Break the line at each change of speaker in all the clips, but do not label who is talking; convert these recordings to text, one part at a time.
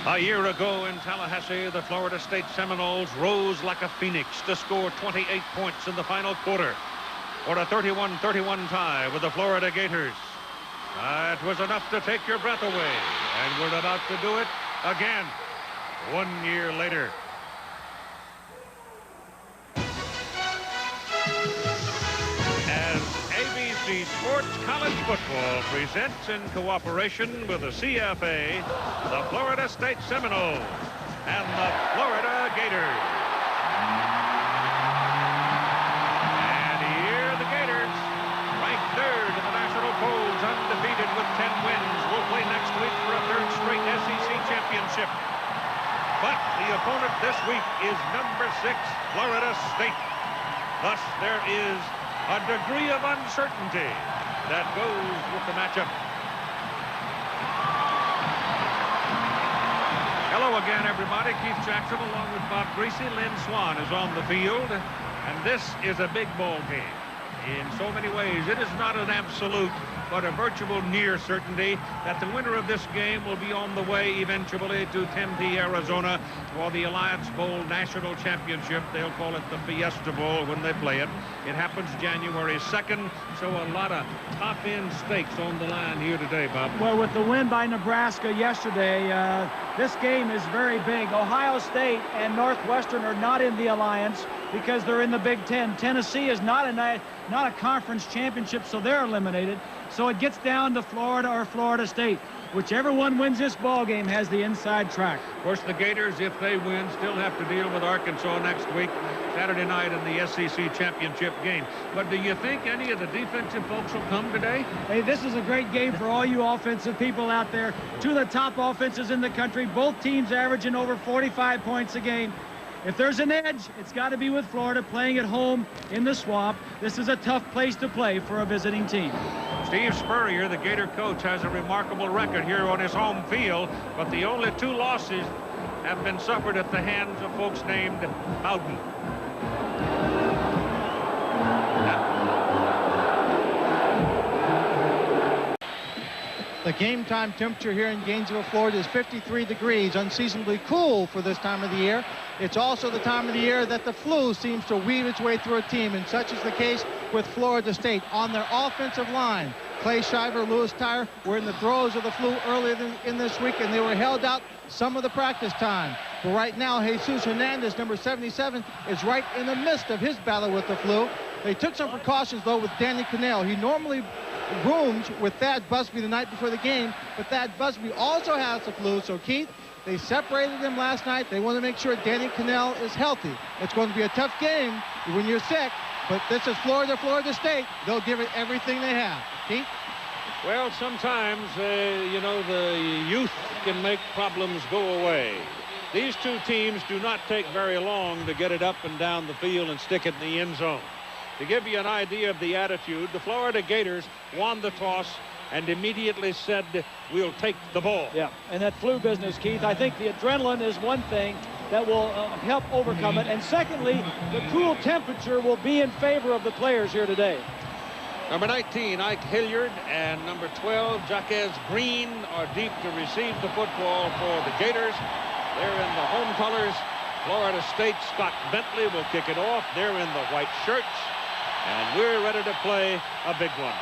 A year ago in Tallahassee, the Florida State Seminoles rose like a phoenix to score 28 points in the final quarter for a 31-31 tie with the Florida Gators. It was enough to take your breath away, and we're about to do it again 1 year later. As ABC Sports College Football presents in cooperation with the CFA, the Florida State Seminoles and the Florida Gators. And here the Gators, ranked third in the national polls, undefeated with 10 wins, will play next week for a third straight SEC championship. But the opponent this week is number 6, Florida State. Thus, there is a degree of uncertainty that goes with the matchup. Hello again, everybody. Keith Jackson along with Bob Greasy. Lynn Swan is on the field, and this is a big ball game. In so many ways, it is not an absolute, but a virtual near certainty that the winner of this game will be on the way eventually to Tempe, Arizona for the Alliance Bowl National Championship. They'll call it the Fiesta Bowl when they play it. It happens January 2nd, so a lot of top-end stakes on the line here today, Bob.
Well, with the win by Nebraska yesterday, this game is very big. Ohio State and Northwestern are not in the Alliance because they're in the Big Ten. Tennessee is not a conference championship, so they're eliminated. So it gets down to Florida or Florida State. Whichever one wins this ball game has the inside track.
Of course, the Gators, if they win, still have to deal with Arkansas next week, Saturday night in the SEC championship game. But do you think any of the defensive folks will come today?
Hey, this is a great game for all you offensive people out there. Two of the top offenses in the country, both teams averaging over 45 points a game. If there's an edge, it's got to be with Florida playing at home in the Swamp. This is a tough place to play for a visiting team.
Steve Spurrier, the Gator coach, has a remarkable record here on his home field, but the only 2 losses have been suffered at the hands of folks named Bowden.
The game time temperature here in Gainesville, Florida is 53 degrees, unseasonably cool for this time of the year. It's also the time of the year that the flu seems to weave its way through a team, and such is the case with Florida State. On their offensive line, Clay Shiver, Lewis Tyre were in the throes of the flu earlier in this week, and they were held out some of the practice time. But right now, Jesus Hernandez, number 77, is right in the midst of his battle with the flu. They took some precautions, though, with Danny Cannell. He normally rooms with Thad Busby the night before the game, but Thad Busby also has the flu. So, Keith, they separated him last night. They want to make sure Danny Cannell is healthy. It's going to be a tough game when you're sick, but this is Florida State. They'll give it everything they have. Keith?
Well, sometimes, you know, the youth can make problems go away. These two teams do not take very long to get it up and down the field and stick it in the end zone. To give you an idea of the attitude, the Florida Gators won the toss and immediately said, we'll take the ball.
Yeah, and that flu business, Keith, I think the adrenaline is one thing that will help overcome it. And secondly, the cool temperature will be in favor of the players here today.
Number 19, Ike Hilliard, and number 12, Jaquez Green, are deep to receive the football for the Gators. They're in the home colors. Florida State, Scott Bentley will kick it off. They're in the white shirts. And we're ready to play a big one.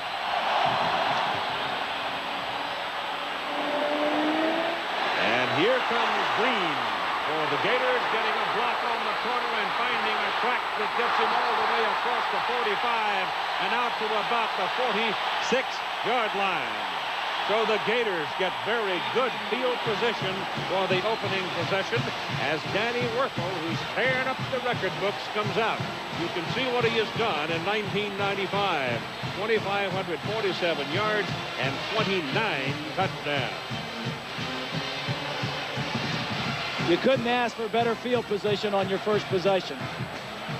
And here comes Green for the Gators, getting a block on the corner and finding a crack that gets him all the way across the 45 and out to about the 46-yard line. So the Gators get very good field position for the opening possession as Danny Werfel, who's tearing up the record books, comes out. You can see what he has done in 1995. 2,547 yards and 29 touchdowns.
You couldn't ask for better field position on your first possession.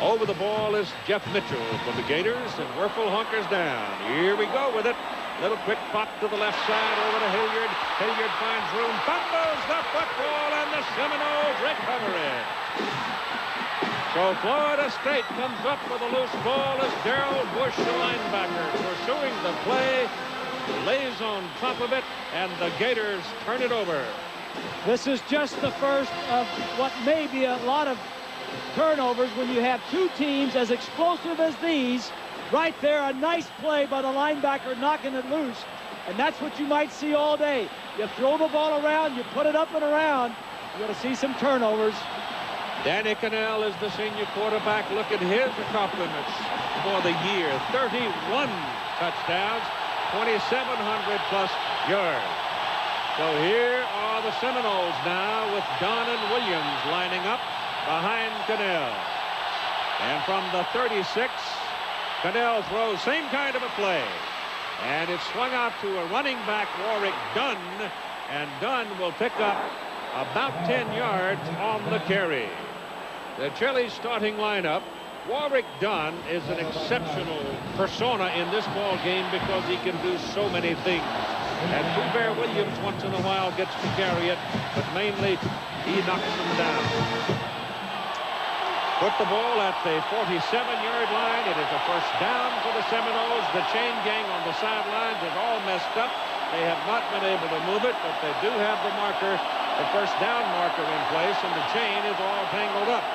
Over the ball is Jeff Mitchell for the Gators, and Werfel hunkers down. Here we go with it. Little quick pop to the left side over to Hilliard. Hilliard finds room, fumbles the football, and the Seminoles recover it. So So Florida State comes up with a loose ball as Darrell Bush, the linebacker, pursuing the play, lays on top of it, and the Gators turn it over.
This is just the first of what may be a lot of turnovers when you have two teams as explosive as these. Right there, a nice play by the linebacker knocking it loose. And that's what you might see all day. You throw the ball around, you put it up and around, you're going to see some turnovers.
Danny Cannell is the senior quarterback. Look at his accomplishments for the year. 31 touchdowns, 2,700 plus yards. So here are the Seminoles now with Dunn and Williams lining up behind Cannell. And from the 36, Cannell throws same kind of a play. And it's swung out to a running back, Warwick Dunn. And Dunn will pick up about 10 yards on the carry. The Chile starting lineup. Warwick Dunn is an exceptional persona in this ball game because he can do so many things. And Pooh Bear Williams once in a while gets to carry it, but mainly he knocks them down. Put the ball at the 47-yard line. It is a first down for the Seminoles. The chain gang on the sidelines is all messed up. They have not been able to move it, but they do have the marker, the first down marker in place, and the chain is all tangled up.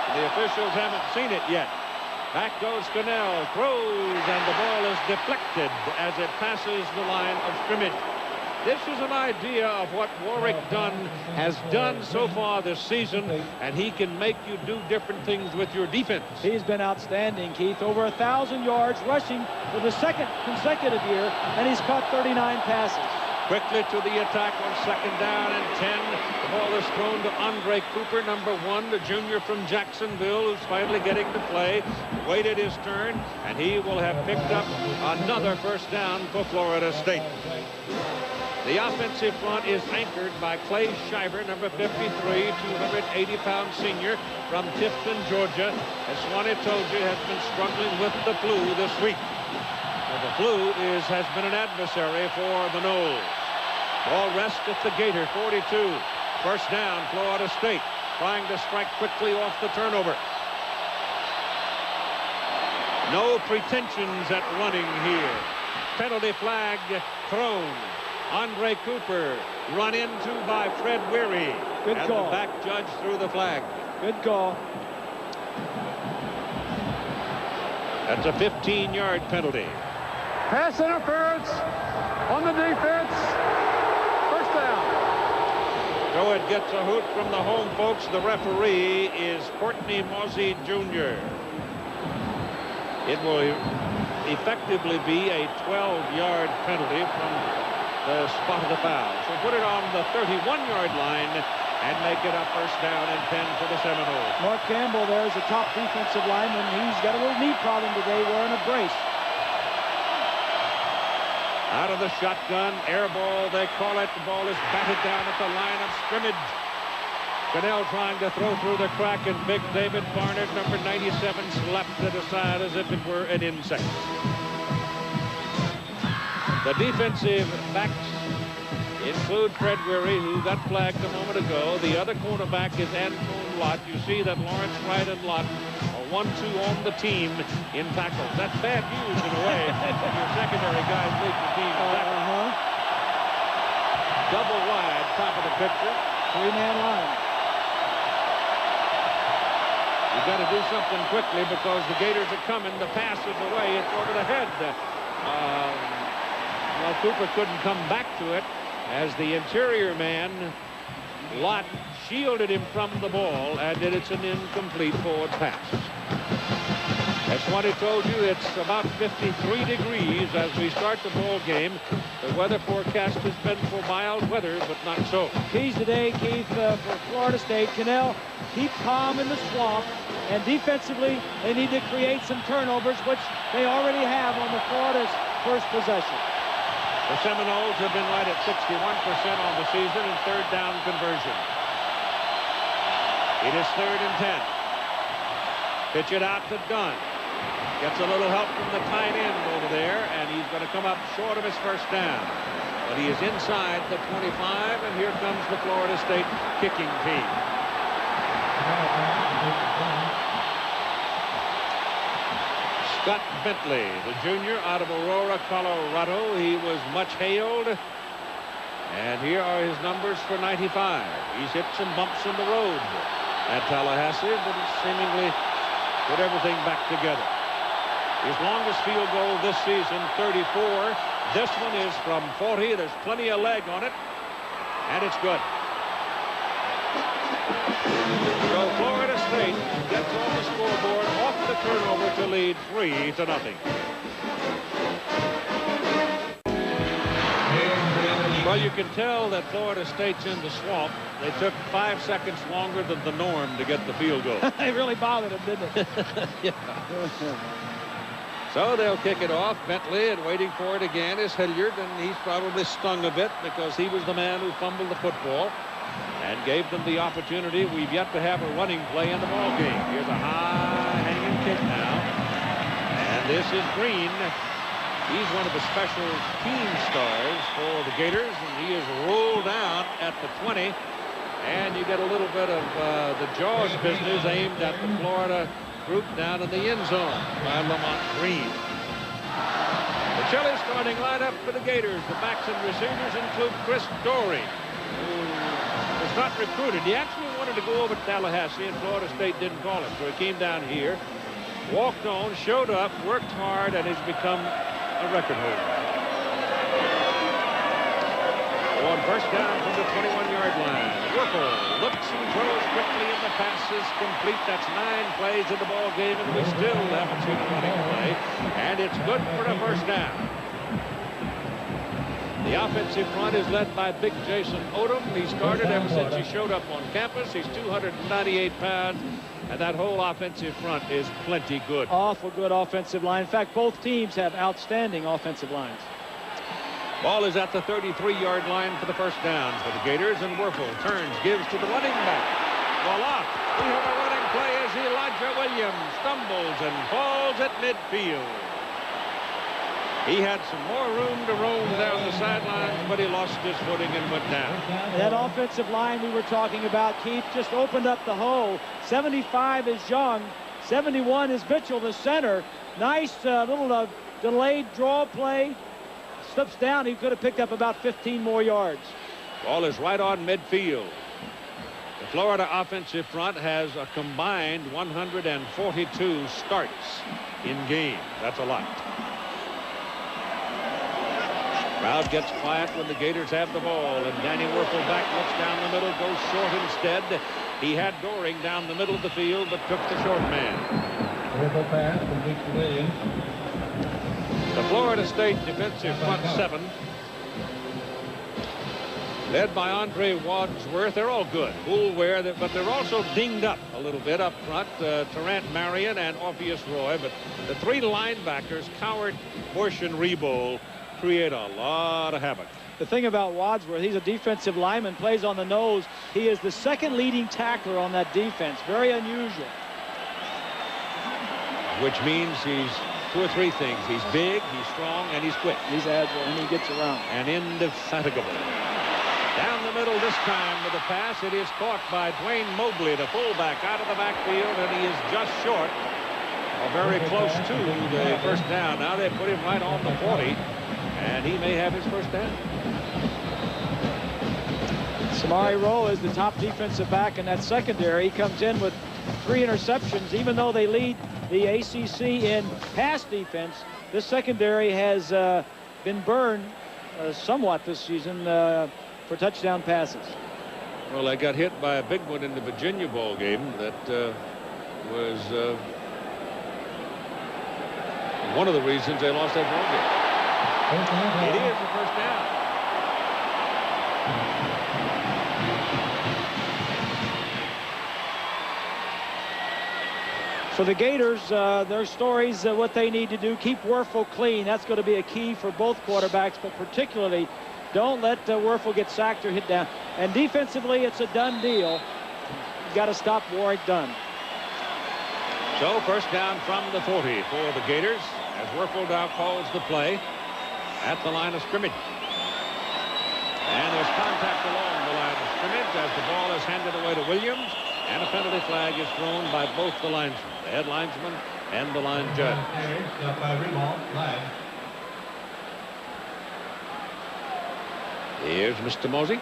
The officials haven't seen it yet. Back goes Cannell, throws, and the ball is deflected as it passes the line of scrimmage. This is an idea of what Warwick Dunn has done so far this season, and he can make you do different things with your defense.
He's been outstanding, Keith. Over 1,000 yards rushing for the second consecutive year, and he's caught 39 passes.
Quickly to the attack on second down and 10. The ball is thrown to Andre Cooper, number 1, the junior from Jacksonville, who's finally getting to play. Waited his turn, and he will have picked up another first down for Florida State. The offensive front is anchored by Clay Shiver, number 53, 280-pound senior from Tifton, Georgia. As Swanee told you, has been struggling with the flu this week. The flu has been an adversary for the Noles. Ball rests at the Gator, 42. First down, Florida State, trying to strike quickly off the turnover. No pretensions at running here. Penalty flag thrown. Andre Cooper run into by Fred Weary.
Good
and
call.
The back judge threw the flag.
Good call.
That's a 15-yard penalty.
Pass interference on the defense. First down.
So it gets a hoot from the home folks. The referee is Courtney Mozzie Jr. It will effectively be a 12-yard penalty from the spot of the foul. So put it on the 31-yard line and make it a first down and 10 for the Seminoles.
Mark Campbell there is a top defensive lineman. He's got a little knee problem today, wearing a brace.
Out of the shotgun, air ball, they call it. The ball is batted down at the line of scrimmage. Cannell trying to throw through the crack, and big David Barnard, number 97, slapped it aside as if it were an insect. The defensive backs include Fred Weary, who got flagged a moment ago. The other cornerback is Antone Lott. You see that Lawrence Wright and Lott are 1-2 on the team in tackles. That's bad news in a way. Your secondary guys lead the team in tackles. Double wide, top of the picture.
Three-man line.
You've got to do something quickly because the Gators are coming. The pass is away. It's over the head. Well, Cooper couldn't come back to it as the interior man, Lott, shielded him from the ball, and it's an incomplete forward pass. As Swanee told you, it's about 53 degrees as we start the ball game. The weather forecast has been for mild weather, but not so.
Keys today, Keith, for Florida State. Cannell, keep calm in the swamp, and defensively, they need to create some turnovers, which they already have on the Florida's first possession.
The Seminoles have been right at 61% on the season in third down conversion. It is 3rd and 10. Pitch it out to Dunn. Gets a little help from the tight end over there, and he's going to come up short of his first down. But he is inside the 25, and here comes the Florida State kicking team. Scott Bentley, the junior out of Aurora, Colorado. He was much hailed. And here are his numbers for 95. He's hit some bumps in the road at Tallahassee, but he's seemingly put everything back together. His longest field goal this season, 34. This one is from 40. There's plenty of leg on it, and it's good. So Florida State gets on the scoreboard off the turnover to lead 3-0. Well, you can tell that Florida State's in the swamp. They took 5 seconds longer than the norm to get the field goal.
It really bothered them, didn't it?
Yeah. So they'll kick it off. Bentley, and waiting for it again is Hilliard, and he's probably stung a bit because he was the man who fumbled the football and gave them the opportunity. We've yet to have a running play in the ball game. Here's a high hanging kick now, and this is Green. He's one of the special team stars for the Gators, and he is rolled down at the 20. And you get a little bit of the Jaws business aimed at the Florida group down in the end zone by Lamont Green. The Chile starting lineup for the Gators. The backs and receivers include Chris Dory, who was not recruited. He actually wanted to go over to Tallahassee, and Florida State didn't call him. So he came down here, walked on, showed up, worked hard, and has become a record holder. On first down from the 21-yard line. Whirple looks and throws quickly, and the pass is complete. That's 9 plays in the ball game, and we still haven't seen a running play. And it's good for a first down. The offensive front is led by big Jason Odom. He started ever since he showed up on campus. He's 298 pounds. And that whole offensive front is plenty good.
Awful good offensive line. In fact, both teams have outstanding offensive lines.
Ball is at the 33-yard line for the first down for the Gators, and Werfel turns, gives to the running back. Voila! We have a running play as Elijah Williams stumbles and falls at midfield. He had some more room to roam down the sidelines, but he lost his footing and went down.
That offensive line we were talking about, Keith, just opened up the hole. 75 is Young. 71 is Mitchell, the center. Nice little delayed draw play. Slips down. He could have picked up about 15 more yards.
Ball is right on midfield. The Florida offensive front has a combined 142 starts in game. That's a lot. Crowd gets quiet when the Gators have the ball, and Danny Werfelback looks down the middle, goes short instead. He had Doring down the middle of the field, but took the short man.
Pass from Victor Williams.
The Florida State defensive front 7, led by Andre Wadsworth. They're all good. Boulware, but they're also dinged up a little bit up front. Tarrant Marion and Orpheus Roy. But the 3 linebackers, Coward, Bush, and Rebold, create a lot of havoc.
The thing about Wadsworth, he's a defensive lineman, plays on the nose. He is the second leading tackler on that defense. Very unusual.
Which means he's 2 or 3 things. He's big, he's strong, and he's quick.
He's agile, and he gets around.
And indefatigable. Down the middle this time with a pass. It is caught by Dwayne Mobley, the fullback, out of the backfield, and he is just short, or very close to the first down. Now they put him right on the 40, and he may have his first down.
Samari Rowe is the top defensive back in that secondary. He comes in with 3 interceptions, even though they lead the ACC in pass defense. This secondary has been burned somewhat this season for touchdown passes.
Well, they got hit by a big one in the Virginia ball game that was one of the reasons they lost that ball game. It is the first down.
For the Gators, their stories, what they need to do, keep Werfel clean. That's going to be a key for both quarterbacks, but particularly don't let Werfel get sacked or hit down. And defensively, it's a done deal. You've got to stop Warwick Dunn.
So first down from the 40 for the Gators as Werfel now calls the play at the line of scrimmage. And there's contact along the line of scrimmage as the ball is handed away to Williams. And a penalty flag is thrown by both the linesmen, the head linesman and the line judge. Here's Mr. Mosey.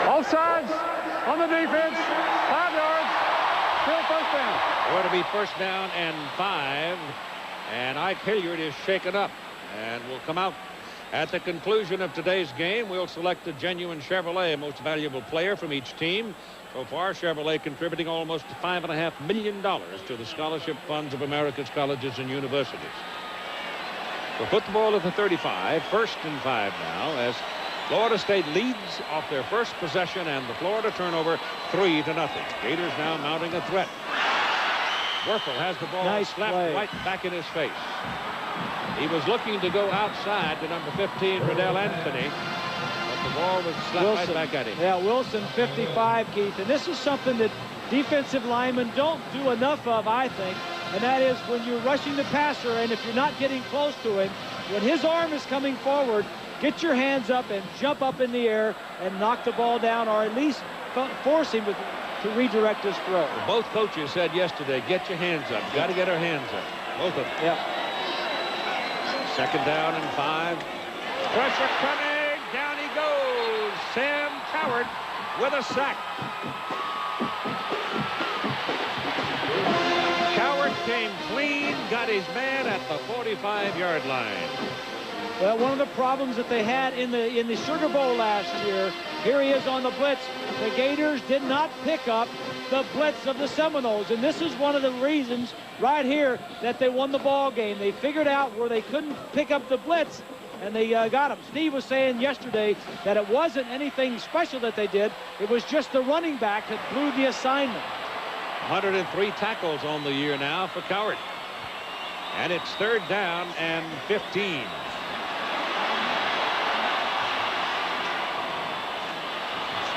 Offsides on the defense. 5 yards. Still first down.
Going to be first down and 5. And Ike Hilliard is shaken up and will come out. At the conclusion of today's game, we'll select a genuine Chevrolet most valuable player from each team. So far, Chevrolet contributing almost $5.5 million to the scholarship funds of America's colleges and universities. For football at the 35, first and 5 now, as Florida State leads off their first possession and the Florida turnover 3-0. Gators now mounting a threat. Werfel has the ball slapped right back in his face. He was looking to go outside to number 15, Riddell Anthony, but the ball was slapped right back at him.
Yeah, Wilson, 55, Keith. And this is something that defensive linemen don't do enough of, I think, and that is when you're rushing the passer, and if you're not getting close to him, when his arm is coming forward, get your hands up and jump up in the air and knock the ball down, or at least force him to redirect his throw.
Well, both coaches said yesterday, get your hands up. Got to get our hands up. Both of them.
Yeah.
Second down and 5. Pressure coming. Down he goes. Sam Coward with a sack. Coward came clean, got his man at the 45-yard line.
Well, one of the problems that they had in the Sugar Bowl last year, here he is on the blitz. The Gators did not pick up the blitz of the Seminoles, and this is one of the reasons right here that they won the ball game. They figured out where they couldn't pick up the blitz, and they got him. Steve was saying yesterday that it wasn't anything special that they did. It was just the running back that blew the assignment.
103 tackles on the year now for Coward. And it's third down and 15.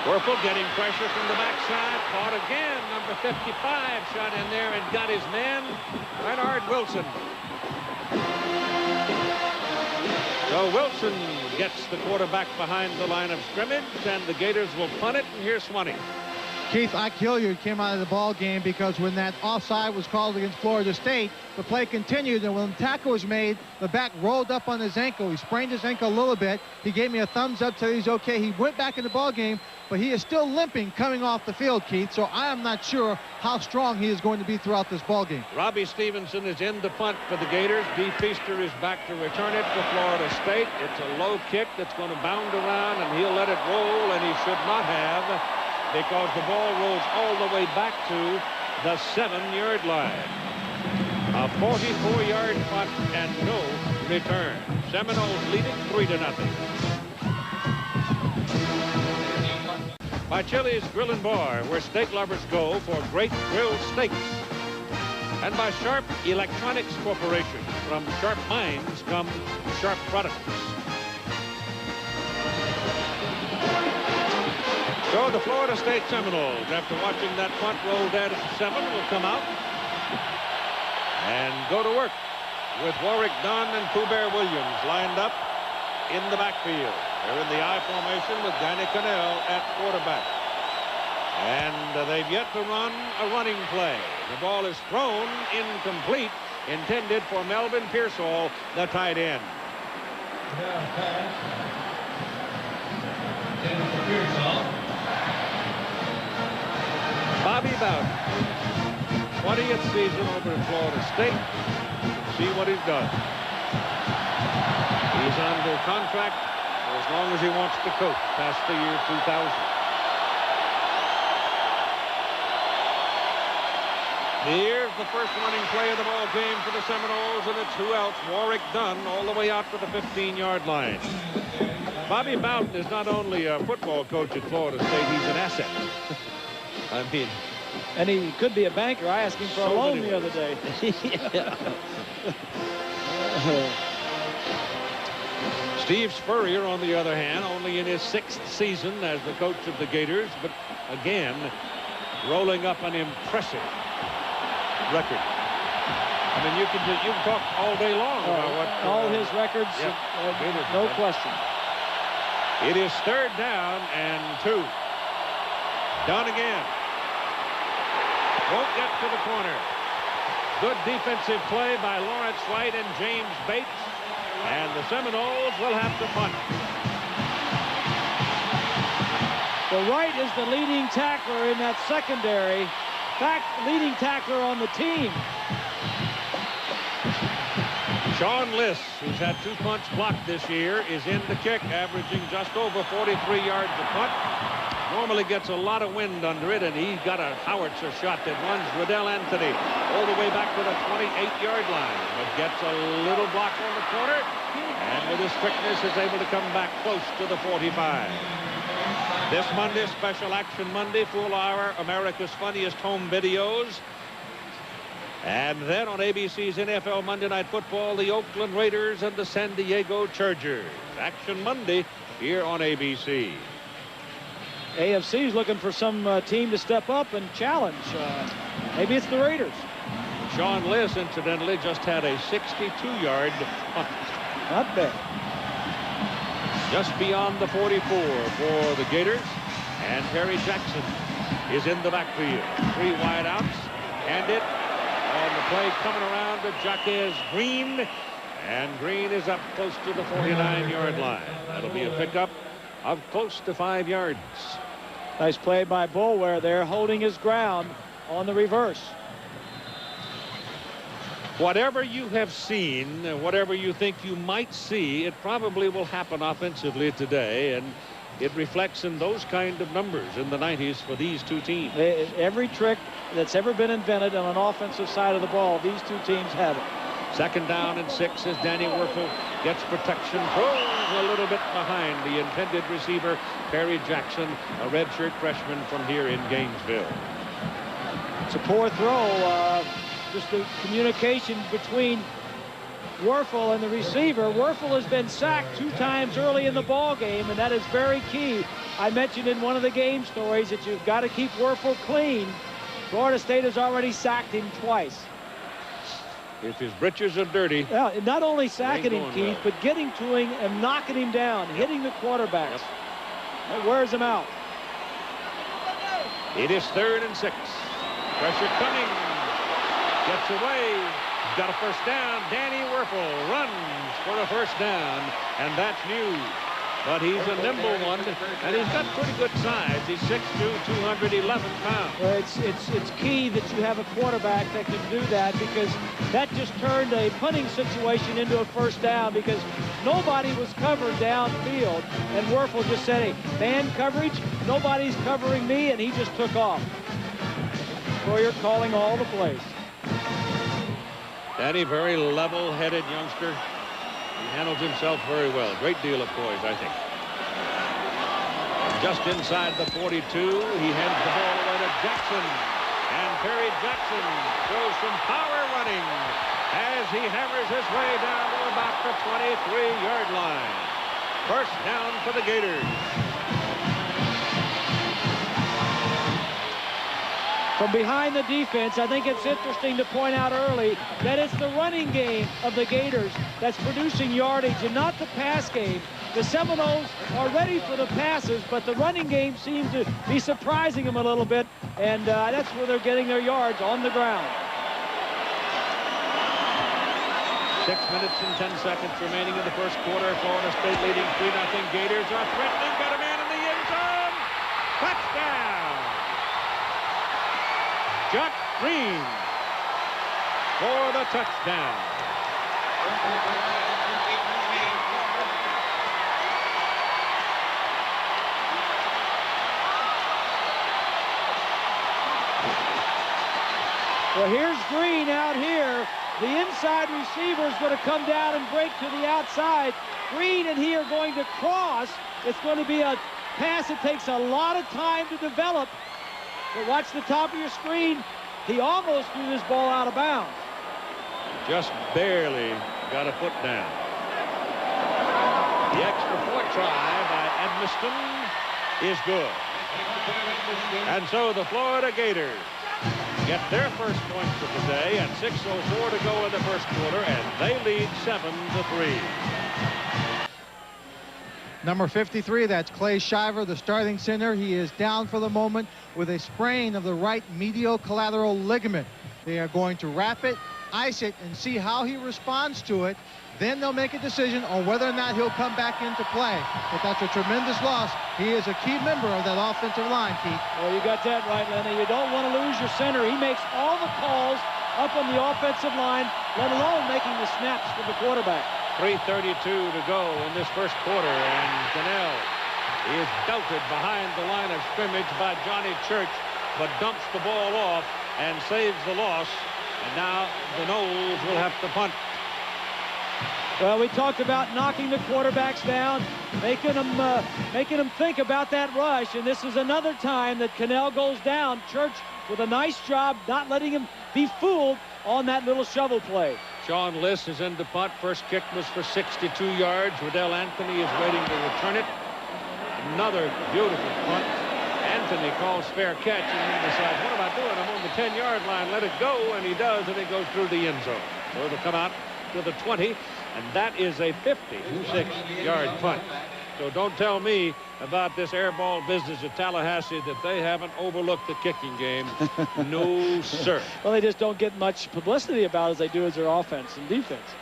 Werfel getting pressure from the backside. Caught again. Number 55 shot in there and got his man, Bernard Wilson. So Wilson gets the quarterback behind the line of scrimmage, and the Gators will punt it. And here's Swanee.
Keith, Ike Hilliard came out of the ball game because when that offside was called against Florida State, the play continued, and when the tackle was made, the back rolled up on his ankle. He sprained his ankle a little bit. He gave me a thumbs up, said he's okay. He went back in the ball game, but he is still limping coming off the field, Keith, so I am not sure how strong he is going to be throughout this ball game.
Robbie Stevenson is in to punt for the Gators. Dee Feaster is back to return it for Florida State. It's a low kick that's going to bound around, and he'll let it roll, and he should not have, because the ball rolls all the way back to the 7-yard line. A 44-yard punt and no return. Seminoles leading 3-0. By Chili's Grill and Bar, where steak lovers go for great grilled steaks. And by Sharp Electronics Corporation. From Sharp Minds come Sharp products. So the Florida State Seminoles, after watching that punt roll down at the 7, will come out and go to work with Warwick Dunn and Pooh Bear Williams lined up in the backfield. They're in the I formation with Danny Cannell at quarterback. And they've yet to run a running play. The ball is thrown incomplete, intended for Melvin Pearsall, the tight end. Bobby Bowden, 20th season over at Florida State. See what he's done. He's under contract for as long as he wants to coach past the year 2000. Here's the first running play of the ball game for the Seminoles, and it's who else? Warwick Dunn, all the way out to the 15-yard line. Bobby Bowden is not only a football coach at Florida State, he's an asset. I mean,
and he could be a banker. I asked him for a loan the other day.
Steve Spurrier, on the other hand, only in his 6th season as the coach of the Gators, but again, rolling up an impressive record. I mean, you can talk all day long about what
all his records, no question.
It is 3rd down and 2. Down again. Won't get to the corner. Good defensive play by Lawrence White and James Bates. And the Seminoles will have to punt.
Well, Wright is the leading tackler in that secondary. In fact, leading tackler on the team.
Sean Liss, who's had 2 punts blocked this year, is in the kick, averaging just over 43 yards a punt. Normally gets a lot of wind under it, and he got a howitzer shot that runs Riddell Anthony all the way back to the 28-yard line, but gets a little block on the corner, and with his quickness is able to come back close to the 45. This Monday, Special Action Monday, full hour, America's Funniest Home Videos. And then on ABC's NFL Monday Night Football, the Oakland Raiders and the San Diego Chargers. Action Monday here on ABC.
AFC's looking for some team to step up and challenge. Maybe it's the Raiders.
Sean Liss, incidentally, just had a 62-yard punt.
Not bad.
Just beyond the 44 for the Gators. And Terry Jackson is in the backfield. 3 wideouts. And it on the play coming around to Jaquez Green. And Green is up close to the 49-yard line. That'll be a pickup of close to 5 yards.
Nice play by Boulware there, holding his ground on the reverse.
Whatever you have seen, whatever you think you might see, it probably will happen offensively today, and it reflects in those kind of numbers in the 90s for these two teams.
Every trick that's ever been invented on an offensive side of the ball, these two teams have it.
2nd down and 6 as Danny Werfel gets protection, throws a little bit behind the intended receiver, Perry Jackson, a redshirt freshman from here in Gainesville.
It's a poor throw. Just the communication between Werfel and the receiver. Werfel has been sacked 2 times early in the ball game, and that is very key. I mentioned in one of the game stories that you've got to keep Werfel clean. Florida State has already sacked him twice.
If his britches are dirty.
Yeah, not only sacking him, Keith,
well,
but getting to him and knocking him down, hitting the quarterbacks. That wears him out.
It is 3rd and 6. Pressure coming. Gets away. Got a 1st down. Danny Werfel runs for a 1st down, and that's new. But he's a nimble one, and he's got pretty good size. He's 6'2", 211 pounds.
Well, it's key that you have a quarterback that can do that, because that just turned a punting situation into a 1st down, because nobody was covered downfield, and Werfel just said, hey, man coverage, nobody's covering me, and he just took off. Boyer calling all the plays.
Danny, very level-headed youngster. He handles himself very well. Great deal of poise, I think. Just inside the 42, he hands the ball away to Jackson. And Perry Jackson shows some power running as he hammers his way down to about the 23-yard line. 1st down for the Gators.
From behind the defense, I think it's interesting to point out early that it's the running game of the Gators that's producing yardage and not the pass game. The Seminoles are ready for the passes, but the running game seems to be surprising them a little bit, and that's where they're getting their yards, on the ground.
6 minutes and 10 seconds remaining in the 1st quarter. Florida State leading 3-0. Gators are threatening. Got a man in the end zone. Touchdown! Chuck Green for the touchdown.
Well, here's Green out here. The inside receiver is going to come down and break to the outside. Green and he are going to cross. It's going to be a pass that takes a lot of time to develop. But watch the top of your screen. He almost threw this ball out of bounds.
Just barely got a foot down. The extra point try by Edmiston is good. And so the Florida Gators get their 1st points of the day at 6:04 to go in the 1st quarter, and they lead 7-3.
Number 53, that's Clay Shiver, the starting center. He is down for the moment with a sprain of the right medial collateral ligament. They are going to wrap it, ice it, and see how he responds to it. Then they'll make a decision on whether or not he'll come back into play. But that's a tremendous loss. He is a key member of that offensive line, Keith.
Well, you got that right, Lenny. You don't want to lose your center. He makes all the calls up on the offensive line, let alone making the snaps for the quarterback.
3:32 to go in this first quarter, and Cannell is belted behind the line of scrimmage by Johnny Church, but dumps the ball off and saves the loss. And now the Noles will have to punt.
Well, we talked about knocking the quarterbacks down, making them think about that rush, and this is another time that Cannell goes down. Church with a nice job not letting him be fooled on that little shovel play.
Sean Liss is in to punt. First kick was for 62 yards. Riddell Anthony is waiting to return it. Another beautiful punt. Anthony calls fair catch and then decides, what am I doing? I'm on the 10-yard line. Let it go, and he does, and it goes through the end zone. So it'll come out to the 20, and that is a 56-yard punt. So don't tell me about this air ball business at Tallahassee that they haven't overlooked the kicking game. No, sir.
Well, they just don't get much publicity about it as they do as their offense and defense.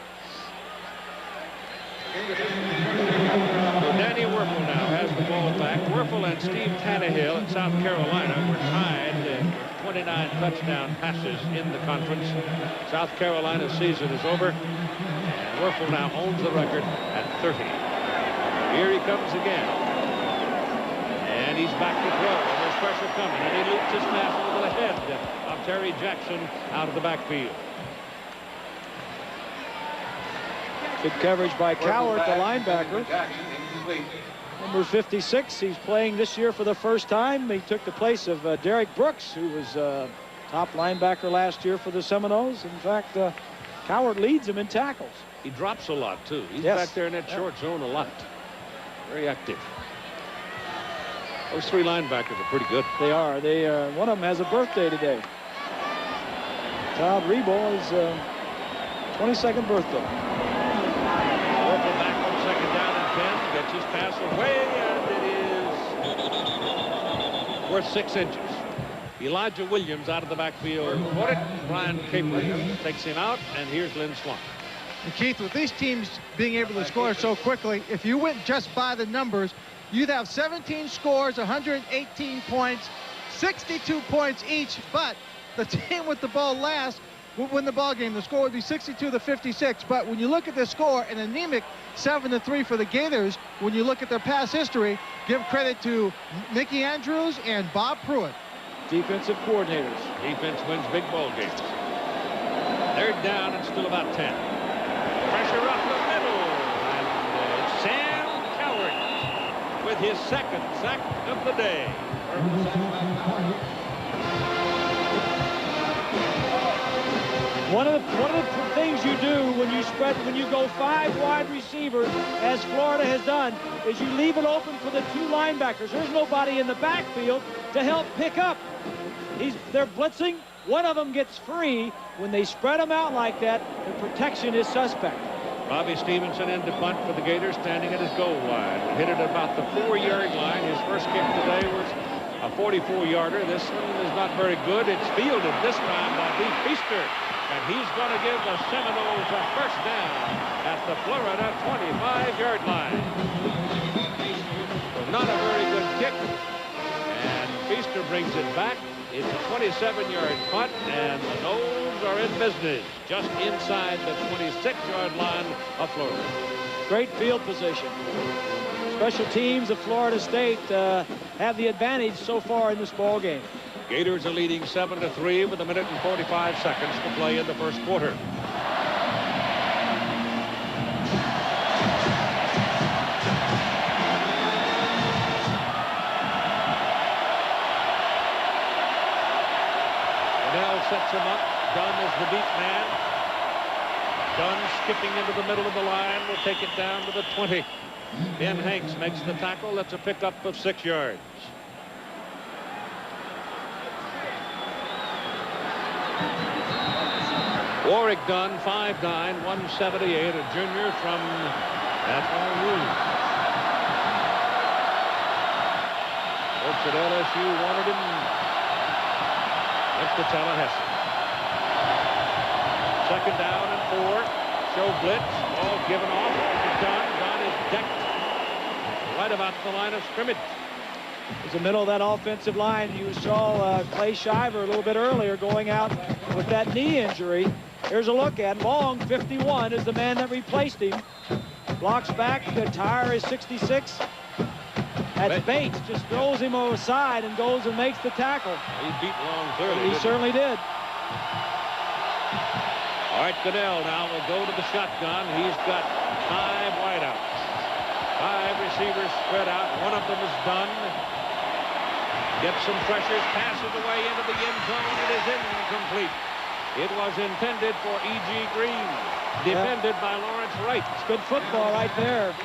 Danny Werfel now has the ball back. Werfel and Steve Tannehill at South Carolina were tied for 29 touchdown passes in the conference. South Carolina's season is over, and Werfel now owns the record at 30. Here he comes again, and he's back to throw. There's pressure coming, and he loops his pass over the head of Terry Jackson out of the backfield.
Good coverage by Cowart, the linebacker. Number 56, he's playing this year for the first time. He took the place of Derek Brooks, who was top linebacker last year for the Seminoles. In fact, Cowart leads him in tackles.
He drops a lot, too. He's
Yes.
back there in that short zone a lot. Very active. Those three linebackers are pretty good.
They are. One of them has a birthday today. Todd Rebo is 22nd birthday.
Werfel back on second down and 10. Gets his pass away, and it is worth 6 inches. Elijah Williams out of the backfield. Caught it. Brian Capron takes him out, and here's Lynn Slunk.
And Keith, with these teams being able to score so quickly, if you went just by the numbers, you'd have 17 scores, 118 points, 62 points each. But the team with the ball last would win the ball game. The score would be 62-56. But when you look at the score, an anemic 7-3 for the Gators, when you look at their past history, give credit to Mickey Andrews and Bob Pruitt.
Defensive coordinators.
Defense wins big ball games. Third down and still about 10. Pressure up the middle, and it's Sam Cowart with his second sack of the day.
One of the things you do when you go 5 wide receivers, as Florida has done, is you leave it open for the 2 linebackers. There's nobody in the backfield to help pick up. They're blitzing. One of them gets free. When they spread them out like that, the protection is suspect.
Robbie Stevenson in to punt for the Gators, standing at his goal line. Hit it about the 4-yard line. His first kick today was a 44-yarder. This one is not very good. It's fielded this time by Dee Feaster. And he's going to give the Seminoles a first down at the Florida 25-yard line. So not a very good kick. And Feaster brings it back. It's a 27-yard punt, and the Noles are in business just inside the 26-yard line of Florida.
Great field position. Special teams of Florida State have the advantage so far in this ball game.
Gators are leading 7-3 with 1 minute and 45 seconds to play in the first quarter. Sets him up. Dunn is the deep man. Dunn skipping into the middle of the line will take it down to the 20. Ben Hanks makes the tackle. That's a pickup of 6 yards. Warwick Dunn, 5'9", 178, a junior from FSU. that LSU wanted him. Went to Tallahassee. Second down and 4. Show blitz. Ball given off. Dunn. Dunn is decked right about the line of scrimmage.
It's the middle of that offensive line. You saw Clay Shiver a little bit earlier going out with that knee injury. Here's a look at Long. 51 is the man that replaced him. Blocks back. The tire is 66. That's Bates. Just throws him aside and goes and makes the tackle.
He beat Long clearly.
He certainly did.
All right, Goodell now will go to the shotgun. He's got 5 wideouts. 5 receivers spread out. One of them is done. Gets some pressures, passes away into the end zone. It is incomplete. It was intended for E.G. Green. Defended by Lawrence Wright.
It's good football right there.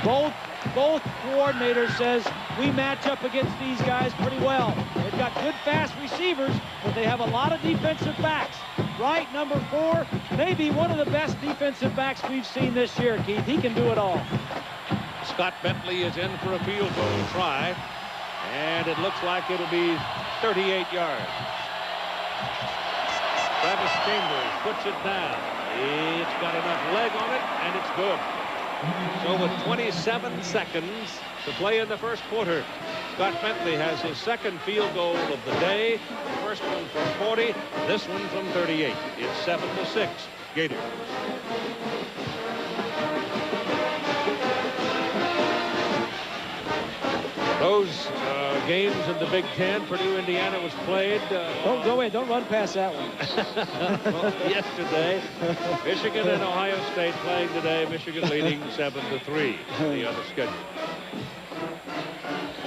Both coordinators says we match up against these guys pretty well. They've got good fast receivers, but they have a lot of defensive backs. Wright, number 4, maybe one of the best defensive backs we've seen this year, Keith. He can do it all.
Scott Bentley is in for a field goal try, and it looks like it'll be 38 yards. Travis Chambers puts it down. It's got enough leg on it, and it's good. So with 27 seconds to play in the first quarter, Scott Bentley has his second field goal of the day. The first one from 40, this one from 38. It's 7-6, Gators. Those games in the Big Ten, Purdue, Indiana was played.
Don't run past that one.
Yesterday, Michigan and Ohio State playing today. Michigan leading 7-3 the other schedule.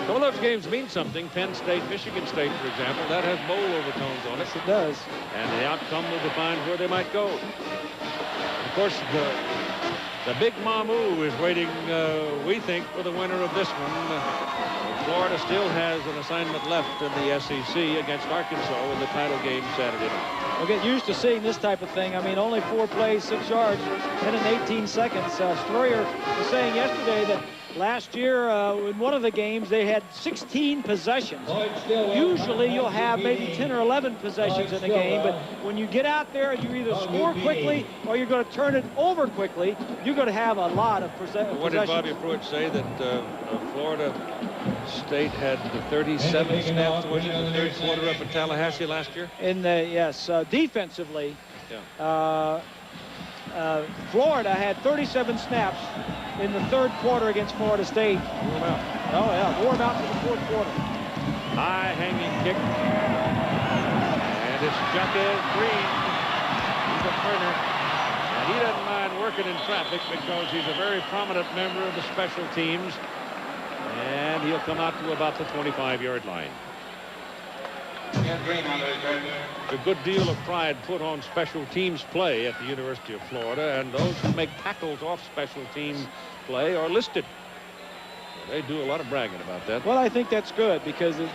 Some of those games mean something. Penn State, Michigan State, for example, that has bowl overtones on it.
Yes, it does.
And the outcome will define where they might go. Of course, the big Mamu is waiting, we think, for the winner of this one. Florida still has an assignment left in the SEC against Arkansas in the title game Saturday night.
We'll get used to seeing this type of thing. I mean, only 4 plays, 6 yards, 10 and 18 seconds. Stroyer was saying yesterday that last year in one of the games they had 16 possessions. Usually you'll have maybe 10 or 11 possessions in a game, but when you get out there and you either score quickly or you're going to turn it over quickly, you're going to have a lot of possessions.
What did Bobby Pruitt say, that Florida State had 37 snaps in the third quarter up in Tallahassee last year?
In the, yes, defensively,
yeah.
Florida had 37 snaps in the third quarter against Florida State.
Wore them out.
Oh, yeah, wore them out for the fourth quarter.
High hanging kick. And it's Jaquez Green. He's a burner. And he doesn't mind working in traffic because he's a very prominent member of the special teams. And he'll come out to about the 25-yard line. A good deal of pride put on special teams play at the University of Florida, and those who make tackles off special team play are listed. They do a lot of bragging about that.
Well, I think that's good, because if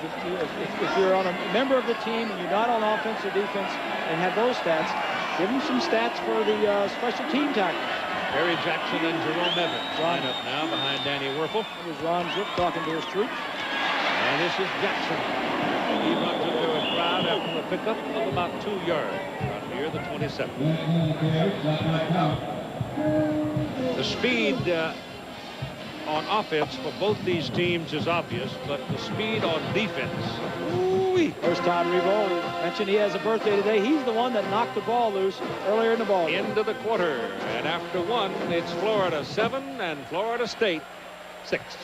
you're on a member of the team and you're not on offense or defense and have those stats, give them some stats for the special team tackles.
Perry Jackson and Jerome Evans line up now behind Danny Werfel.
It was Ron Zip talking to his troops.
And this is Jackson. He runs into a crowd after a pickup of about 2 yards out near the 27. The speed on offense for both these teams is obvious, but the speed on defense. Ooh-wee.
There's Todd Revo. Mentioned he has a birthday today. He's the one that knocked the ball loose earlier in the ball game.
Into the quarter, and after one, it's Florida 7 and Florida State 6.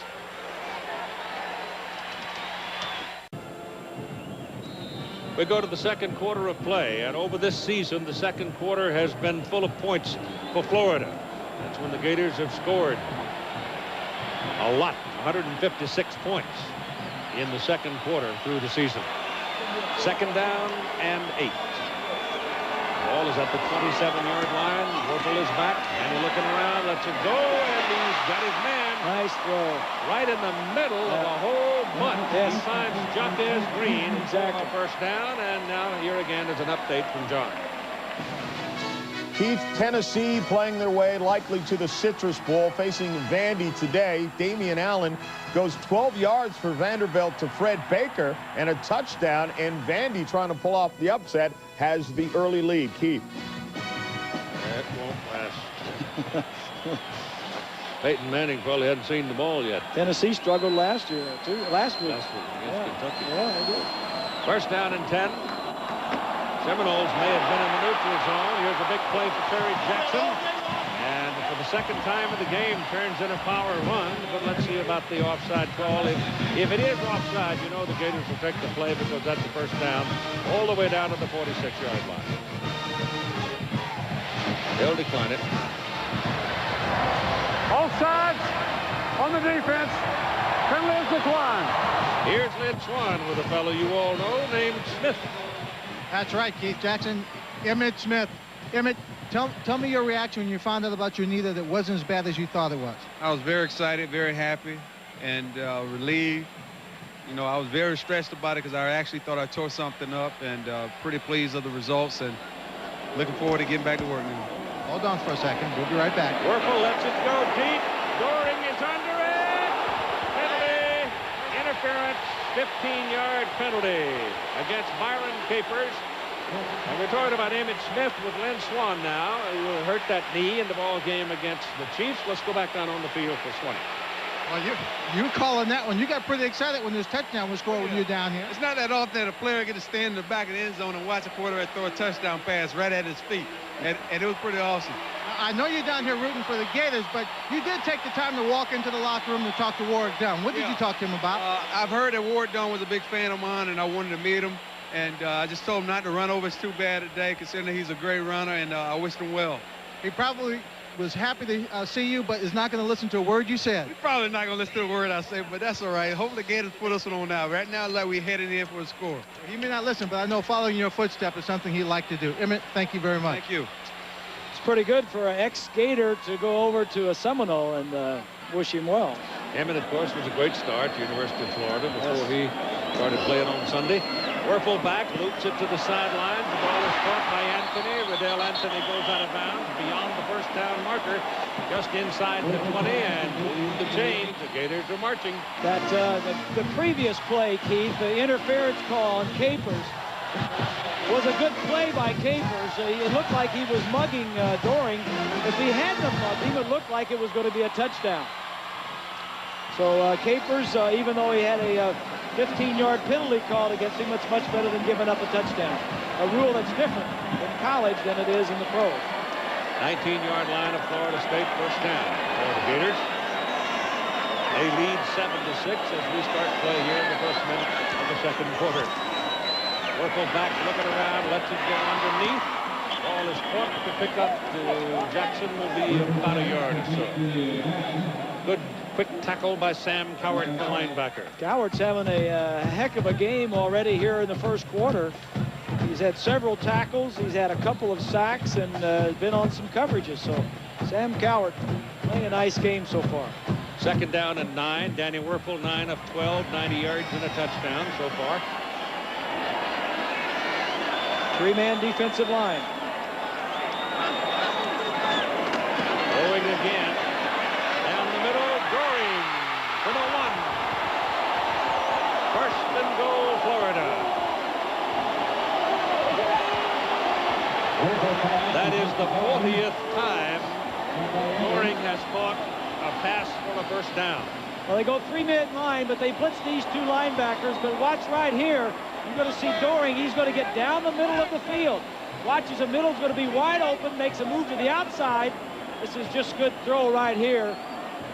We go to the second quarter of play, and over this season, the second quarter has been full of points for Florida. That's when the Gators have scored a lot, 156 points in the second quarter through the season. Second down and 8. Ball is at the 27-yard line. Werfel is back, and he's looking around, lets it go, and he's got his man.
Nice throw.
Right in the middle of a whole bunch.
Yes.
He finds Jaquez Green.
Exactly.
On first down, and now here again is an update from John.
Keith, Tennessee playing their way likely to the Citrus Bowl, facing Vandy today. Damian Allen goes 12 yards for Vanderbilt to Fred Baker and a touchdown, and Vandy, trying to pull off the upset, has the early lead. Keith.
That won't last. Peyton Manning probably hadn't seen the ball yet.
Tennessee struggled last year, too. Last week.
Last week against Kentucky.
Yeah, they did.
First down and 10. Seminoles may have been in the neutral zone. Here's a big play for Terry Jackson. And for the second time of the game, turns in a power run. But let's see about the offside call. If it is offside, you know the Gators will take the play because that's the first down all the way down to the 46-yard line. They'll decline it.
Both sides on the defense. Penalty is declined.
Here's Lynn Swan with a fellow you all know named Smith.
That's right, Keith Jackson. Emmett Smith. Emmett, tell me your reaction when you found out about your knee that it wasn't as bad as you thought it was.
I was very excited, very happy, and relieved. You know, I was very stressed about it because I actually thought I tore something up, and pretty pleased of the results, and looking forward to getting back to work now.
Hold on for a second. We'll be right back.
Werfel lets it go deep. Doring is under it. Penalty. Interference. 15-yard penalty against Byron Capers. And we're talking about Emmett Smith with Lynn Swan now, who hurt that knee in the ball game against the Chiefs. Let's go back down on the field for Swan.
Well, you calling that one. You got pretty excited when this touchdown was scored with you down here.
It's not that often that a player gets to stand in the back of the end zone and watch a quarterback throw a touchdown pass right at his feet. And it was pretty awesome.
I know you're down here rooting for the Gators, but you did take the time to walk into the locker room to talk to Warwick Dunn. What did you talk to him about?
I've heard that Warwick Dunn was a big fan of mine, and I wanted to meet him. And I just told him not to run over us too bad today, considering he's a great runner, and I wished him well.
He probably was happy to see you, but is not going to listen to a word you said.
He's probably not going to listen to a word I say, but that's all right. Hopefully the Gators put us on now. Right now, like we're heading in for a score.
He may not listen, but I know following your footsteps is something he'd like to do. Emmett, thank you very much.
Thank you.
It's pretty good for an ex-Gator to go over to a Seminole and wish him well.
Emmett, of course, was a great start at the University of Florida before he started playing on Sunday. Werfel back, loops it to the sidelines. The ball is caught by Anthony. Riddell Anthony goes out of bounds beyond the first down marker, just inside the 20, and the change. The Gators are marching.
That the previous play, Keith, the interference call on Capers, was a good play by Capers. It looked like he was mugging Doring. If he hadn't mugged him, it looked like it was going to be a touchdown. So Capers, even though he had a 15-yard penalty called against him, it's much better than giving up a touchdown. A rule that's different in college than it is in the pros.
19-yard line of Florida State, first down for the Gators. They lead 7-6 as we start play here in the first minute of the second quarter. Werfel back, looking around, lets it go underneath. Ball is caught to pick up to Jackson, will be about a yard or so. Good quick tackle by Sam Cowart, the linebacker.
Coward's having a heck of a game already here in the first quarter. He's had several tackles, he's had a couple of sacks, and been on some coverages. So Sam Cowart playing a nice game so far.
Second down and 9. Danny Werfel, 9 of 12, 90 yards and a touchdown so far.
Three-man defensive line.
Going again. Down the middle, Doring for the 1. First and goal, Florida. That is the 40th time Doring has caught a pass for a first down.
Well, they go three-man line, but they blitz these two linebackers. But watch right here. You're going to see Doring. He's going to get down the middle of the field. Watches the middle's going to be wide open, makes a move to the outside. This is just good throw right here.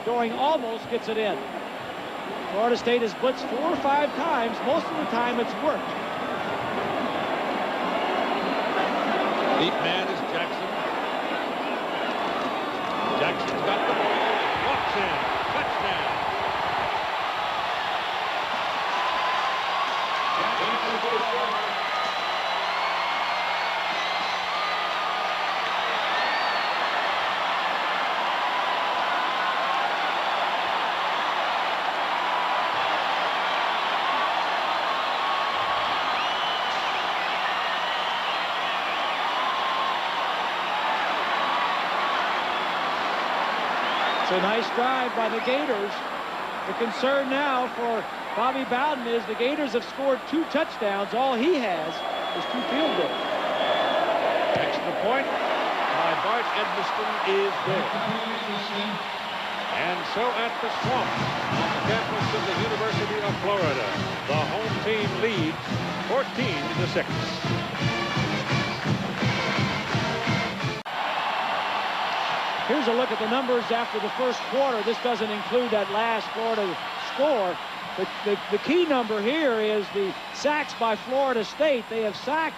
Doring almost gets it in. Florida State has blitzed 4 or 5 times. Most of the time it's worked.
Deep man is Jackson. Jackson's got the ball. Walks in. Touchdown.
It's a nice drive by the Gators. The concern now for Bobby Bowden is the Gators have scored 2 touchdowns. All he has is 2 field goals.
Extra point by Bart Edmiston is good. And so at the Swamp, on the campus of the University of Florida, the home team leads 14-6.
Here's a look at the numbers after the first quarter. This doesn't include that last Florida score. But the key number here is the sacks by Florida State. They have sacked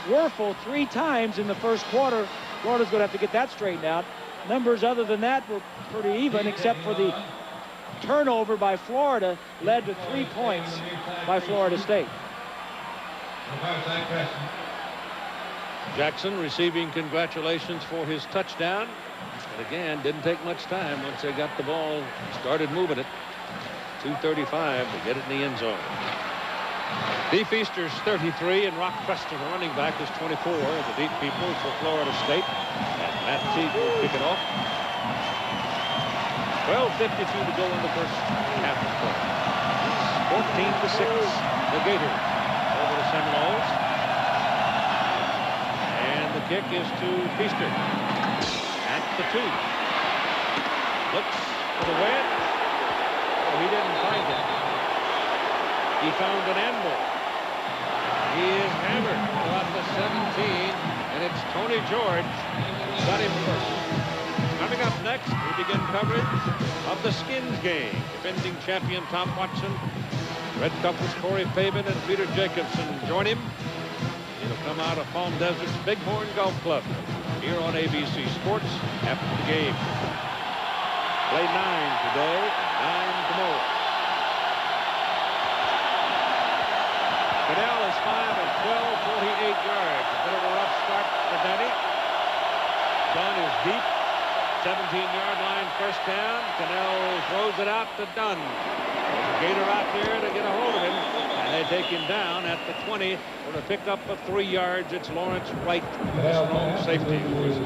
Werfel 3 times in the first quarter. Florida's going to have to get that straightened out. Numbers other than that were pretty even, except for the turnover by Florida led to 3 points by Florida State.
Jackson receiving congratulations for his touchdown. But again, didn't take much time once they got the ball, started moving it. 2:35 to get it in the end zone. Dee Feaster's 33, and Rock Preston, the running back, is 24. The deep people for Florida State. And Matt Teague will kick it off. 12:52 to go in the first half of play. 14-6. The Gators over the Seminoles. And the kick is to Feaster. At the 2. Looks for the wedge. Oh, he didn't find it. He found an anvil. He is hammered about the 17, and it's Tony George got him first. Coming up next, we begin coverage of the Skins game. Defending champion Tom Watson, Red Cuppers Corey Fabian, and Peter Jacobson join him. It'll come out of Palm Desert's Bighorn Golf Club here on ABC Sports after the game. Play 9 today, 9 tomorrow. Cadell is 5 of 12, 48 yards. A bit of a rough start for Denny. Dunn is deep. 17-yard line, first down. Cadell throws it out to Dunn. There's a Gator out there to get a hold of him. And they take him down at the 20 for a pickup of 3 yards. It's Lawrence Wright, the strong safety, who was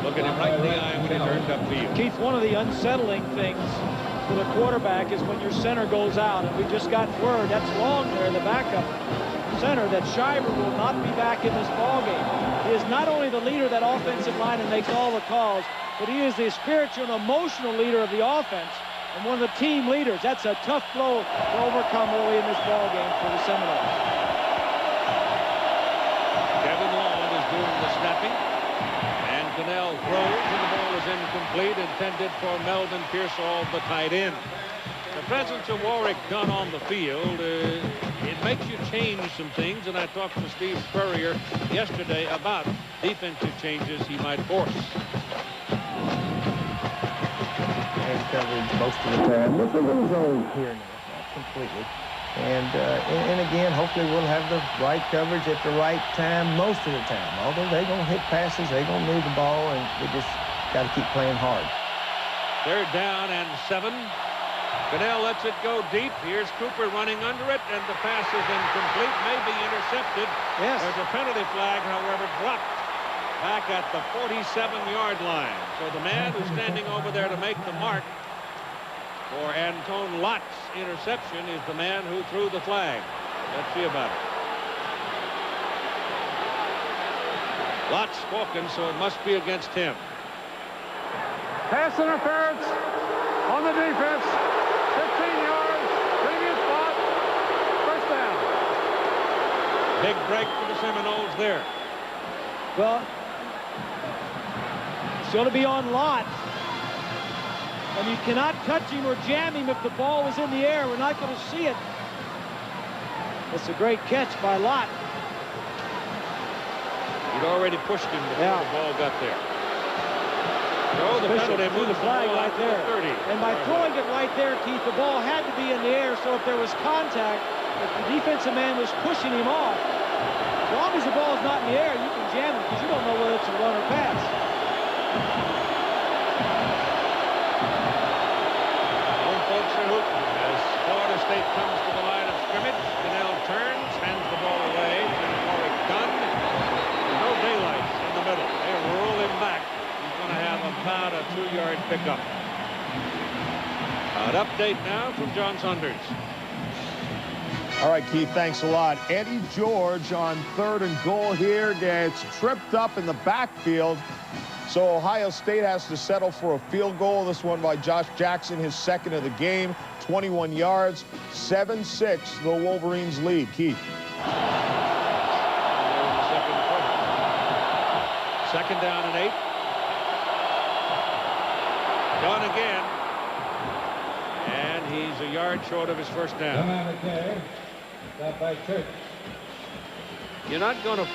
looking him right in the eye when he turned upfield.
Keith, one of the unsettling things for the quarterback is when your center goes out. And we just got word, that's Long there, the backup center, that Shiver will not be back in this ballgame. He is not only the leader of that offensive line and makes all the calls, but he is the spiritual and emotional leader of the offense and one of the team leaders. That's a tough blow to overcome early in this ballgame for the Seminoles.
Kevin Long is doing the snapping. And Cannell throws, and the ball is incomplete, intended for Melvin Pearsall, the tight end. The presence of Warwick Dunn on the field, it makes you change some things, and I talked to Steve Spurrier yesterday about defensive changes he might force.
And coverage most of the time. It's a little zone here now, not completely. And again, hopefully we'll have the right coverage at the right time most of the time. Although they're going to hit passes, they're going to move the ball, and we just got to keep playing hard.
3rd down and 7. Cannell lets it go deep. Here's Cooper running under it, and the pass is incomplete, may be intercepted.
Yes.
There's a penalty flag, however, dropped back at the 47-yard line. So the man who's standing over there to make the mark for Antone Lott's interception is the man who threw the flag. Let's see about it. Lott's spoken, so it must be against him.
Pass interference on the defense. 15 yards. Previous spot. First down.
Big break for the Seminoles there.
Well, it's going to be on Lott. And you cannot touch him or jam him if the ball was in the air. We're not going to see it. It's a great catch by Lott.
He'd already pushed him before the ball got there. So the penalty
threw the flag right there.
30.
And by throwing it right there, Keith, the ball had to be in the air. So if there was contact, if the defensive man was pushing him off, as long as the ball is not in the air, you can jam it because you don't know whether it's a run or pass.
Home folks are hooting as Florida State comes to the line of scrimmage. Cannell turns, hands the ball away to Warwick Dunn. No daylight in the middle. They roll him back. He's going to have about a 2-yard pickup. An update now from John Saunders.
All right, Keith, thanks a lot. Eddie George on 3rd and goal here gets tripped up in the backfield. So Ohio State has to settle for a field goal. This one by Josh Jackson, his 2nd of the game, 21 yards, 7-6, the Wolverines lead. Keith.
Second down and 8. Done again. And he's a yard short of his first down.
Stop by Church.
You're not going to,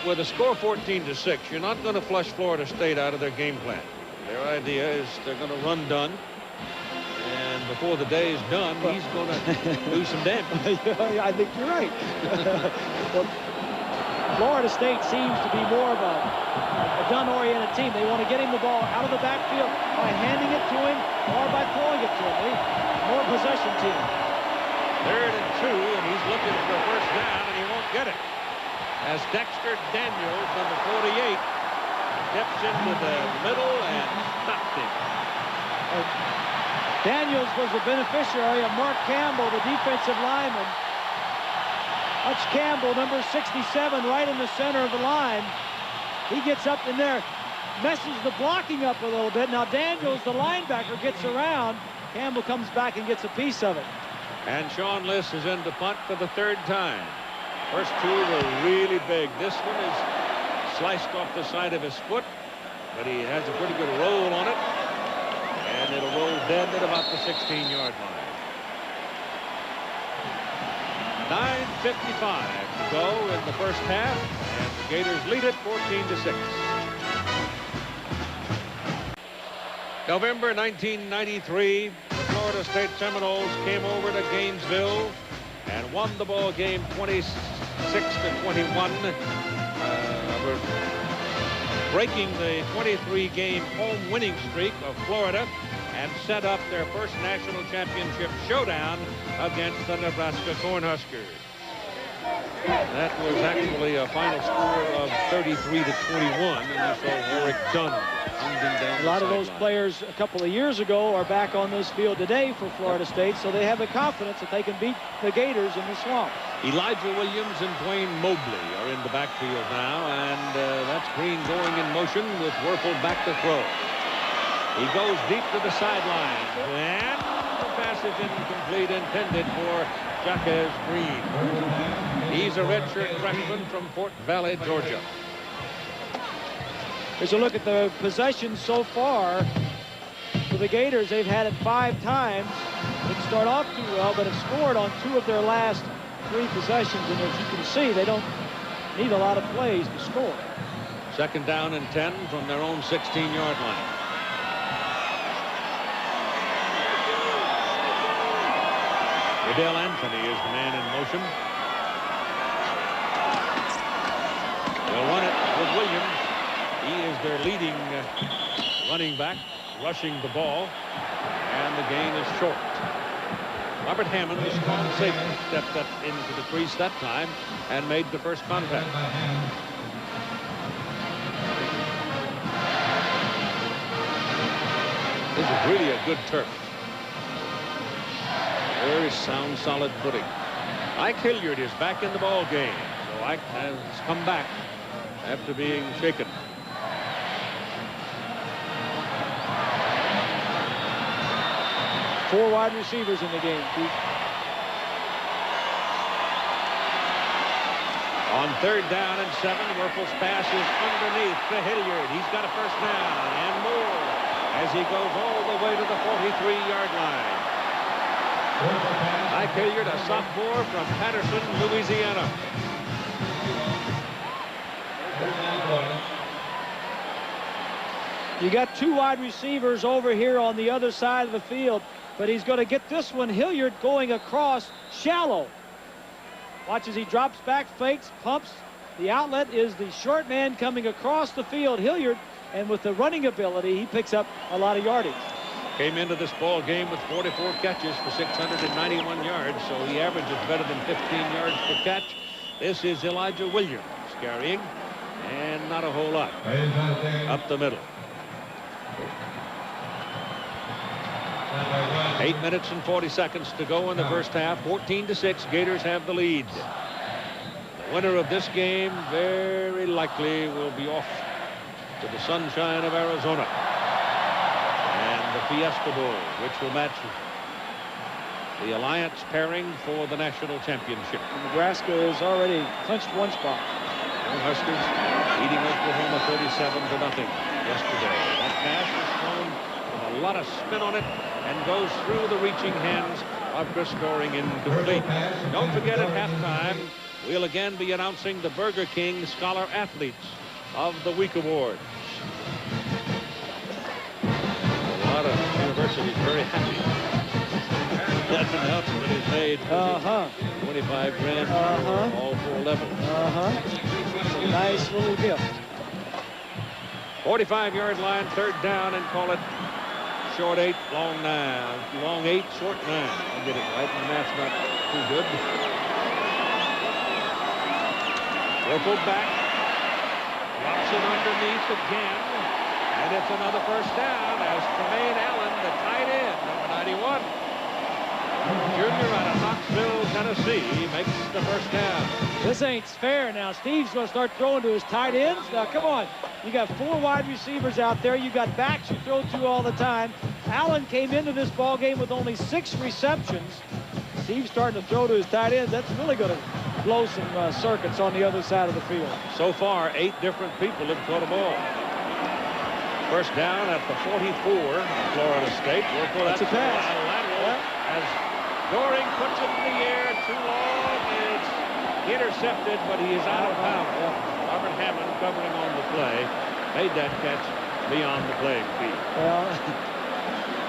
with a score 14-6, you're not going to flush Florida State out of their game plan. Their idea is they're going to run Dunn. And before the day is done, he's going to do some damage.
I think you're right. Well, Florida State seems to be more of a Dunn-oriented team. They want to get him the ball out of the backfield by handing it to him or by throwing it to him. They're more possession team.
3rd and 2, and he's looking for a first down, and he won't get it. As Dexter Daniels, number 48, steps into the middle and stopped him.
Daniels was the beneficiary of Mark Campbell, the defensive lineman. Hutch Campbell, number 67, right in the center of the line. He gets up in there, messes the blocking up a little bit. Now Daniels, the linebacker, gets around. Campbell comes back and gets a piece of it.
And Sean Liss is in to punt for the 3rd time. First 2 were really big. This one is sliced off the side of his foot, but he has a pretty good roll on it. And it'll roll dead at about the 16-yard line. 9:55 to go in the first half, and the Gators lead it 14-6. November 1993, the Florida State Seminoles came over to Gainesville and won the ball game 26-21, breaking the 23-game home winning streak of Florida and set up their first national championship showdown against the Nebraska Cornhuskers. That was actually a final score of 33-21, and you saw Warwick Dunn.
A lot of those players a couple of years ago are back on this field today for Florida State, so they have the confidence that they can beat the Gators in the swamp.
Elijah Williams and Dwayne Mobley are in the backfield now, and that's Green going in motion with Werfel back to throw. He goes deep to the sideline, and the pass is incomplete, intended for Jaquez Green. He's a redshirt freshman from Fort Valley, Georgia.
Here's a look at the possessions so far for the Gators. They've had it 5 times. Didn't start off too well, but have scored on 2 of their last 3 possessions. And as you can see, they don't need a lot of plays to score.
Second down and 10 from their own 16-yard line. Adele Anthony is the man in motion. They'll run it with Williams. He is their leading running back, rushing the ball, and the gain is short. Robert Hammond, the strong safety, stepped up into the crease that time and made the first contact. This is really a good turf. Very sound, solid footing. Ike Hilliard is back in the ball game, so Ike has come back after being shaken.
Four wide receivers in the game, Keith.
On 3rd down and 7, Werfel's pass is underneath to Hilliard. He's got a first down and more as he goes all the way to the 43-yard line. Ike Hilliard, a sophomore from Patterson, Louisiana.
You got 2 wide receivers over here on the other side of the field, but he's going to get this one. Hilliard going across shallow. Watch as he drops back, fakes, pumps. The outlet is the short man coming across the field, Hilliard, and with the running ability, he picks up a lot of yardage.
Came into this ball game with 44 catches for 691 yards, so he averages better than 15 yards per catch. This is Elijah Williams carrying, and not a whole lot up the middle. 8 minutes and 40 seconds to go in the first half. 14-6. Gators have the lead. The winner of this game very likely will be off to the sunshine of Arizona and the Fiesta Bowl, which will match the alliance pairing for the national championship.
Nebraska has already clinched one spot.
The Huskers beating Oklahoma 37-0 yesterday. That pass was thrown with a lot of spin on it and goes through the reaching hands of Chris Doring incomplete. Don't forget, at halftime, we'll again be announcing the Burger King Scholar Athletes of the Week Award. A lot of universities very happy. That announcement is made for 25 grand all 4 levels.
Nice little gift.
45-yard line, 3rd down, and call it short 8, long 9. Long 8, short 9. I'll get it right. My math's not too good. Whirled back. Drops it underneath again. And it's another first down as Tremaine Allen, the tight end, number 91. Junior out of Knoxville, Tennessee, makes the first down.
This ain't fair now. Steve's going to start throwing to his tight ends. Now, come on. You got 4 wide receivers out there. You got backs you throw to all the time. Allen came into this ball game with only 6 receptions. Steve's starting to throw to his tight ends. That's really going to blow some circuits on the other side of the field.
So far, 8 different people have caught a ball. First down at the 44, Florida State.
That's a pass.
Lateral as Doring puts it in the air, too long. It's intercepted, but he is out of bounds. Robert Hammond, covering on the play, made that catch beyond the playing field.
Well,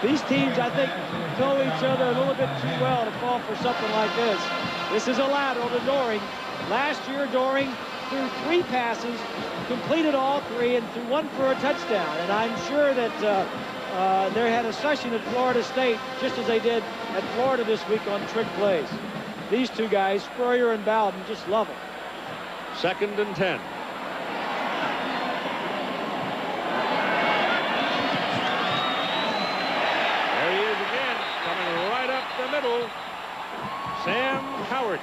these teams, I think, know each other a little bit too well to fall for something like this. This is a lateral to Doring. Last year, Doring threw 3 passes, completed all 3, and threw 1 for a touchdown. And I'm sure that they had a session at Florida State, just as they did at Florida this week on trick plays. These 2 guys, Spurrier and Bowden, just love them.
2nd and 10. There he is again, coming right up the middle. Sam Howard.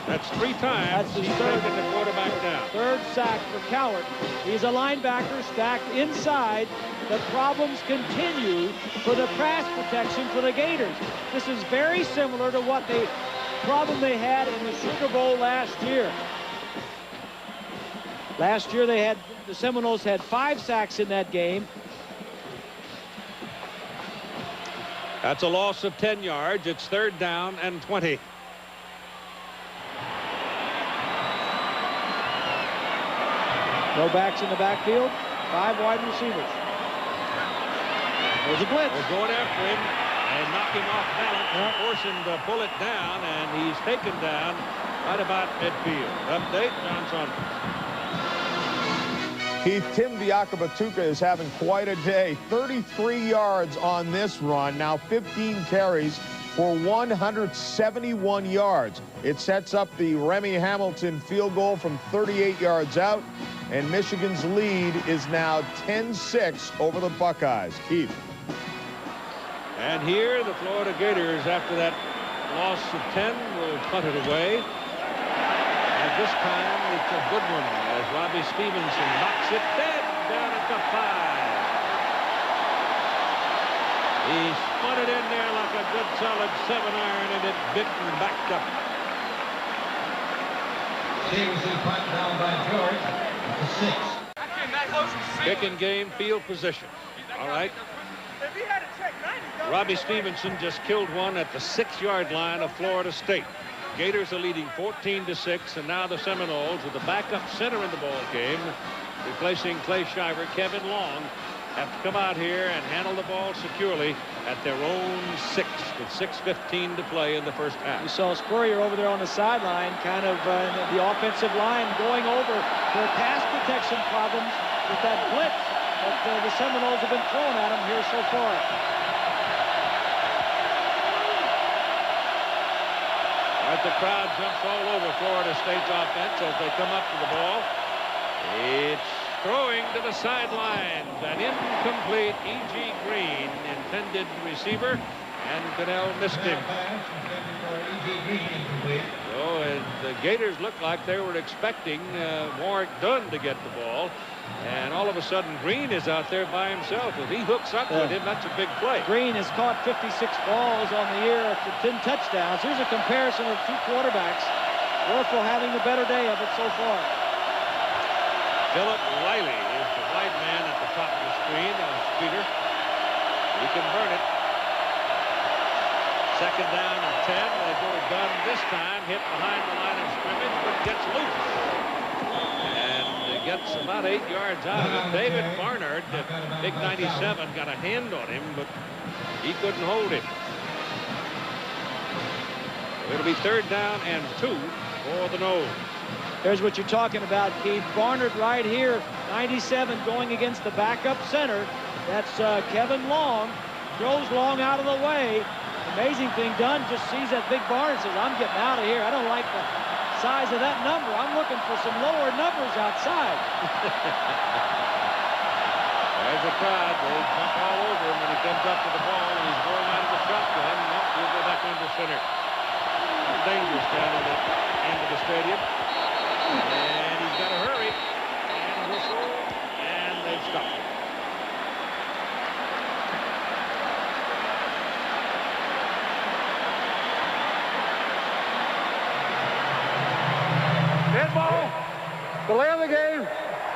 That's 3 times he's taken the quarterback down.
3rd sack for Cowart. He's a linebacker stacked inside. The problems continue for the pass protection for the Gators. This is very similar to what the problem they had in the Sugar Bowl last year. Last year the Seminoles had 5 sacks in that game.
That's a loss of 10 yards. It's 3rd down and 20.
No backs in the backfield. 5 wide receivers. There's a blitz.
They're going after him and knock him off balance, force him to pull it down, and he's taken down right about midfield. Update, John Saunders.
Keith, Tim Viacabatuka is having quite a day. 33 yards on this run. Now 15 carries for 171 yards. It sets up the Remy Hamilton field goal from 38 yards out. And Michigan's lead is now 10-6 over the Buckeyes. Keith.
And here the Florida Gators, after that loss of 10, will punt it away. And this time it's a good one as Robbie Stevenson knocks it dead down at the 5. He spun it in there like a good solid 7-iron, and it bit and backed up.
Stevenson punt down by George at the 6.
Kick and game field position. All right. Robbie Stevenson just killed one at the 6-yard line of Florida State. Gators are leading 14-6, and now the Seminoles, with the backup center in the ball game, replacing Clay Shiver, Kevin Long, have to come out here and handle the ball securely at their own 6 with 6:15 to play in the first half.
You saw Spurrier over there on the sideline, kind of the offensive line going over their pass protection problems with that blitz that the Seminoles have been throwing at them here so far.
All right, the crowd jumps all over Florida State's offense as they come up to the ball. It's throwing to the sidelines. An incomplete. E.G. Green, intended receiver, and Cannell missed him. So the Gators looked like they were expecting Warwick Dunn to get the ball. And all of a sudden, Green is out there by himself. If he hooks up with him, that's a big play.
Green has caught 56 balls on the year to 10 touchdowns. Here's a comparison of two quarterbacks. Werfel having the better day of it so far.
Philip Riley is the white man at the top of the screen. Peter. He can burn it. Second down and 10. They go to Dunn this time. Hit behind the line of scrimmage, but gets loose. Gets about 8 yards out of it. David Barnard, big 97, got a hand on him, but he couldn't hold him. It'll be third down and 2 for the Noles.
Here's what you're talking about, Keith. Barnard right here, 97, going against the backup center. That's Kevin Long. Throws Long out of the way. Amazing thing, Dunn just sees that big Barnard and says, I'm getting out of here. I don't like the size of that number. I'm looking for some lower numbers outside.
There's a crowd. They jump all over him when he comes up to the ball and he's going out of the shotgun. Nope, he'll go back under center. Dangerous down at the end of the stadium. And he's got to hurry. And whistle. And they've stopped.
Dead ball. Delay of the game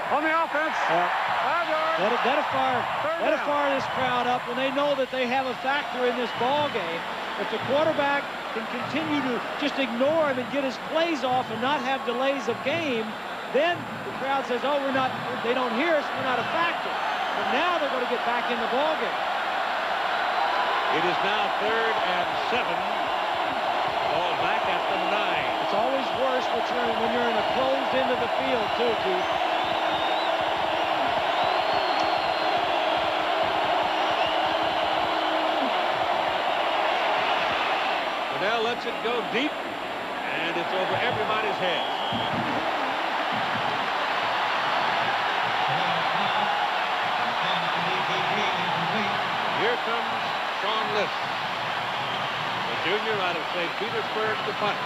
on the offense. 5 yards.
That'll fire this crowd up when they know that they have a factor in this ball game. If the quarterback can continue to just ignore him and get his plays off and not have delays of game, then the crowd says, oh, they don't hear us, we're not a factor. But now they're going to get back in the ball game.
It is now third and 7. Ball back at the 9.
It's always worse when you're in a closed end of the field, too, Keith.
Now lets it go deep, and it's over everybody's heads. Here comes Sean List, the junior out of St. Petersburg, to punt.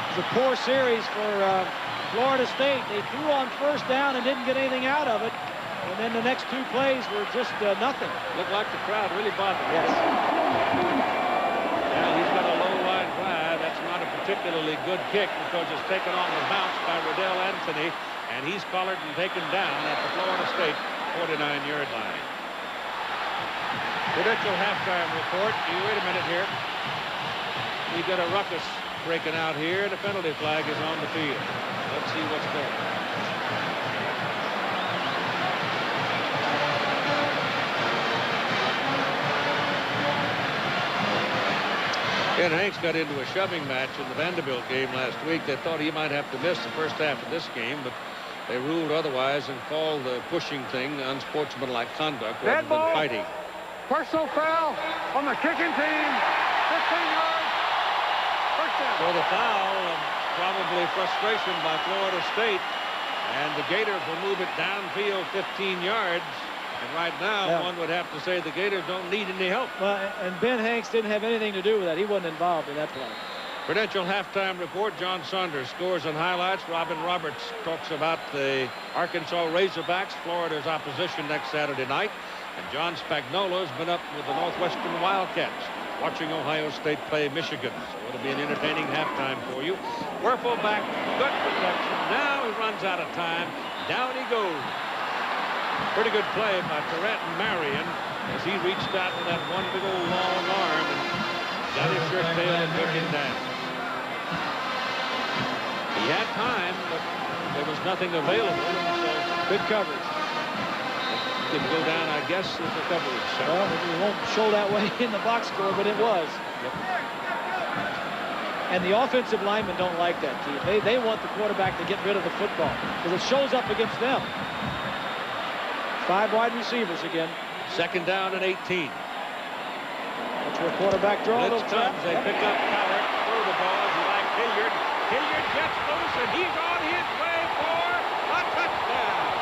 It's a poor series for Florida State. They threw on first down and didn't get anything out of it. And then the next two plays were just nothing.
Looked like the crowd really bothered him.
Yes.
Now he's got a low line drive. That's not a particularly good kick because it's taken on the bounce by Riddell Anthony. And he's collared and taken down at the Florida State 49-yard line. Prudential halftime report. Wait a minute here. We got a ruckus breaking out here. The penalty flag is on the field. Let's see what's going on. Ken Hanks got into a shoving match in the Vanderbilt game last week. They thought he might have to miss the first half of this game, but they ruled otherwise and called the pushing thing unsportsmanlike conduct rather than fighting.
Personal foul on the kicking team. 15 yards. First down.
So the foul, probably frustration by Florida State, and the Gators will move it downfield 15 yards. And right now, one would have to say the Gators don't need any help.
Well, and Ben Hanks didn't have anything to do with that. He wasn't involved in that play.
Prudential halftime report. John Saunders scores and highlights. Robin Roberts talks about the Arkansas Razorbacks, Florida's opposition next Saturday night. And John Spagnuolo's been up with the Northwestern Wildcats, watching Ohio State play Michigan. So it'll be an entertaining halftime for you. Werfel back, good protection. Now he runs out of time. Down he goes. Pretty good play by Terrett and Marion as he reached out with that one big old long arm and got his shirt tail and took him down. He had time, but there was nothing available, so
good coverage.
Could go down, I guess, as a coverage.
Well, it won't show that way in the box score, but it was.
Yep.
And the offensive linemen don't like that, Keith. They want the quarterback to get rid of the football because it shows up against them. 5 wide receivers again.
Second down and 18.
That's where quarterback draw.
Blitz comes. They pick up Cowart. Throw the ball. You like Hilliard. Hilliard gets loose, and he's on his way for a touchdown.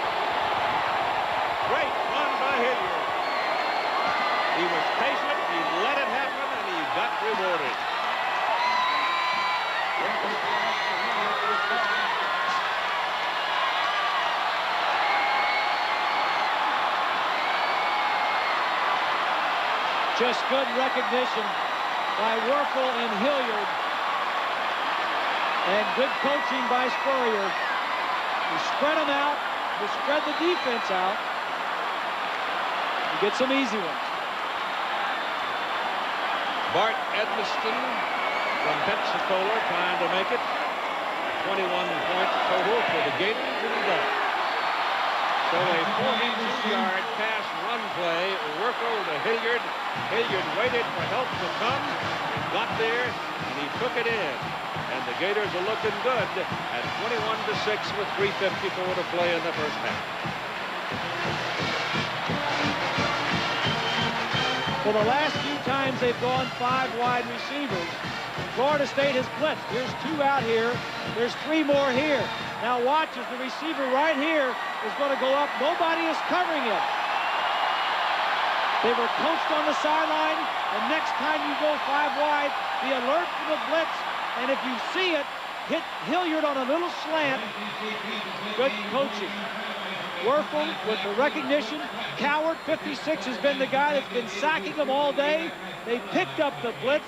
Just good recognition by Werfel and Hilliard. And good coaching by Spurrier. You spread them out. You spread the defense out. You get some easy ones.
Bart Edmiston from Pensacola trying to make it. 21-point total for the Gators, and he does. So a 42-yard pass run play. Werfel to Hilliard. Hilliard waited for help to come. Got there, and he took it in. And the Gators are looking good at 21-6 with 3:54 to play in the first half.
Well, the last few times they've gone 5 wide receivers, Florida State has blitzed. Here's 2 out here. There's 3 more here. Now watch as the receiver right here is going to go up. Nobody is covering him. They were coached on the sideline, and next time you go 5 wide, be alert for the blitz. And if you see it, hit Hilliard on a little slant. Good coaching. Werfel with the recognition. Coward, 56, has been the guy that's been sacking them all day. They picked up the blitz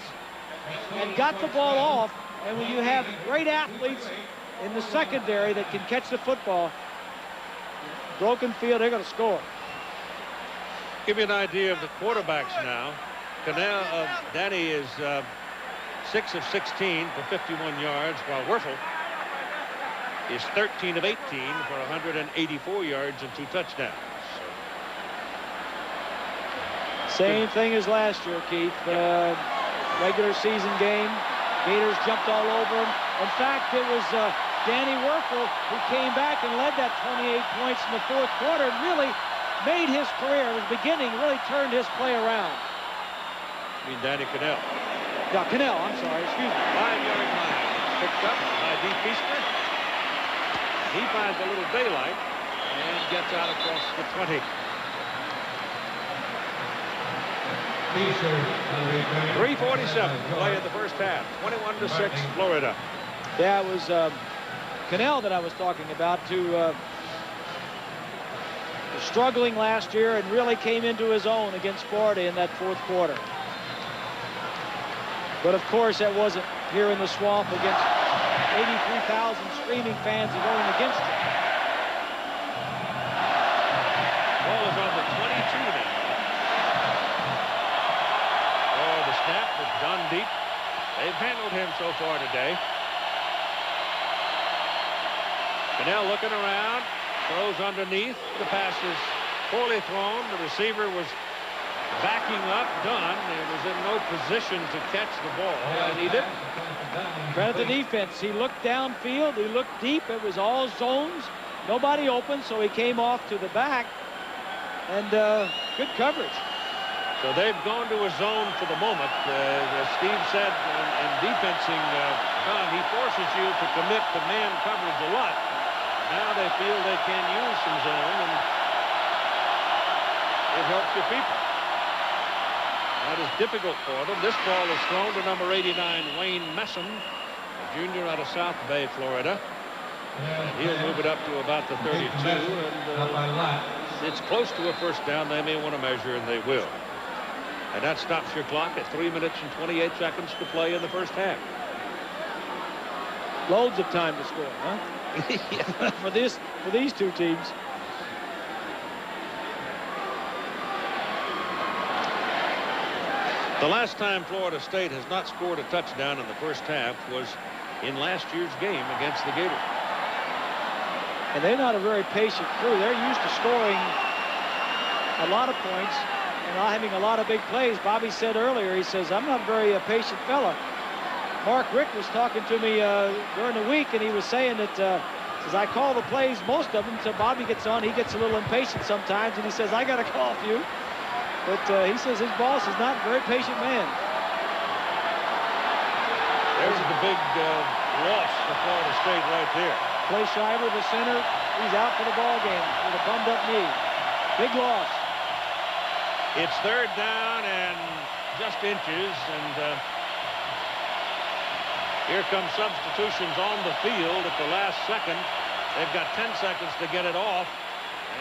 and got the ball off. And when you have great athletes in the secondary that can catch the football, broken field, they're going to score.
Give you an idea of the quarterbacks now. Danny is 6 of 16 for 51 yards, while Werfel is 13 of 18 for 184 yards and 2 touchdowns.
Same thing as last year, Keith. Regular season game. Gators jumped all over him. In fact, it was Danny Werfel who came back and led that 28 points in the 4th quarter and really made his career, his beginning, really turned his play around.
You mean Danny Cannell?
Yeah, Cannell, I'm sorry, excuse me.
5-yard line. Picked up by D. Feaster. He finds a little daylight and gets out across the 20. 3:47 play in the first half. 21-6 Florida.
Yeah, it was Cannell that I was talking about, was struggling last year and really came into his own against Florida in that 4th quarter. But of course, that wasn't here in the swamp against 83,000 screaming fans are going against you.
Ball is on the 22 now. Oh, the snap was done deep. They've handled him so far today. Cannell looking around, throws underneath. The pass is poorly thrown. The receiver was backing up, done. He was in no position to catch the ball, and he didn't.
Credit the defense. He looked downfield. He looked deep. It was all zones. Nobody open, so he came off to the back. And good coverage.
So they've gone to a zone for the moment. As Steve said, in defensing, Don, he forces you to commit to man coverage a lot. Now they feel they can use some zone, and it helps your people. That is difficult for them. This ball is thrown to number 89, Wayne Messam, a junior out of South Bay, Florida. And he'll move it up to about the 32, and it's close to a first down. They may want to measure, and they will. And that stops your clock at 3 minutes and 28 seconds to play in the first half.
Loads of time to score, huh?
Yeah.
for these 2 teams.
The last time Florida State has not scored a touchdown in the first half was in last year's game against the Gators.
And they're not a very patient crew. They're used to scoring a lot of points and not having a lot of big plays. Bobby said earlier, he says, I'm not a very patient fella. Mark Rick was talking to me during the week, and he was saying that says, I call the plays, most of them, so Bobby gets on. He gets a little impatient sometimes, and he says, I got to call a few. But he says his boss is not a very patient man.
There's the big loss for Florida State right there.
Clay Shiver, the center, he's out for the ball game with a bummed up knee. Big loss.
It's 3rd down and just inches, and here come substitutions on the field at the last second. They've got 10 seconds to get it off,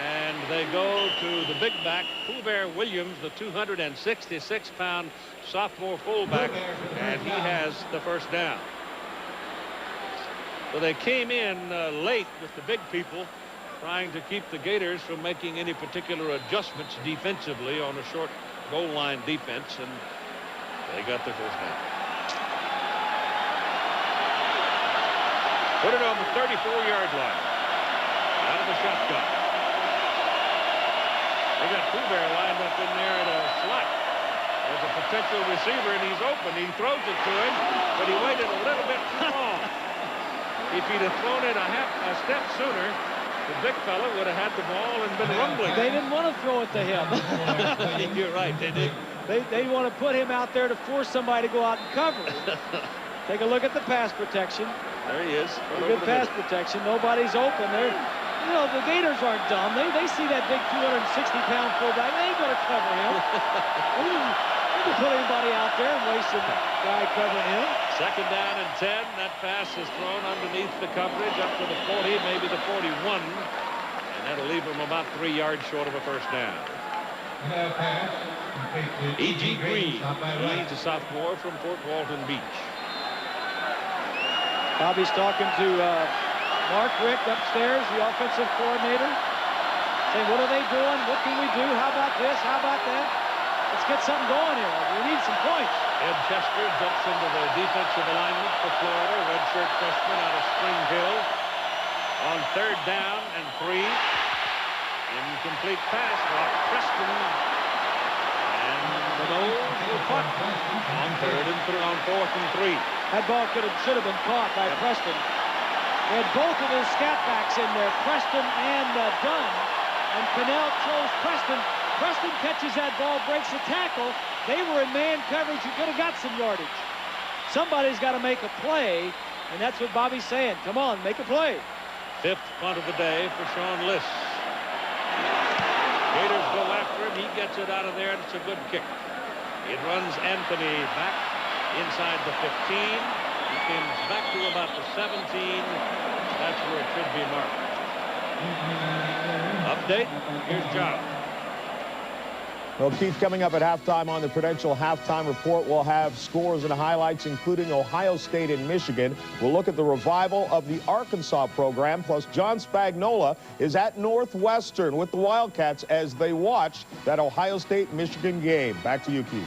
And they go to the big back, Pooh Bear Williams, the 266-pound sophomore fullback, and he has the first down. So they came in late with the big people, trying to keep the Gators from making any particular adjustments defensively on a short goal line defense, and they got their first down. Put it on the 34-yard line. Out of the shotgun. They got Pooh Bear lined up in there at a slot. There's a potential receiver, and he's open. He throws it to him, but he waited a little bit too long. If he'd have thrown it a step sooner, the big fella would have had the ball and been rumbling.
They didn't want to throw it to him.
You're right, they did.
They want to put him out there to force somebody to go out and cover him. Take a look at the pass protection.
There he is.
Good pass protection. Nobody's open there. You know, the Gators aren't dumb. They see that big 260-pound fullback. They ain't going to cover him. They can put anybody out there and waste a guy covering him.
Second down and 10. That pass is thrown underneath the coverage up to the 40, maybe the 41. And that'll leave him about 3 yards short of a first down. E.G. Green. He's a sophomore from Fort Walton Beach.
Bobby's talking to Mark Richt upstairs, the offensive coordinator, saying, what are they doing? What can we do? How about this? How about that? Let's get something going here. We need some points.
Ed Chester jumps into the defensive alignment for Florida. Redshirt freshman out of Spring Hill. On third down and 3. Incomplete pass by Preston. And the nose will punt on third and on 4th and 3.
That ball should have been caught by Preston. They had both of his scat backs in there, Preston and Dunn. And Pinnell chose Preston. Preston catches that ball, breaks the tackle. They were in man coverage. You could have got some yardage. Somebody's got to make a play, and that's what Bobby's saying. Come on, make a play.
5th punt of the day for Sean Liss. Gators go after him. He gets it out of there, and it's a good kick. It runs Anthony back inside the 15. He comes back to about the 17. That's where it should be marked. Update. Here's John.
Well, Keith, coming up at halftime on the Prudential Halftime Report, we'll have scores and highlights, including Ohio State and Michigan. We'll look at the revival of the Arkansas program, plus John Spagnola is at Northwestern with the Wildcats as they watch that Ohio State-Michigan game. Back to you, Keith.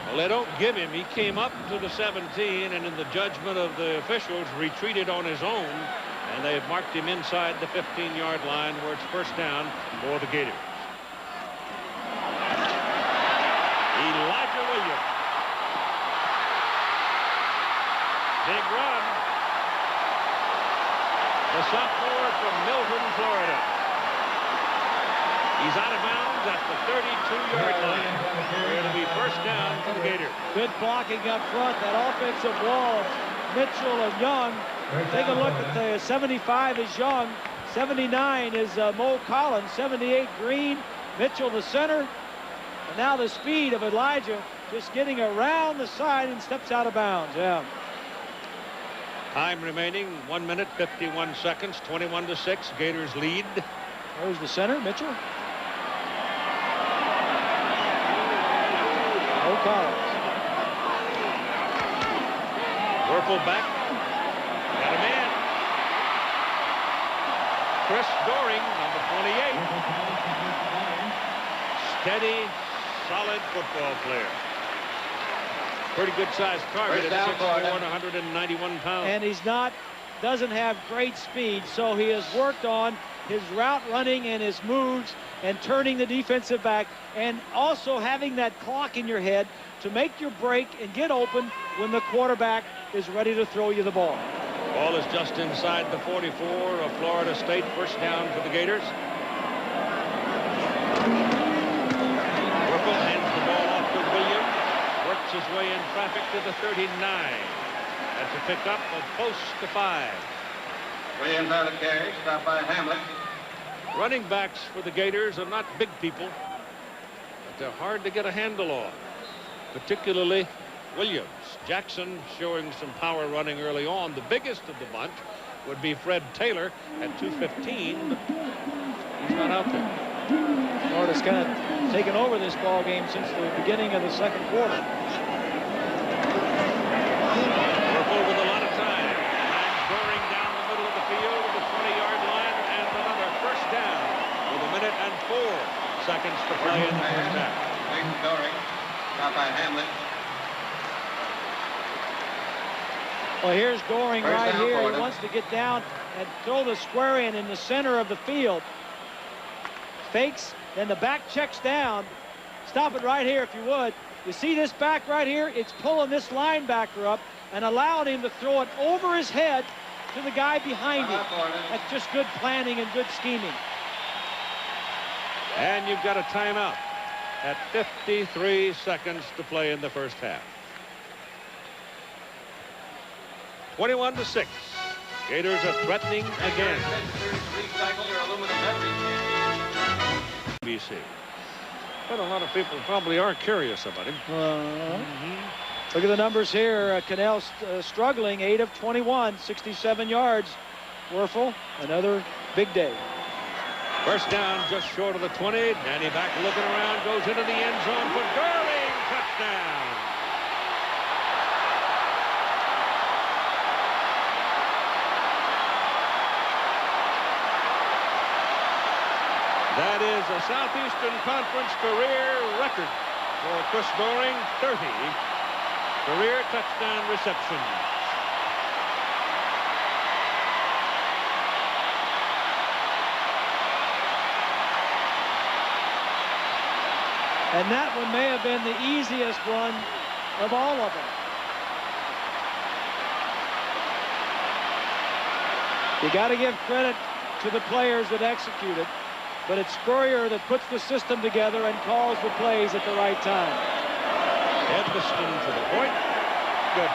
Well, they don't give him. He came up to the 17, and in the judgment of the officials, retreated on his own, and they've marked him inside the 15-yard line where it's first down for the Gators. Elijah Williams. Big run. The sophomore from Milton, Florida. He's out of bounds at the 32-yard line. It'll be first down for the Gators.
Good blocking up front. That offensive wall of Mitchell and Young. Take a look at the 75 is Young. 79 is Mo Collins. 78 Green. Mitchell the center. And now the speed of Elijah just getting around the side and steps out of bounds. Yeah.
Time remaining 1 minute 51 seconds. 21-6. Gators lead.
There's the center, Mitchell. Mo Collins.
Werfel back. Got a man. Chris Doring, number 28. Steady, solid football player. Pretty good sized target at 6'4" and 191 pounds.
And he's doesn't have great speed, so he has worked on his route running and his moves and turning the defensive back, and also having that clock in your head to make your break and get open when the quarterback is ready to throw you the ball.
Ball is just inside the 44 of Florida State. First down for the Gators. Werfel hands the ball off to Williams. Works his way in traffic to the 39. That's a pickup of close to 5.
Williams out of carry, stopped by Hamlet.
Running backs for the Gators are not big people, but they're hard to get a handle on, particularly Williams. Jackson showing some power running early on. The biggest of the bunch would be Fred Taylor at 2:15, but he's not out there.
Florida's kind of taken over this ball game since the beginning of the second quarter.
Purple with a lot of time. And Goring down the middle of the field to the 20-yard line, and another first down with 1 minute and 4 seconds to play in the first half.
Clayton Goring, caught by Hamlin.
Well, here's Goring
First
right
down,
here.
Florida.
He wants to get down and throw the square in the center of the field. Fakes, then the back checks down. Stop it right here if you would. You see this back right here? It's pulling this linebacker up and allowing him to throw it over his head to the guy behind him. That's just good planning and good scheming.
And you've got a timeout at 53 seconds to play in the first half. 21-6. Gators are threatening again. BC. But a lot of people probably are curious about him.
Look at the numbers here. Cannell struggling, 8 of 21, 67 yards. Werfel, another big day.
First down just short of the 20. Danny back looking around, goes into the end zone for Goring. Touchdown. That is a Southeastern Conference career record for Chris Goring, 30 career touchdown receptions.
And that one may have been the easiest one of all of them. You got to give credit to the players that executed. But it's Spurrier that puts the system together and calls the plays at the right time.
Edmiston to the point. Good.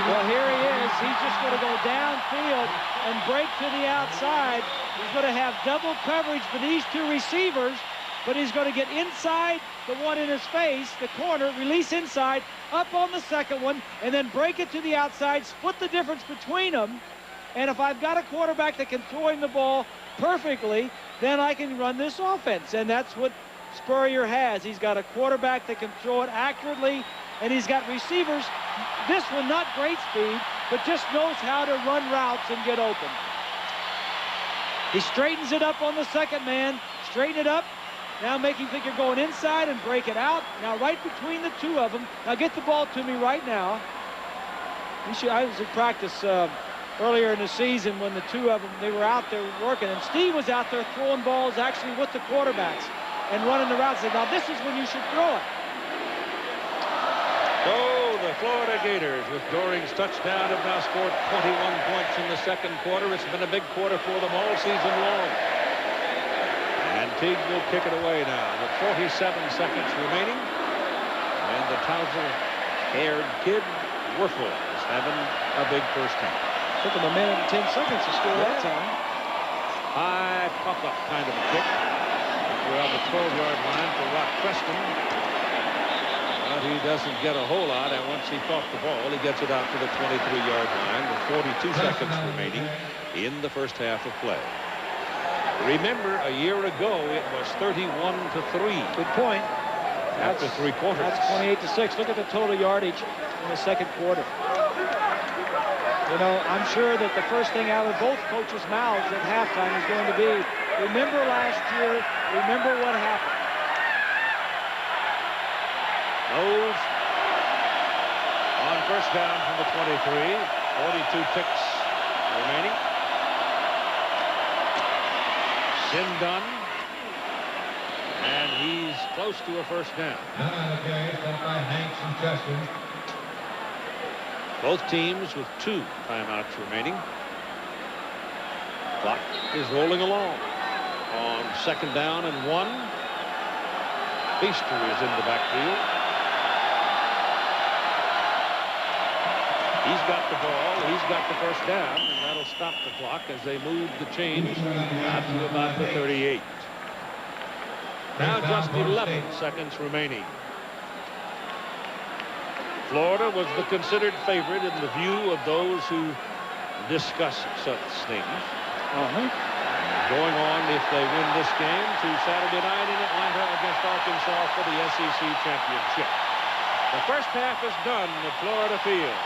Well, here he is. He's just going to go downfield and break to the outside. He's going to have double coverage for these two receivers, but he's going to get inside the one in his face, the corner, release inside, up on the second one, and then break it to the outside, split the difference between them. And if I've got a quarterback that can throw him the ball perfectly, then I can run this offense. And that's what Spurrier has. He's got a quarterback that can throw it accurately, and he's got receivers. This one, not great speed, but just knows how to run routes and get open. He straightens it up on the second man, straighten it up. Now make you think you're going inside and break it out. Now right between the two of them. Now get the ball to me right now. I was at practice earlier in the season when the two of them, they were out there working. And Steve was out there throwing balls actually with the quarterbacks and running the routes. Now this is when you should throw it.
So the Florida Gators with Goring's touchdown have now scored 21 points in the second quarter. It's been a big quarter for them all season long. And Teague will kick it away now with 47 seconds remaining. And the tousle-haired kid, Werfel, is having a big first half.
Took him 1 minute and 10 seconds to score that time.
High pop-up kind of a kick. We're on the 12-yard line for Rock Preston. But he doesn't get a whole lot, and once he caught the ball, he gets it out to the 23-yard line with 42 seconds remaining in the first half of play. Remember, a year ago, it was 31-3.
Good point.
After three quarters.
That's 28-6. Look at the total yardage in the second quarter. You know, I'm sure that the first thing out of both coaches' mouths at halftime is going to be, remember last year, remember what happened.
Knowles on first down from the 23. 42 ticks remaining. Sin done. And he's close to a first down. Both teams with 2 timeouts remaining. Clock is rolling along. On second down and 1. Feaster is in the backfield. He's got the ball. He's got the first down, and that'll stop the clock as they move the chains out to about the 38. Now just 11 seconds remaining. Florida was the considered favorite in the view of those who discuss such things. Going on, if they win this game, to Saturday night in Atlanta against Arkansas for the SEC championship. The first half is done at Florida Field,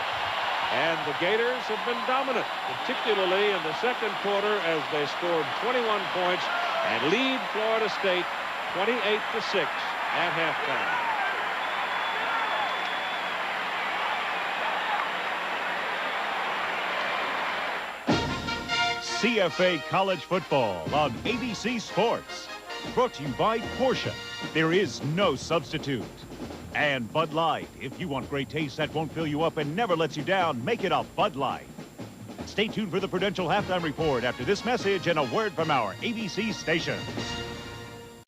and the Gators have been dominant, particularly in the second quarter as they scored 21 points and lead Florida State 28-6 at halftime.
CFA College Football on ABC Sports. Brought to you by Porsche. There is no substitute. And Bud Light. If you want great taste that won't fill you up and never lets you down, make it a Bud Light. Stay tuned for the Prudential Halftime Report after this message and a word from our ABC stations.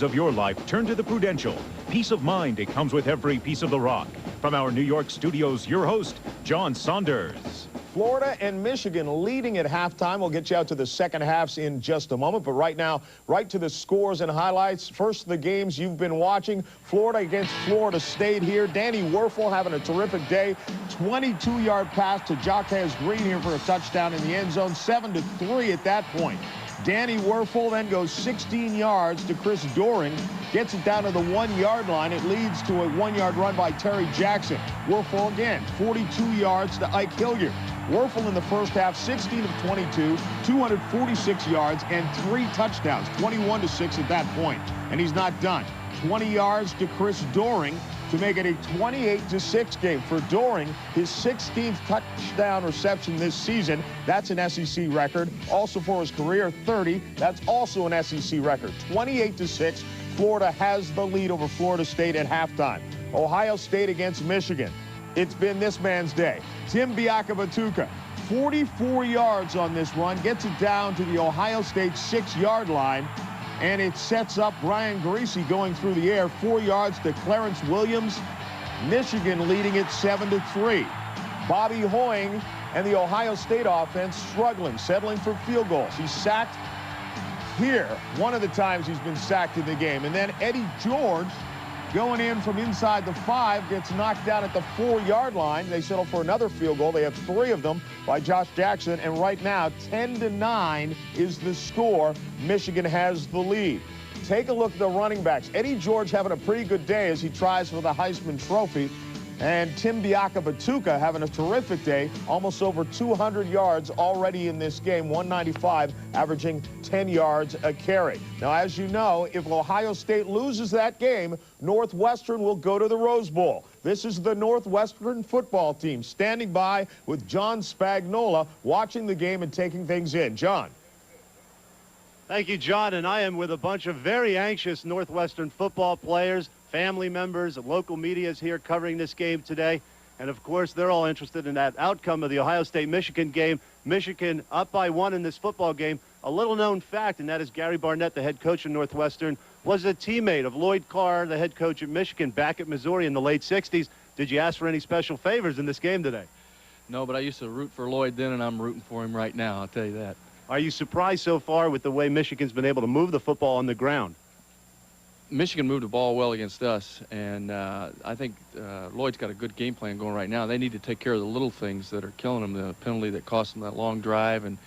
Of your life, turn to the Prudential. Peace of mind, it comes with every piece of the rock. From our New York studios, your host, John Saunders.
Florida and Michigan leading at halftime. We'll get you out to the second halves in just a moment. But right now, right to the scores and highlights. First, the games you've been watching. Florida against Florida State here. Danny Werfel having a terrific day. 22-yard pass to Jaquez Green here for a touchdown in the end zone. 7-3 at that point. Danny Werfel then goes 16 yards to Chris Doering. Gets it down to the 1-yard line. It leads to a 1-yard run by Terry Jackson. Werfel again, 42 yards to Ike Hilliard. Werfel in the first half, 16 of 22, 246 yards and 3 touchdowns, 21-6 at that point. And he's not done. 20 yards to Chris Doering to make it a 28-6 game for Doering, his 16th touchdown reception this season. That's an SEC record. Also for his career, 30. That's also an SEC record. 28-6. Florida has the lead over Florida State at halftime. Ohio State against Michigan. It's been this man's day. Tim Biakabatuka, 44 yards on this run, gets it down to the Ohio State 6-yard line, and it sets up Brian Greasy going through the air. 4 yards to Clarence Williams. Michigan leading it 7-3. Bobby Hoying and the Ohio State offense struggling, settling for field goals. He's sacked here, one of the times he's been sacked in the game. And then Eddie George, going in from inside the 5, gets knocked down at the 4-yard line. They settle for another field goal. They have 3 of them by Josh Jackson. And right now, 10-9 is the score. Michigan has the lead. Take a look at the running backs. Eddie George having a pretty good day as he tries for the Heisman Trophy. And Tim Biakabatuka having a terrific day, almost over 200 yards already in this game, 195, averaging 10 yards a carry. Now, as you know, if Ohio State loses that game, Northwestern will go to the Rose Bowl. This is the Northwestern football team standing by with John Spagnola watching the game and taking things in. John.
Thank you, John, and I am with a bunch of very anxious Northwestern football players, family members, local media is here covering this game today. And, of course, they're all interested in that outcome of the Ohio State-Michigan game. Michigan up by 1 in this football game. A little-known fact, and that is Gary Barnett, the head coach of Northwestern, was a teammate of Lloyd Carr, the head coach at Michigan, back at Missouri in the late 60s. Did you ask for any special favors in this game today?
No, but I used to root for Lloyd then, and I'm rooting for him right now, I'll tell you that.
Are you surprised so far with the way Michigan's been able to move the football on the ground?
Michigan moved the ball well against us, and I think Lloyd's got a good game plan going right now. They need to take care of the little things that are killing them, the penalty that cost them that long drive, and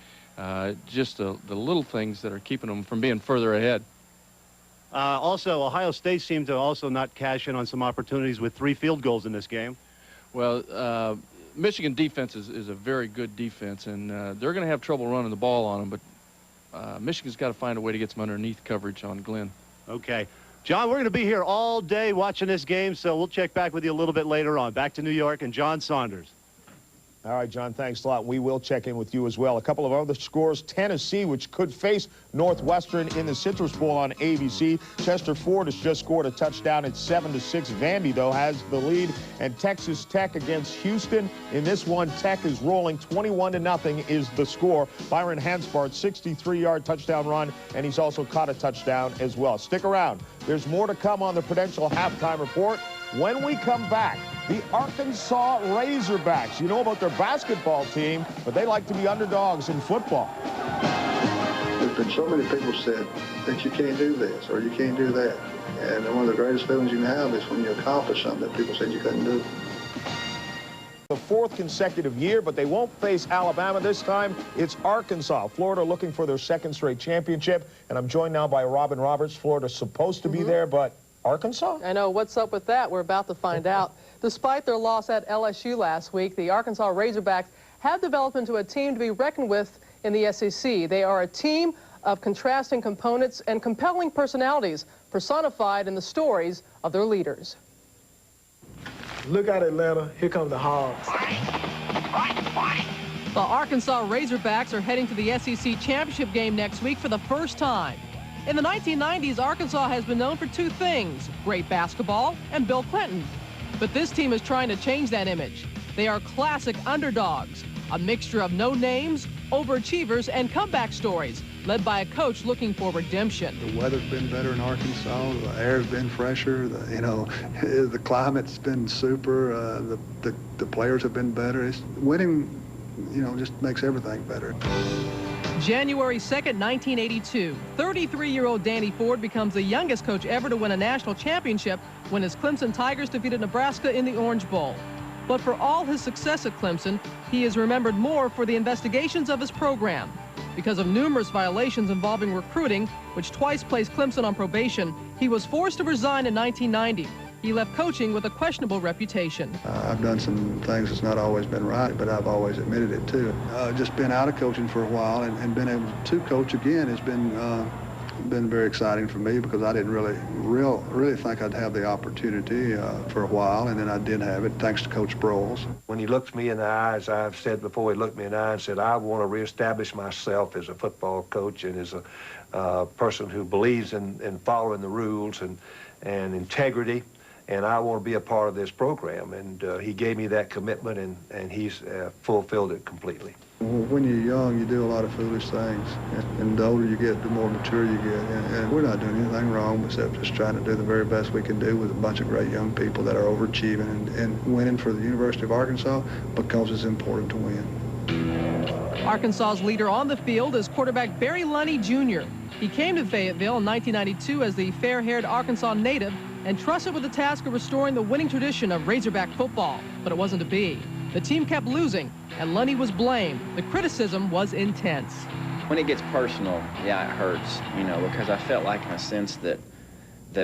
just the little things that are keeping them from being further ahead.
Also, Ohio State seemed to also not cash in on some opportunities with 3 field goals in this game.
Well, Michigan defense is a very good defense, and they're going to have trouble running the ball on them, but Michigan's got to find a way to get some underneath coverage on Glenn.
Okay. John, we're going to be here all day watching this game, so we'll check back with you a little bit later on. Back to New York and John Saunders.
All right, John, thanks a lot. We will check in with you as well. A couple of other scores. Tennessee, which could face Northwestern in the Citrus Bowl on ABC. Chester Ford has just scored a touchdown at 7-6. Vandy, though, has the lead. And Texas Tech against Houston. In this one, Tech is rolling 21-0 is the score. Byron Hanspart, 63-yard touchdown run, and he's also caught a touchdown as well. Stick around. There's more to come on the Prudential Halftime Report. When we come back, the Arkansas Razorbacks. You know about their basketball team, but they like to be underdogs in football.
been so many people said that you can't do this or you can't do that. And one of the greatest feelings you can have is when you accomplish something that people said you couldn't do.
The fourth consecutive year, but they won't face Alabama this time. It's Arkansas. Florida looking for their second straight championship. And I'm joined now by Robin Roberts. Florida's supposed to be there, but Arkansas?
I know. What's up with that? We're about to find out. Despite their loss at LSU last week, the Arkansas Razorbacks have developed into a team to be reckoned with in the SEC. They are a team of contrasting components and compelling personalities personified in the stories of their leaders.
Look out, Atlanta. Here come the Hogs.
The Arkansas Razorbacks are heading to the SEC championship game next week for the first time. In the 1990s, Arkansas has been known for two things: great basketball and Bill Clinton. But this team is trying to change that image. They are classic underdogs, a mixture of no names, overachievers, and comeback stories, led by a coach looking for redemption.
The weather's been better in Arkansas. The air's been fresher. The climate's been super. The players have been better. Winning, just makes everything better.
January 2nd, 1982, 33-year-old Danny Ford becomes the youngest coach ever to win a national championship when his Clemson Tigers defeated Nebraska in the Orange Bowl. But for all his success at Clemson, he is remembered more for the investigations of his program. Because of numerous violations involving recruiting, which twice placed Clemson on probation, he was forced to resign in 1990. He left coaching with a questionable reputation.
I've done some things that's not always been right, but I've always admitted it too. Just been out of coaching for a while and been able to coach again has been very exciting for me, because I didn't really think I'd have the opportunity for a while, and then I did have it thanks to Coach Broyles.
When he looked me in the eye, as I've said before, he looked me in the eye and said, I want to reestablish myself as a football coach and as a person who believes in following the rules and integrity, and I want to be a part of this program. And he gave me that commitment, and he's fulfilled it completely.
When you're young, you do a lot of foolish things, and the older you get, the more mature you get. And we're not doing anything wrong except just trying to do the very best we can do with a bunch of great young people that are overachieving and winning for the University of Arkansas because it's important to win.
Arkansas's leader on the field is quarterback Barry Lunny Jr. He came to Fayetteville in 1992 as the fair-haired Arkansas native and trusted with the task of restoring the winning tradition of Razorback football, but it wasn't to be. The team kept losing, and Lunny was blamed. The criticism was intense.
When it gets personal, yeah, it hurts, because I felt like in a sense that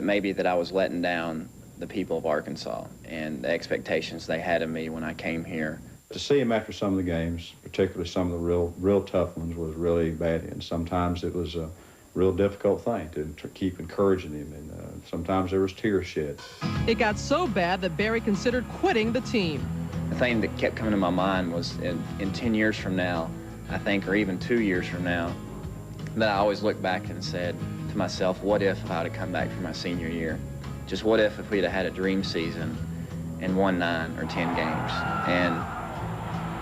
maybe that I was letting down the people of Arkansas and the expectations they had of me when I came here.
To see him after some of the games, particularly some of the real tough ones, was really bad, and sometimes it was a real difficult thing to keep encouraging him, and sometimes there was tears shed.
It got so bad that Barry considered quitting the team.
The thing that kept coming to my mind was in 10 years from now, I think, or even 2 years from now, that I always look back and said to myself, what if I had come back for my senior year? Just what if we'd have had a dream season and won 9 or 10 games? And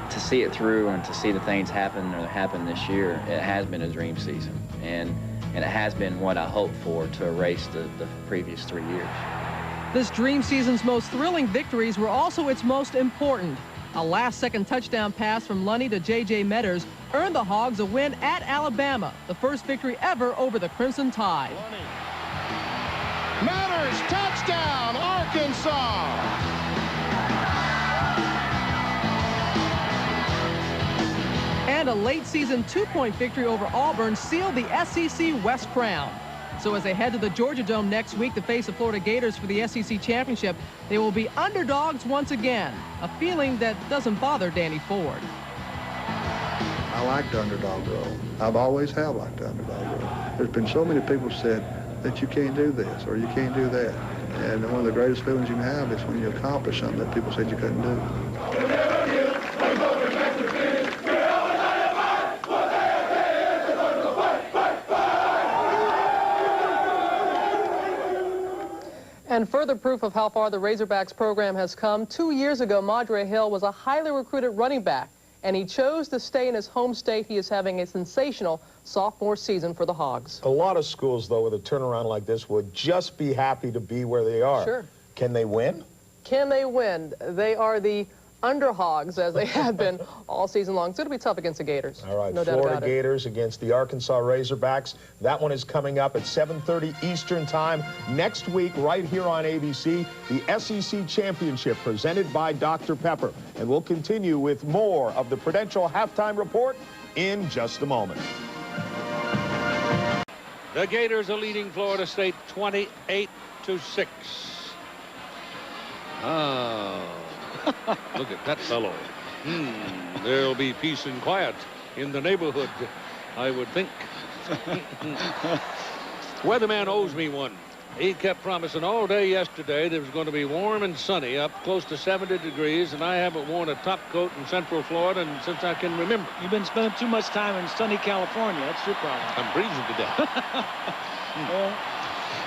to see it through and to see the things happen this year, it has been a dream season. And it has been what I hoped for, to erase the previous 3 years.
This dream season's most thrilling victories were also its most important. A last-second touchdown pass from Lunny to J.J. Metters earned the Hogs a win at Alabama, the first victory ever over the Crimson Tide.
Metters, touchdown, Arkansas!
And a late-season 2-point victory over Auburn sealed the SEC West crown. So as they head to the Georgia Dome next week to face the Florida Gators for the SEC Championship, they will be underdogs once again, a feeling that doesn't bother Danny Ford.
I like the underdog role. I've always have liked the underdog role. There's been so many people said that you can't do this or you can't do that. And one of the greatest feelings you can have is when you accomplish something that people said you couldn't do.
And further proof of how far the Razorbacks program has come, 2 years ago, Madre Hill was a highly recruited running back, and he chose to stay in his home state. He is having a sensational sophomore season for the Hogs.
A lot of schools, though, with a turnaround like this would just be happy to be where they are.
Sure.
Can they win?
Can they win? They are the underhogs as they have been all season long. So it'll be tough against the Gators.
All right,
No doubt
Florida
about it.
Gators against the Arkansas Razorbacks. That one is coming up at 7:30 Eastern Time next week right here on ABC. The SEC Championship presented by Dr. Pepper. And we'll continue with more of the Prudential Halftime Report in just a moment.
The Gators are leading Florida State 28-6. Oh, look at that fellow. There'll be peace and quiet in the neighborhood, I would think. Weatherman owes me one. He kept promising all day yesterday that it was going to be warm and sunny, up close to 70 degrees, and I haven't worn a top coat in Central Florida since I can remember.
You've been spending too much time in sunny California. That's your problem.
I'm freezing to death.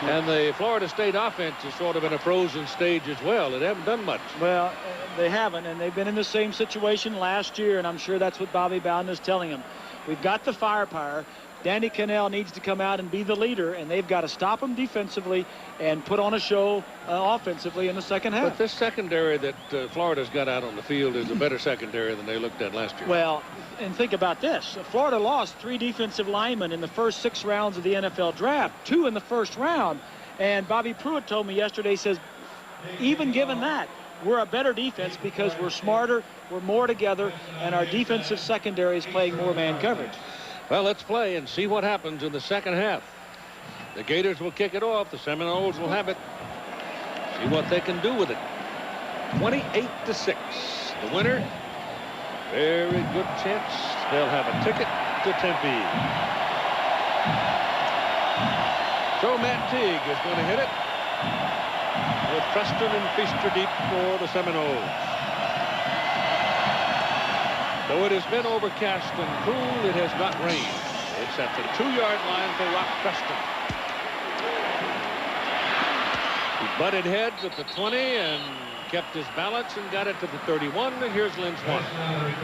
And the Florida State offense is sort of in a frozen stage as well. They haven't done much.
Well, they haven't, and they've been in the same situation last year, and I'm sure that's what Bobby Bowden is telling them. We've got the firepower. Danny Cannell needs to come out and be the leader, and they've got to stop him defensively and put on a show offensively in the second half.
But this secondary that Florida's got out on the field is a better secondary than they looked at last year.
Well, and think about this. Florida lost 3 defensive linemen in the first 6 rounds of the NFL draft, 2 in the first round. And Bobby Pruitt told me yesterday, he says, even given that, we're a better defense because we're smarter, we're more together, and our defensive secondary is playing more man coverage.
Well, let's play and see what happens in the second half. The Gators will kick it off. The Seminoles will have it. See what they can do with it. 28-6. The winner, very good chance they'll have a ticket to Tempe. So Matt Teague is going to hit it with Preston and Feaster deep for the Seminoles. Though it has been overcast and cool, it has not rained. It's at the 2-yard line for Rock Preston. He butted heads at the 20 and kept his balance and got it to the 31. And here's Lynn Swan.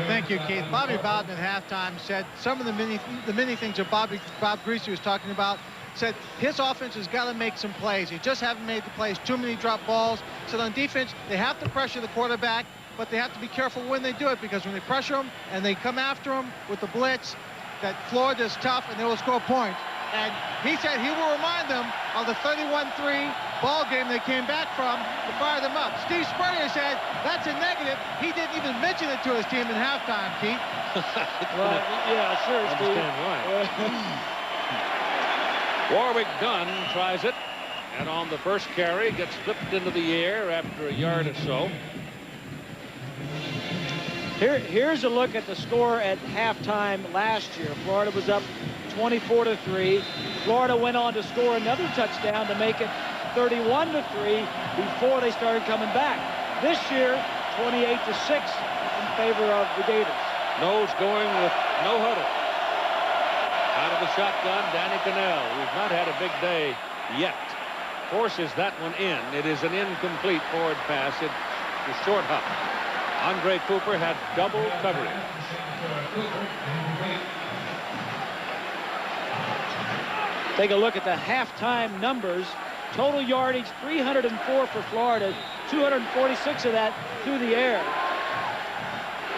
Thank you, Keith. Bobby Bowden at halftime said some of the many things that Bob Greasy was talking about. Said his offense has got to make some plays. He just haven't made the plays. Too many drop balls. Said on defense, they have to pressure the quarterback, but they have to be careful when they do it, because when they pressure him and they come after him with the blitz, that Florida's tough and they will score points. And he said he will remind them of the 31-3 ball game they came back from to fire them up. Steve Spurrier said that's a negative. He didn't even mention it to his team in halftime, Keith.
Well, yeah, sure, Steve.
I understand why. Warwick Dunn tries it, and on the first carry gets flipped into the air after a yard or so.
Here's a look at the score at halftime last year. Florida was up 24-3. Florida went on to score another touchdown to make it 31-3 before they started coming back. This year, 28-6 in favor of the Gators.
Nose going with no huddle. Out of the shotgun, Danny Cannell, who's not had a big day yet, forces that one in. It is an incomplete forward pass. It's a short hop. Andre Cooper had double coverage.
Take a look at the halftime numbers. Total yardage, 304 for Florida, 246 of that through the air.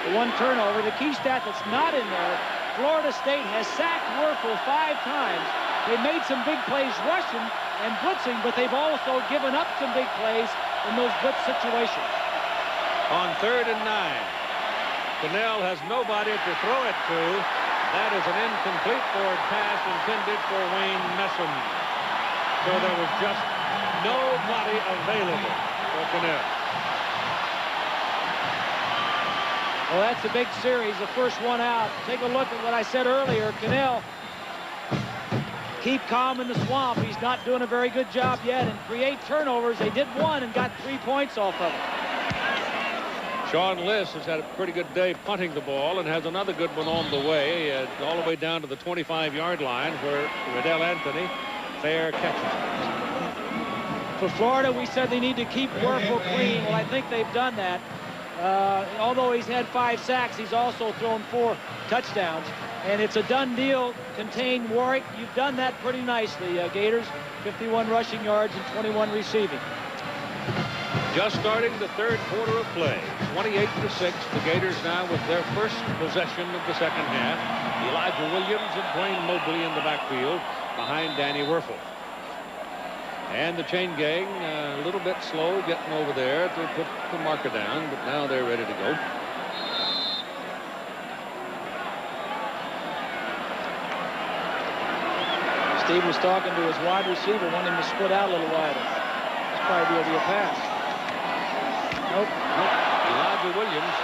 The 1 turnover. The key stat that's not in there, Florida State has sacked Werfel 5 times. They made some big plays rushing and blitzing, but they've also given up some big plays in those blitz situations.
On 3rd and 9, Cannell has nobody to throw it to. That is an incomplete forward pass intended for Wayne Messam. So there was just nobody available for Cannell.
Well, that's a big series, the first one out. Take a look at what I said earlier. Cannell, keep calm in the swamp. He's not doing a very good job yet, and create turnovers. They did 1 and got 3 points off of it.
Sean Liss has had a pretty good day punting the ball and has another good one on the way, all the way down to the 25-yard line where Riddell Anthony fair catches.
For Florida, we said they need to keep Werfel clean. Well, I think they've done that. Although he's had 5 sacks, he's also thrown 4 touchdowns. And it's a done deal. Contain Warwick. You've done that pretty nicely, Gators. 51 rushing yards and 21 receiving.
Just starting the third quarter of play. 28-6. The Gators now with their first possession of the second half. Elijah Williams and Dwayne Mobley in the backfield behind Danny Werfel. And the chain gang a little bit slow getting over there to put the marker down, but now they're ready to go.
Steve was talking to his wide receiver, wanting him to split out a little wider. This probably will be a pass. Nope.
Elijah Williams.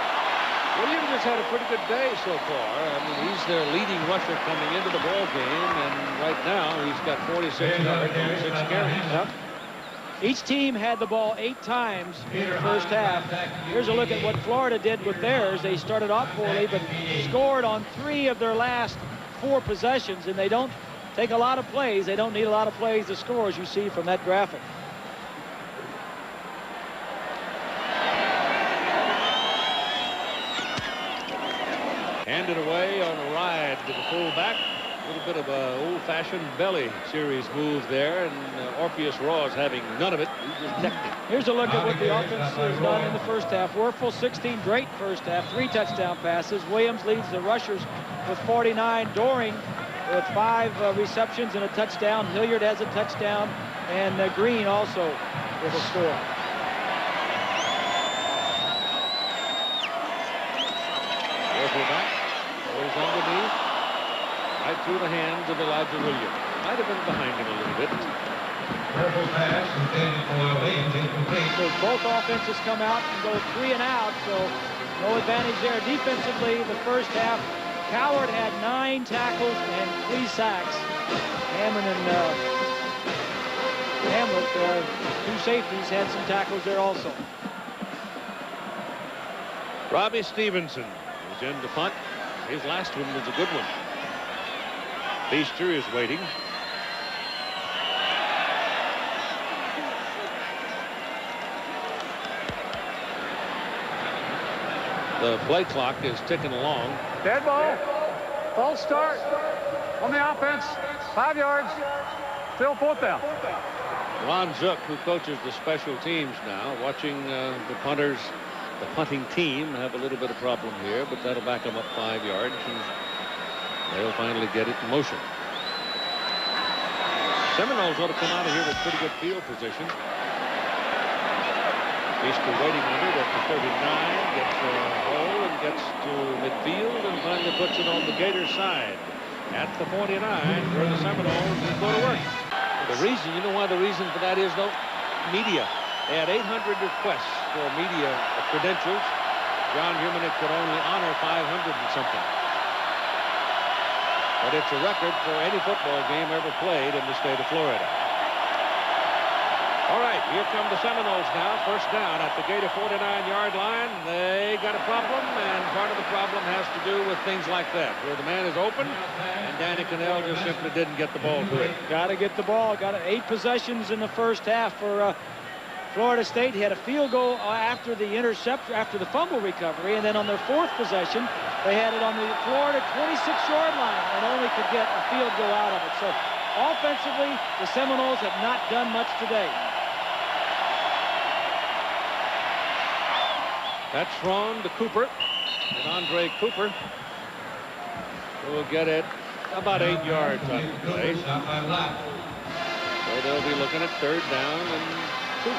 Williams has had a pretty good day so far. I mean, he's their leading rusher coming into the ball game, and right now he's got 46 yards and 6 carries.
Yep. Each team had the ball 8 times in the first half. Here's a look at what Florida did with theirs. They started off poorly, but scored on 3 of their last 4 possessions, and they don't take a lot of plays. They don't need a lot of plays to score, as you see from that graphic.
Handed away on a ride to the fullback. A little bit of a old-fashioned belly series move there, and Orpheus Raw's having none of it. He just necked it.
Here's a look at what the offense has done in the first half. Werfel, 16, great first half, 3 touchdown passes. Williams leads the rushers with 49. Doring with 5 receptions and a touchdown. Hilliard has a touchdown, and Green also with a score.
Werfel back, goes underneath, right through the hands of Elijah Williams. Might have been behind him a little bit.
So both offenses come out and go 3 and out, so no advantage there. Defensively, the first half, Coward had 9 tackles and 3 sacks. Hammond and Hamlet, 2 safeties, had some tackles there also.
Robbie Stevenson is in to punt. His last one was a good one. Feaster is waiting. The play clock is ticking along.
Dead ball. False start on the offense. 5 yards. Still 4th down.
Ron Zook, who coaches the special teams now, watching the punters, the punting team, have a little bit of problem here, but that'll back them up 5 yards, and they'll finally get it in motion. Seminoles ought to come out of here with pretty good field position. Feaster waiting on it at the 39, gets a hole and gets to midfield and finally puts it on the Gators side at the 49 where the Seminoles will go to work. The reason, you know why the reason for that is, though? Media. They had 800 requests for media credentials. John Humanick could only honor 500 and something. But it's a record for any football game ever played in the state of Florida. All right, here come the Seminoles now. First down at the Gator 49-yard line. They got a problem, and part of the problem has to do with things like that, where the man is open, and Danny Cannell just simply didn't get the ball to it.
Got to get the ball. Got 8 possessions in the first half for Florida State. He had a field goal after the interception, after the fumble recovery, and then on their 4th possession, they had it on the Florida 26-yard line and only could get a field goal out of it. So offensively, the Seminoles have not done much today.
That's thrown to Cooper, and Andre Cooper will get it about 8 yards on the play. So they'll be looking at 3rd down and 2.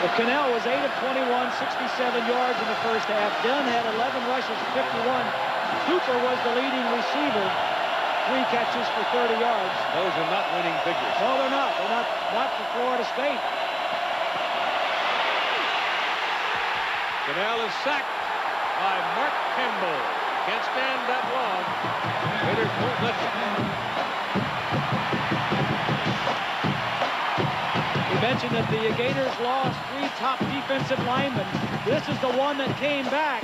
Well, Cannell was 8 of 21, 67 yards in the first half. Dunn had 11 rushes, 51. Cooper was the leading receiver, 3 catches for 30 yards.
Those are not winning figures.
No, they're not. They're not for Florida State.
Cannell is sacked by Mark Campbell. Can't stand that long. Raiders won't let him.
We mentioned that the Gators lost 3 top defensive linemen. This is the one that came back.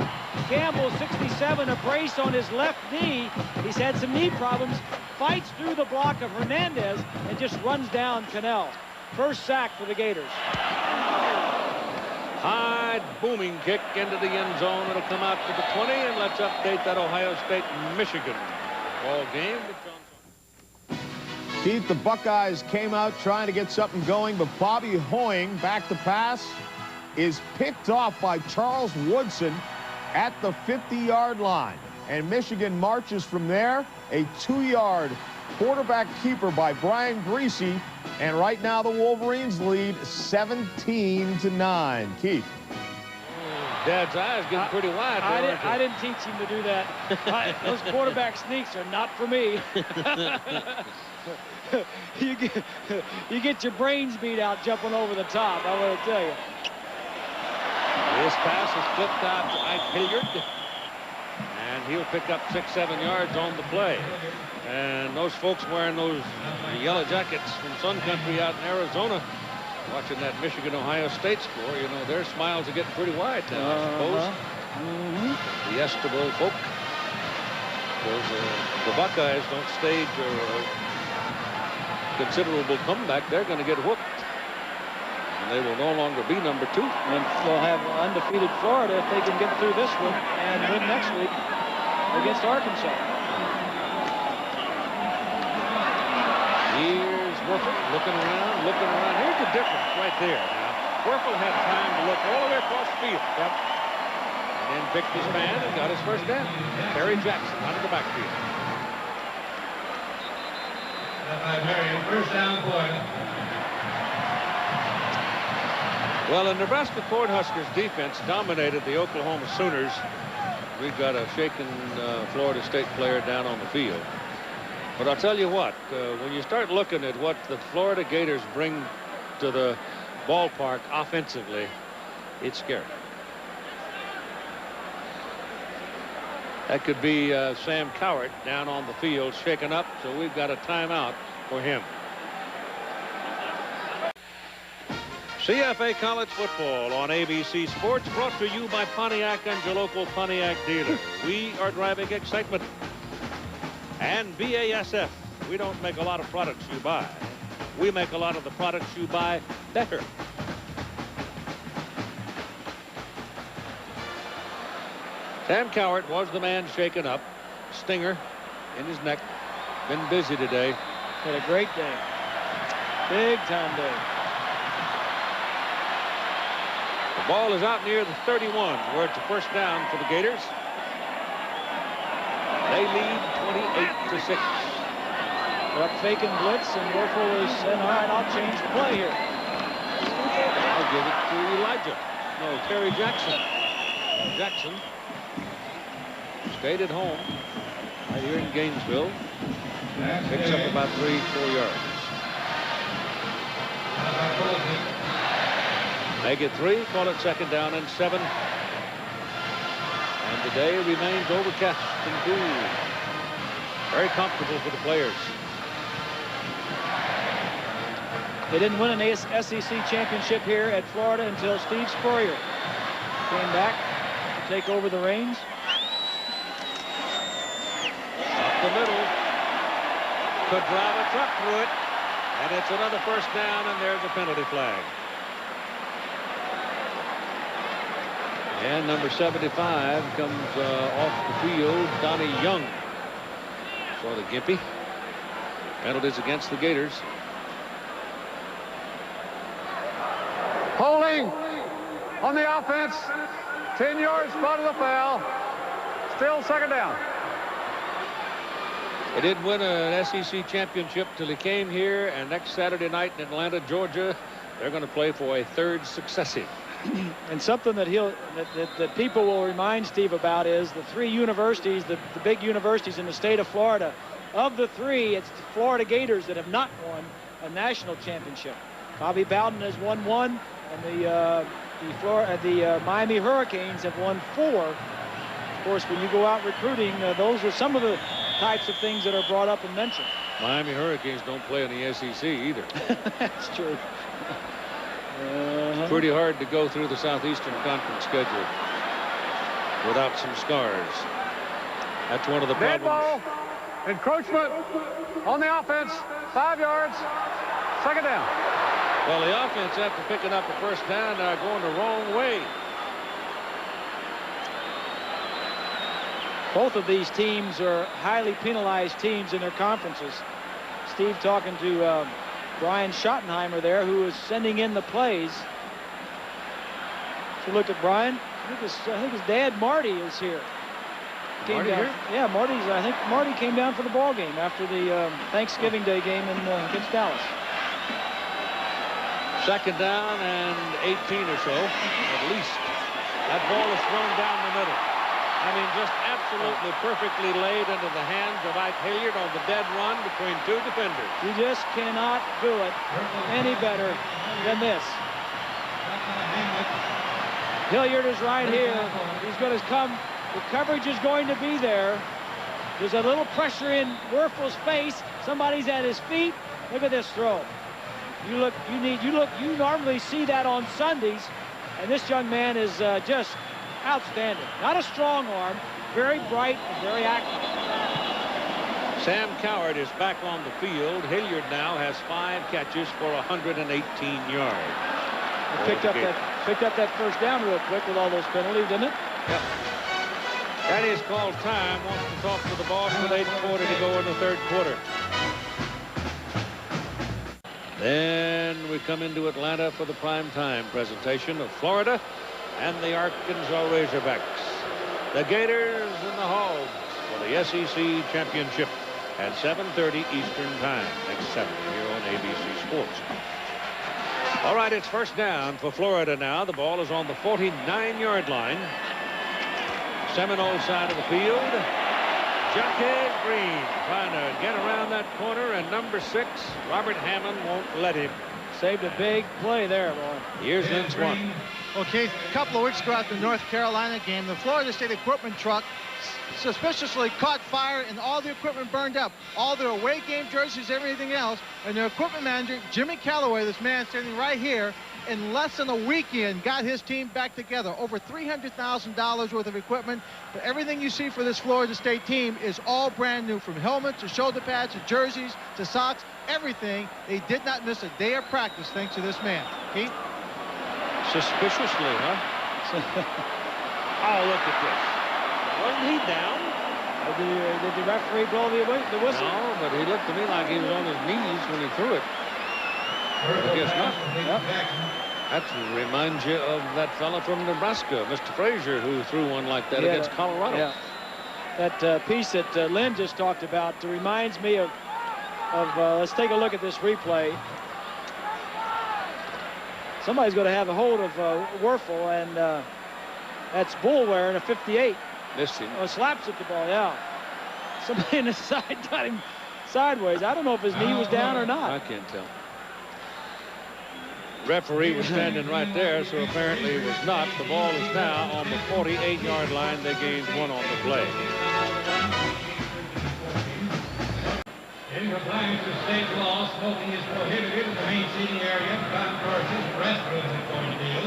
Campbell, 67, a brace on his left knee. He's had some knee problems. Fights through the block of Hernandez and just runs down Cannell. First sack for the Gators.
High booming kick into the end zone. It'll come out to the 20, and let's update that Ohio State-Michigan ball game.
Keith, the Buckeyes came out trying to get something going, but Bobby Hoying, back to pass, is picked off by Charles Woodson at the 50-yard line. And Michigan marches from there, a 2-yard quarterback keeper by Brian Greasy. And right now the Wolverines lead 17-9. Keith.
Dad's eyes getting pretty wide.
I didn't teach him to do that. Those quarterback sneaks are not for me. you get your brains beat out jumping over the top, I want to tell you.
This pass is flipped out to Ike Hilliard, and he'll pick up 6-7 yards on the play. And those folks wearing those yellow jackets from Sun Country out in Arizona, watching that Michigan-Ohio State score, you know, their smiles are getting pretty wide now, I suppose. The Estival folk. Because the Buckeyes don't stage a considerable comeback, they're going to get whooped. And they will no longer be number 2.
And they'll have undefeated Florida if they can get through this one and win next week against Arkansas.
Here's Werfel looking around, looking around. Here's the difference right there. Now, Werfel had time to look all the way across the field. Yep. And then picked his man and got his first down. Terry Jackson out of the backfield.
First down, Floyd.
Well, the Nebraska Cornhuskers defense dominated the Oklahoma Sooners. We've got a shaken Florida State player down on the field. But I'll tell you what, when you start looking at what the Florida Gators bring to the ballpark offensively, it's scary. That could be Sam Cowart down on the field shaken up, so we've got a timeout for him. CFA College Football on ABC Sports, brought to you by Pontiac and your local Pontiac dealer. We are driving excitement. And BASF, we don't make a lot of products you buy. We make a lot of the products you buy better. Sam Cowart was the man shaken up. Stinger in his neck. Been busy today.
Had a great day. Big time day.
The ball is out near the 31, where it's a first down for the Gators. They lead 28-6.
They're up faking blitz, and Werfel is saying, all right, I'll change the play here.
I'll give it to Elijah. No, Terry Jackson. Jackson stayed at home right here in Gainesville. Picks up about 3-4 yards. Make it 3, call it second down and 7. And the day remains overcast and cool. Very comfortable for the players.
They didn't win an SEC championship here at Florida until Steve Spurrier came back to take over the reins.
Up the middle. Could drive a truck through it. And it's another first down, and there's a penalty flag. And number 75 comes off the field, Donnie Young. For the Gimpy. Penalties against the Gators.
Holding on the offense. 10 yards, spot of the foul. Still second down.
They didn't win an SEC championship till he came here, and next Saturday night in Atlanta, Georgia, they're going to play for a third successive.
And something that that people will remind Steve about is the 3 universities, the big universities in the state of Florida. Of the 3, it's the Florida Gators that have not won a national championship. Bobby Bowden has won 1, and the Miami Hurricanes have won 4. Of course, when you go out recruiting, those are some of the types of things that are brought up and mentioned.
Miami Hurricanes don't play in the SEC either.
That's true.
It's pretty hard to go through the Southeastern Conference schedule without some scars. That's one of the
Dead
problems.
ball. Encroachment on the offense. 5 yards. Second down.
Well, the offense, after picking up a first down, are going the wrong way.
Both of these teams are highly penalized teams in their conferences. Steve talking to Brian Schottenheimer there, who is sending in the plays. So look at Brian. I think his dad Marty is here.
Marty here?
Yeah, I think Marty came down for the ball game after the Thanksgiving Day game against Dallas.
Second down and 18 or so, at least. That ball is thrown down the middle. I mean, just absolutely perfectly laid into the hands of Ike Hilliard on the dead run between two defenders.
You just cannot do it any better than this. Hilliard is right here. He's going to come. The coverage is going to be there. There's a little pressure in Werfel's face. Somebody's at his feet. Look at this throw. You normally see that on Sundays, and this young man is just outstanding. Not a strong arm, very bright and very active.
Sam Coward is back on the field. Hilliard now has 5 catches for 118 yards.
Picked up that first down real quick with all those penalties, didn't it?
Yep. That is called time. Wants to talk to the boss with 8:40 to go in the third quarter. Then we come into Atlanta for the primetime presentation of Florida and the Arkansas Razorbacks. The Gators and the Hogs for the SEC Championship at 7:30 Eastern Time next Saturday here on ABC Sports. All right, it's first down for Florida now. The ball is on the 49-yard line. Seminole side of the field. Jacquez Green trying to get around that corner, and number 6, Robert Hammond, won't let him.
Saved a big play there, boy.
Here's Lynch one.
Okay, a couple of weeks ago at the North Carolina game, the Florida State equipment truck suspiciously caught fire and all the equipment burned up. All their away game jerseys, everything else. And their equipment manager, Jimmy Callaway, this man standing right here, in less than a weekend got his team back together. Over $300,000 worth of equipment. But everything you see for this Florida State team is all brand new, from helmets to shoulder pads to jerseys to socks, everything. They did not miss a day of practice thanks to this man. Keith?
Suspiciously, huh? Oh, look at this. Wasn't he down?
Did the referee blow the whistle?
No, but he looked to me like he was on his knees when he threw it. I guess not. Yep. That reminds you of that fella from Nebraska, Mr. Frazier, who threw one like that against Colorado.
Yeah. That piece that Lynn just talked about reminds me of let's take a look at this replay. Somebody's going to have a hold of Werfel, and that's Bull wearing a 58.
Missed him.
Oh, slaps at the ball, yeah. Somebody in the side got him sideways. I don't know if his knee was down or not.
I can't tell. Referee was standing right there, so apparently it was not. The ball is now on the 48-yard line. They gained 1 on the play.
In compliance with state law, smoking is prohibited in the main seating area. Concourses, restrooms are going to deal.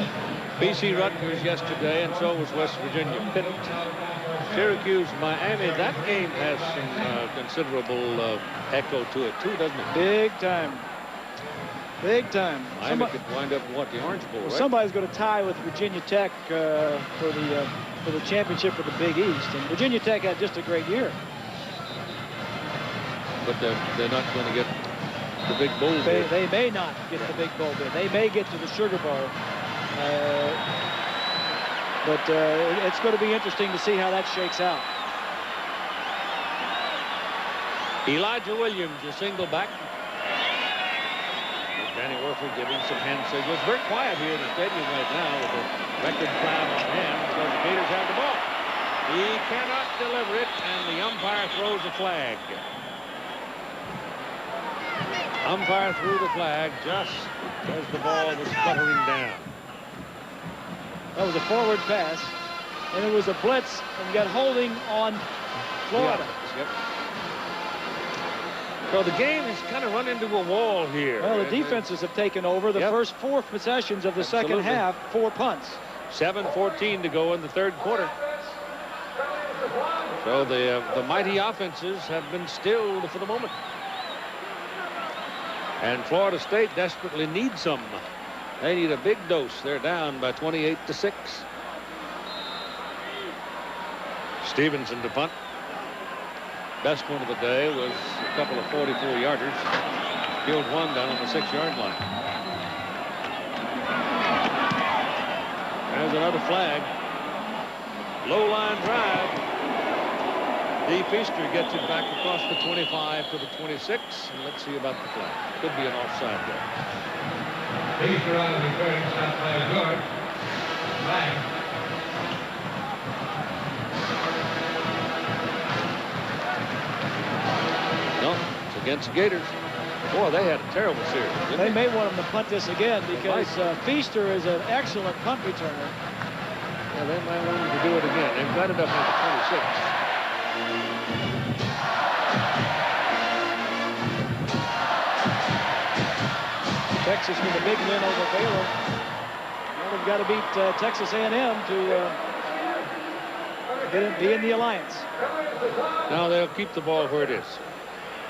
BC Rutgers yesterday, and so was West Virginia Pitt. Syracuse, Miami. That game has some considerable echo to it, too, doesn't it?
Big time. Big time.
Miami could wind up, what, the Orange Bowl, right?
Somebody's going to tie with Virginia Tech for the championship for the Big East. And Virginia Tech had just a great year.
But they're not going to get the big bowl bid.
They may not get the big bowl bid. They may get to the Sugar Bowl. But it's going to be interesting to see how that shakes out.
Elijah Williams, your single back. Danny Werfel giving some hand signals. Very quiet here in the stadium right now with the record crowd on hand because the Gators have the ball. He cannot deliver it, and the umpire throws a flag. Umpire threw the flag just as the ball was fluttering down.
That was a forward pass, and it was a blitz, and you got holding on Florida.
Yep. So the game has kind of run into a wall here.
Well, the defenses have taken over. The first 4 possessions of the second half, 4 punts.
7:14 to go in the third quarter. So the mighty offenses have been stilled for the moment. And Florida State desperately needs some. They need a big dose. They're down by 28-6. Stevenson to punt. Best one of the day was couple of 44-yarders. Killed one down on the 6-yard line. There's another flag. Low line drive. D. Feaster gets it back across the 25 to the 26. And let's see about the flag. Could be an offside there.
Feaster on the return shot by George. Flag.
No, it's against Gators. Boy, they had a terrible series.
They may want them to punt this again because Feaster is an excellent punt returner.
Yeah, they might want them to do it again. They've got it up at the 26.
Texas with a big win over Baylor. Well, they've got to beat Texas A&M to be in the Alliance.
Now they'll keep the ball where it is.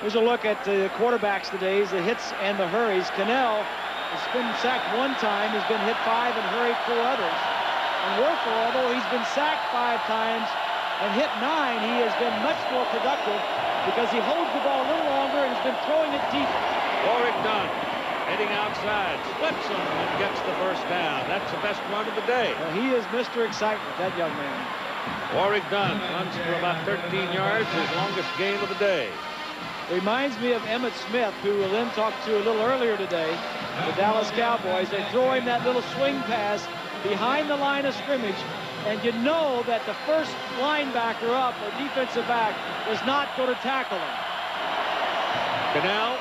Here's a look at the quarterbacks today, the hits and the hurries. Cannell has been sacked one time. He's been hit 5 and hurried 4 others. And Werfer, although he's been sacked 5 times and hit 9, he has been much more productive because he holds the ball a little longer and has been throwing it deeper.
Warwick Dunn heading outside, splits him and gets the first down. That's the best run of the day.
Well, he is Mr. Excitement, that young man.
Warwick Dunn runs for about 13 yards, his longest gain of the day.
Reminds me of Emmitt Smith, who Lynn talked to a little earlier today, the Dallas Cowboys. They throw him that little swing pass behind the line of scrimmage, and you know that the first linebacker up or defensive back is not going to tackle him.
Cannell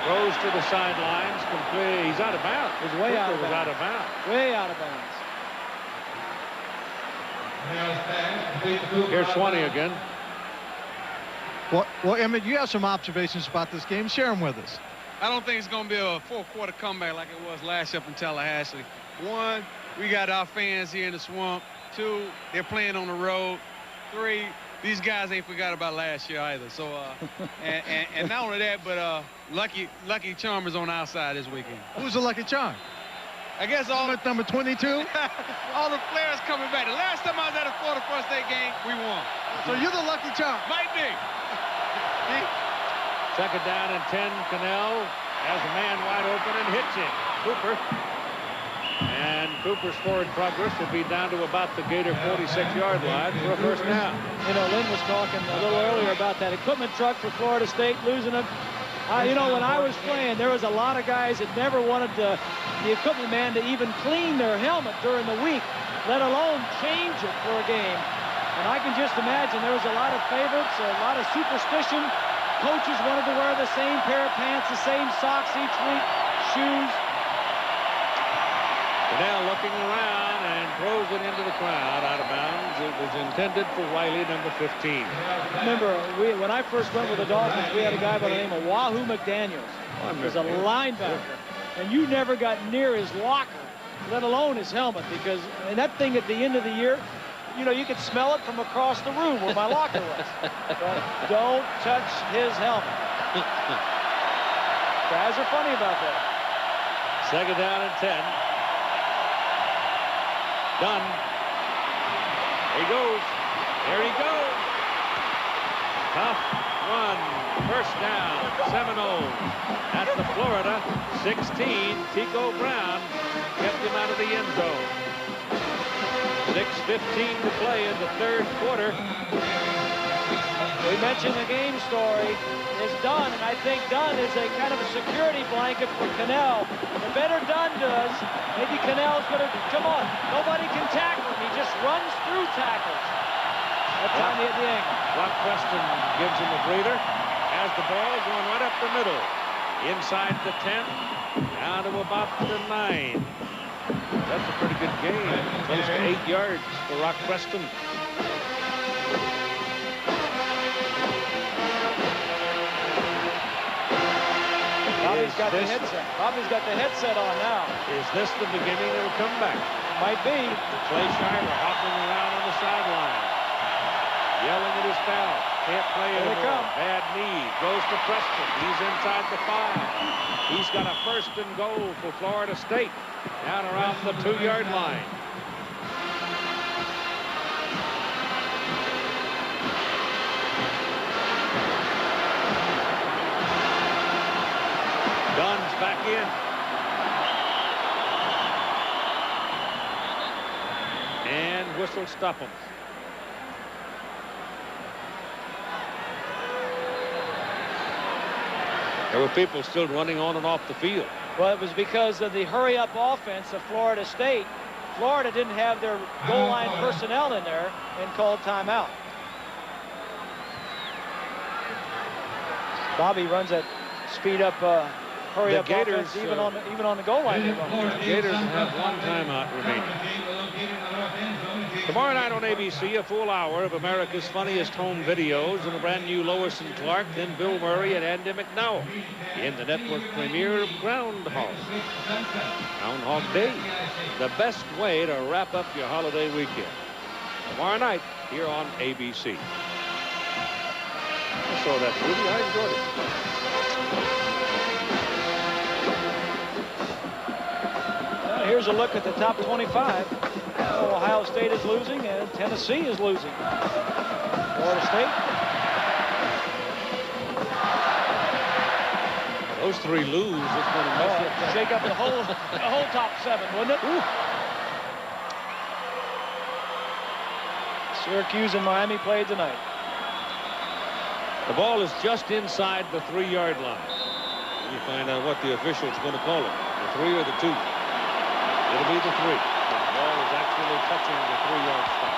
throws to the sidelines, complete. He's out of bounds.
He's way out of bounds.
Out of bounds.
Way out of bounds.
Here's Swanee again.
Well, Emmett, you have some observations about this game. Share them with us.
I don't think it's going to be a fourth-quarter comeback like it was last year up in Tallahassee. 1, we got our fans here in the swamp. 2, they're playing on the road. 3, these guys ain't forgot about last year either. So, and not only that, but Lucky Charm is on our side this weekend.
Who's the Lucky Charm?
I guess all
number 22.
All the players coming back. The last time I was at a Florida First State game, we won.
So you're the Lucky Charm.
Might be.
Second down and 10. Cannell has a man wide open and hits him. Cooper. And Cooper's forward progress will be down to about the Gator 46-yard line for a first down.
You know, Lynn was talking a little earlier about that equipment truck for Florida State losing them. You know, when I was playing, there was a lot of guys that never wanted the equipment man to even clean their helmet during the week, let alone change it for a game. And I can just imagine there was a lot of favorites, a lot of superstition. Coaches wanted to wear the same pair of pants, the same socks each week, shoes.
Cannell looking around and throws it into the crowd out of bounds. It was intended for Wiley, number 15.
Remember, when I first went with the Dolphins, we had a guy by the name of Wahoo McDaniels. He was a linebacker, and you never got near his locker, let alone his helmet, because and that thing at the end of the year, you know, you could smell it from across the room where my locker was. But don't touch his helmet. Guys are funny about that.
Second down and 10. Dunn. There he goes. There he goes. Tough run. First down. Seminoles at the Florida 16. Tico Brown kept him out of the end zone. 6:15 to play in the third quarter.
We mentioned the game story is Dunn, and I think Dunn is a kind of a security blanket for Cannell. The better Dunn does, maybe Cannell's going to, come on, nobody can tackle him. He just runs through tackles. That time he hit the angle.
Rock Preston gives him a breather. Has the ball going right up the middle. Inside the 10, down to about the 9. That's a pretty good game. Close to 8 yards for Rock Preston.
Bobby's got the headset. Bobby's got the headset on now.
Is this the beginning of a comeback?
Might be.
Clay Shimer hopping around on the sideline. Yelling at his pal. Can't play anymore. Bad knee. Goes to Preston. He's inside the 5. He's got a first and goal for Florida State. Down around the 2-yard line. Dunn's back in. And whistle stop him. There were people still running on and off the field.
Well, it was because of the hurry-up offense of Florida State. Florida didn't have their goal line personnel in there and called timeout. Bobby runs that speed-up, hurry-up offense even on the goal line.
The Gators have one timeout remaining. Tomorrow night on ABC, a full hour of America's Funniest Home Videos and a brand new Lois and Clark, then Bill Murray and Andy McDowell in the network premiere of Groundhog. Groundhog Day, the best way to wrap up your holiday weekend. Tomorrow night here on ABC. I saw that movie. I enjoyed it.
Well, here's a look at the top 25. Ohio State is losing and Tennessee is losing. Florida State.
Those three lose. It's going to mess up.
Shake up the whole top 7, wouldn't it? Ooh. Syracuse and Miami played tonight.
The ball is just inside the 3-yard line. You find out what the official's going to call it. The 3 or the 2. It'll be the 3. The ball is actually touching the 3-yard spot.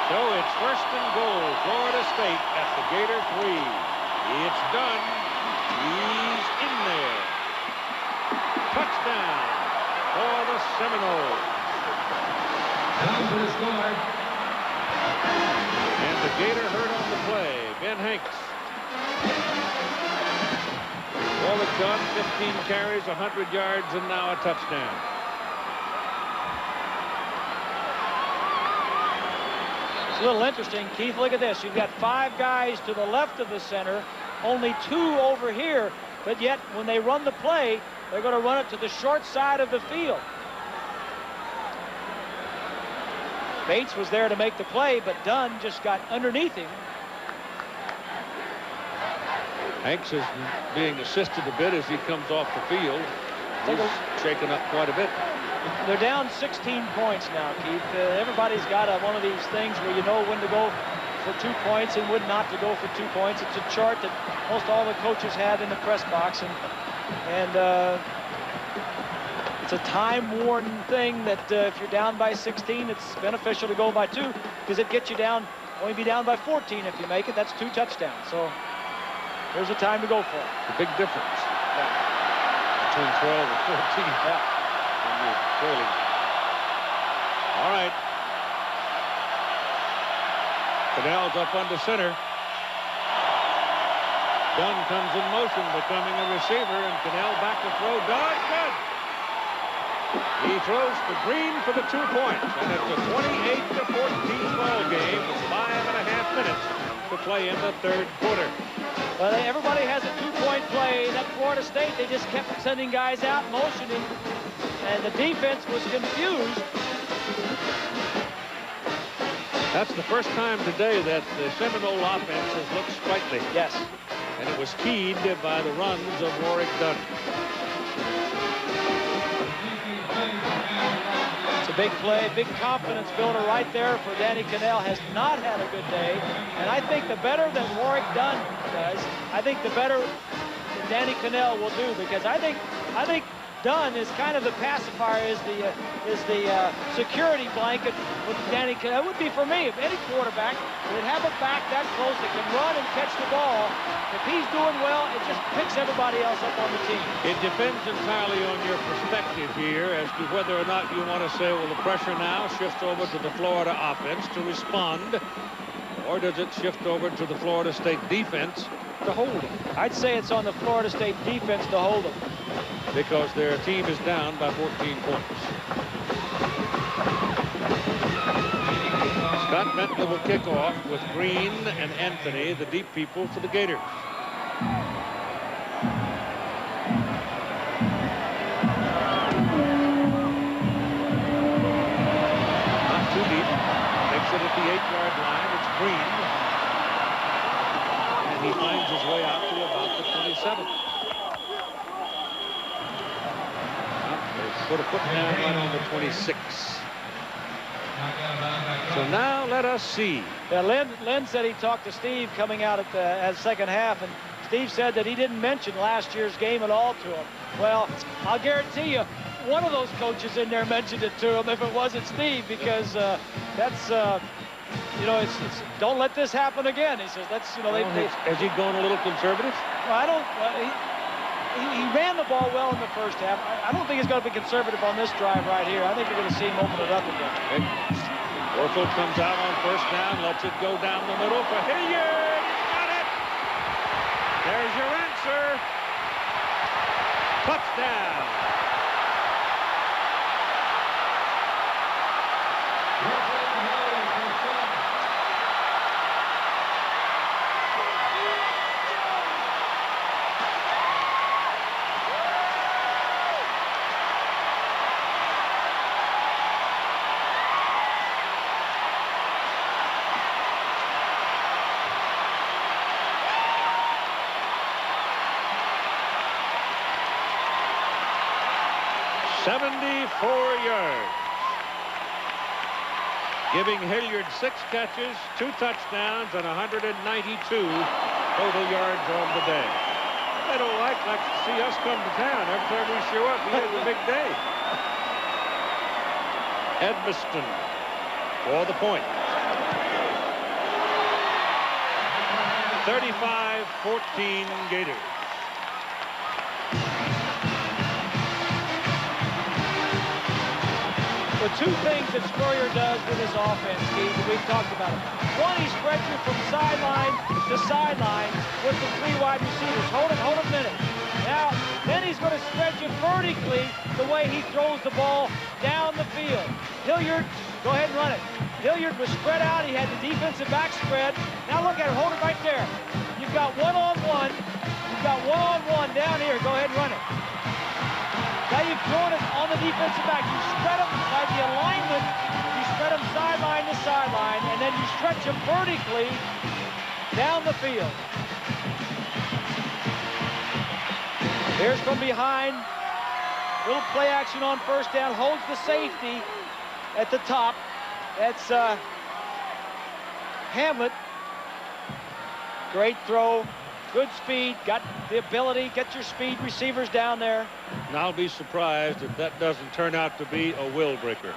So it's 1st and goal. Florida State at the Gator 3. It's done. He's in there. Touchdown for the Seminoles.
Down to the score.
And the Gator hurt on the play. Ben Hanks. Warwick Dunn, 15 carries, 100 yards, and now a touchdown.
It's a little interesting, Keith. Look at this. You've got 5 guys to the left of the center, only 2 over here, but yet when they run the play, they're going to run it to the short side of the field. Bates was there to make the play, but Dunn just got underneath him.
Hanks is being assisted a bit as he comes off the field. He's shaken up quite a bit.
They're down 16 points now, Keith. Everybody's got one of these things where you know when to go for 2 points and when not to go for 2 points. It's a chart that most all the coaches have in the press box, and it's a time-worn thing that if you're down by 16, it's beneficial to go by 2 because it gets you down, only be down by 14 if you make it. That's 2 touchdowns. So there's a time to go for it.
The big difference between 12 and 14.
Yeah.
Clearly. All right. Cadell's up under center. Dunn comes in motion, becoming a receiver, and Cadell back to throw. Dunn, good. He throws to Green for the 2 points, and it's a 28-14 ball game with 5.5 minutes to play in the 3rd quarter.
Well, everybody has a 2-point play. That Florida State, they just kept sending guys out, motioning, and the defense was confused.
That's the first time today that the Seminole offense has looked sprightly.
Yes.
And it was keyed by the runs of Warwick Dunn.
It's a big play, big confidence builder right there for Danny Cannell. Has not had a good day. And I think the better that Warwick Dunn does, I think the better Danny Cannell will do, because I think Dunn is kind of the pacifier, is the security blanket with Danny Cannell. It would be for me if any quarterback would have a back that close that can run and catch the ball. If he's doing well, it just picks everybody else up on the team.
It depends entirely on your perspective here as to whether or not you want to say, well, the pressure now shifts over to the Florida offense to respond, or does it shift over to the Florida State defense to hold them?
I'd say it's on the Florida State defense to hold them,
because their team is down by 14 points. Scott Bentley will kick off with Green and Anthony, the deep people for the Gators. Not too deep. Takes it at the 8-yard line. It's Green. And he finds his way out to about the 27. put a foot down right on the 26. So now let us see.
Yeah, Lynn said he talked to Steve coming out at second half, and Steve said that he didn't mention last year's game at all to him. Well, I'll guarantee you, one of those coaches in there mentioned it to him if it wasn't Steve, because that's, you know, it's don't let this happen again. He says that's, you know,
has he gone a little conservative?
Well, I don't. He ran the ball well in the first half. I don't think he's going to be conservative on this drive right here. I think we're going to see him open it up again.
Warfield comes out on first down, lets it go down the middle for Hilliard. He's got it. There's your answer. Touchdown. Yards, giving Hilliard 6 catches, 2 touchdowns, and 192 total yards on the day. They don't like to see us come to town. Every time we show up, we have a big day. Edmiston for the point. 35-14 Gators.
The two things that Spurrier does with his offense, Steve, that we've talked about. One, he spreads you from sideline to sideline with the 3 wide receivers. Hold it a minute. Now, then he's going to spread you vertically the way he throws the ball down the field. Hilliard, go ahead and run it. Hilliard was spread out. He had the defensive back spread. Now look at it. Hold it right there. You've got one-on-one. You've got one-on-one down here. Go ahead and run it. Now you've thrown it on the defensive back. You spread them by the alignment. You spread them sideline to sideline, and then you stretch them vertically down the field. Here's from behind. Little play action on first down. Holds the safety at the top. That's Hamlet. Great throw. Good speed, got the ability, get your speed receivers down there.
And I'll be surprised if that doesn't turn out to be a will breaker.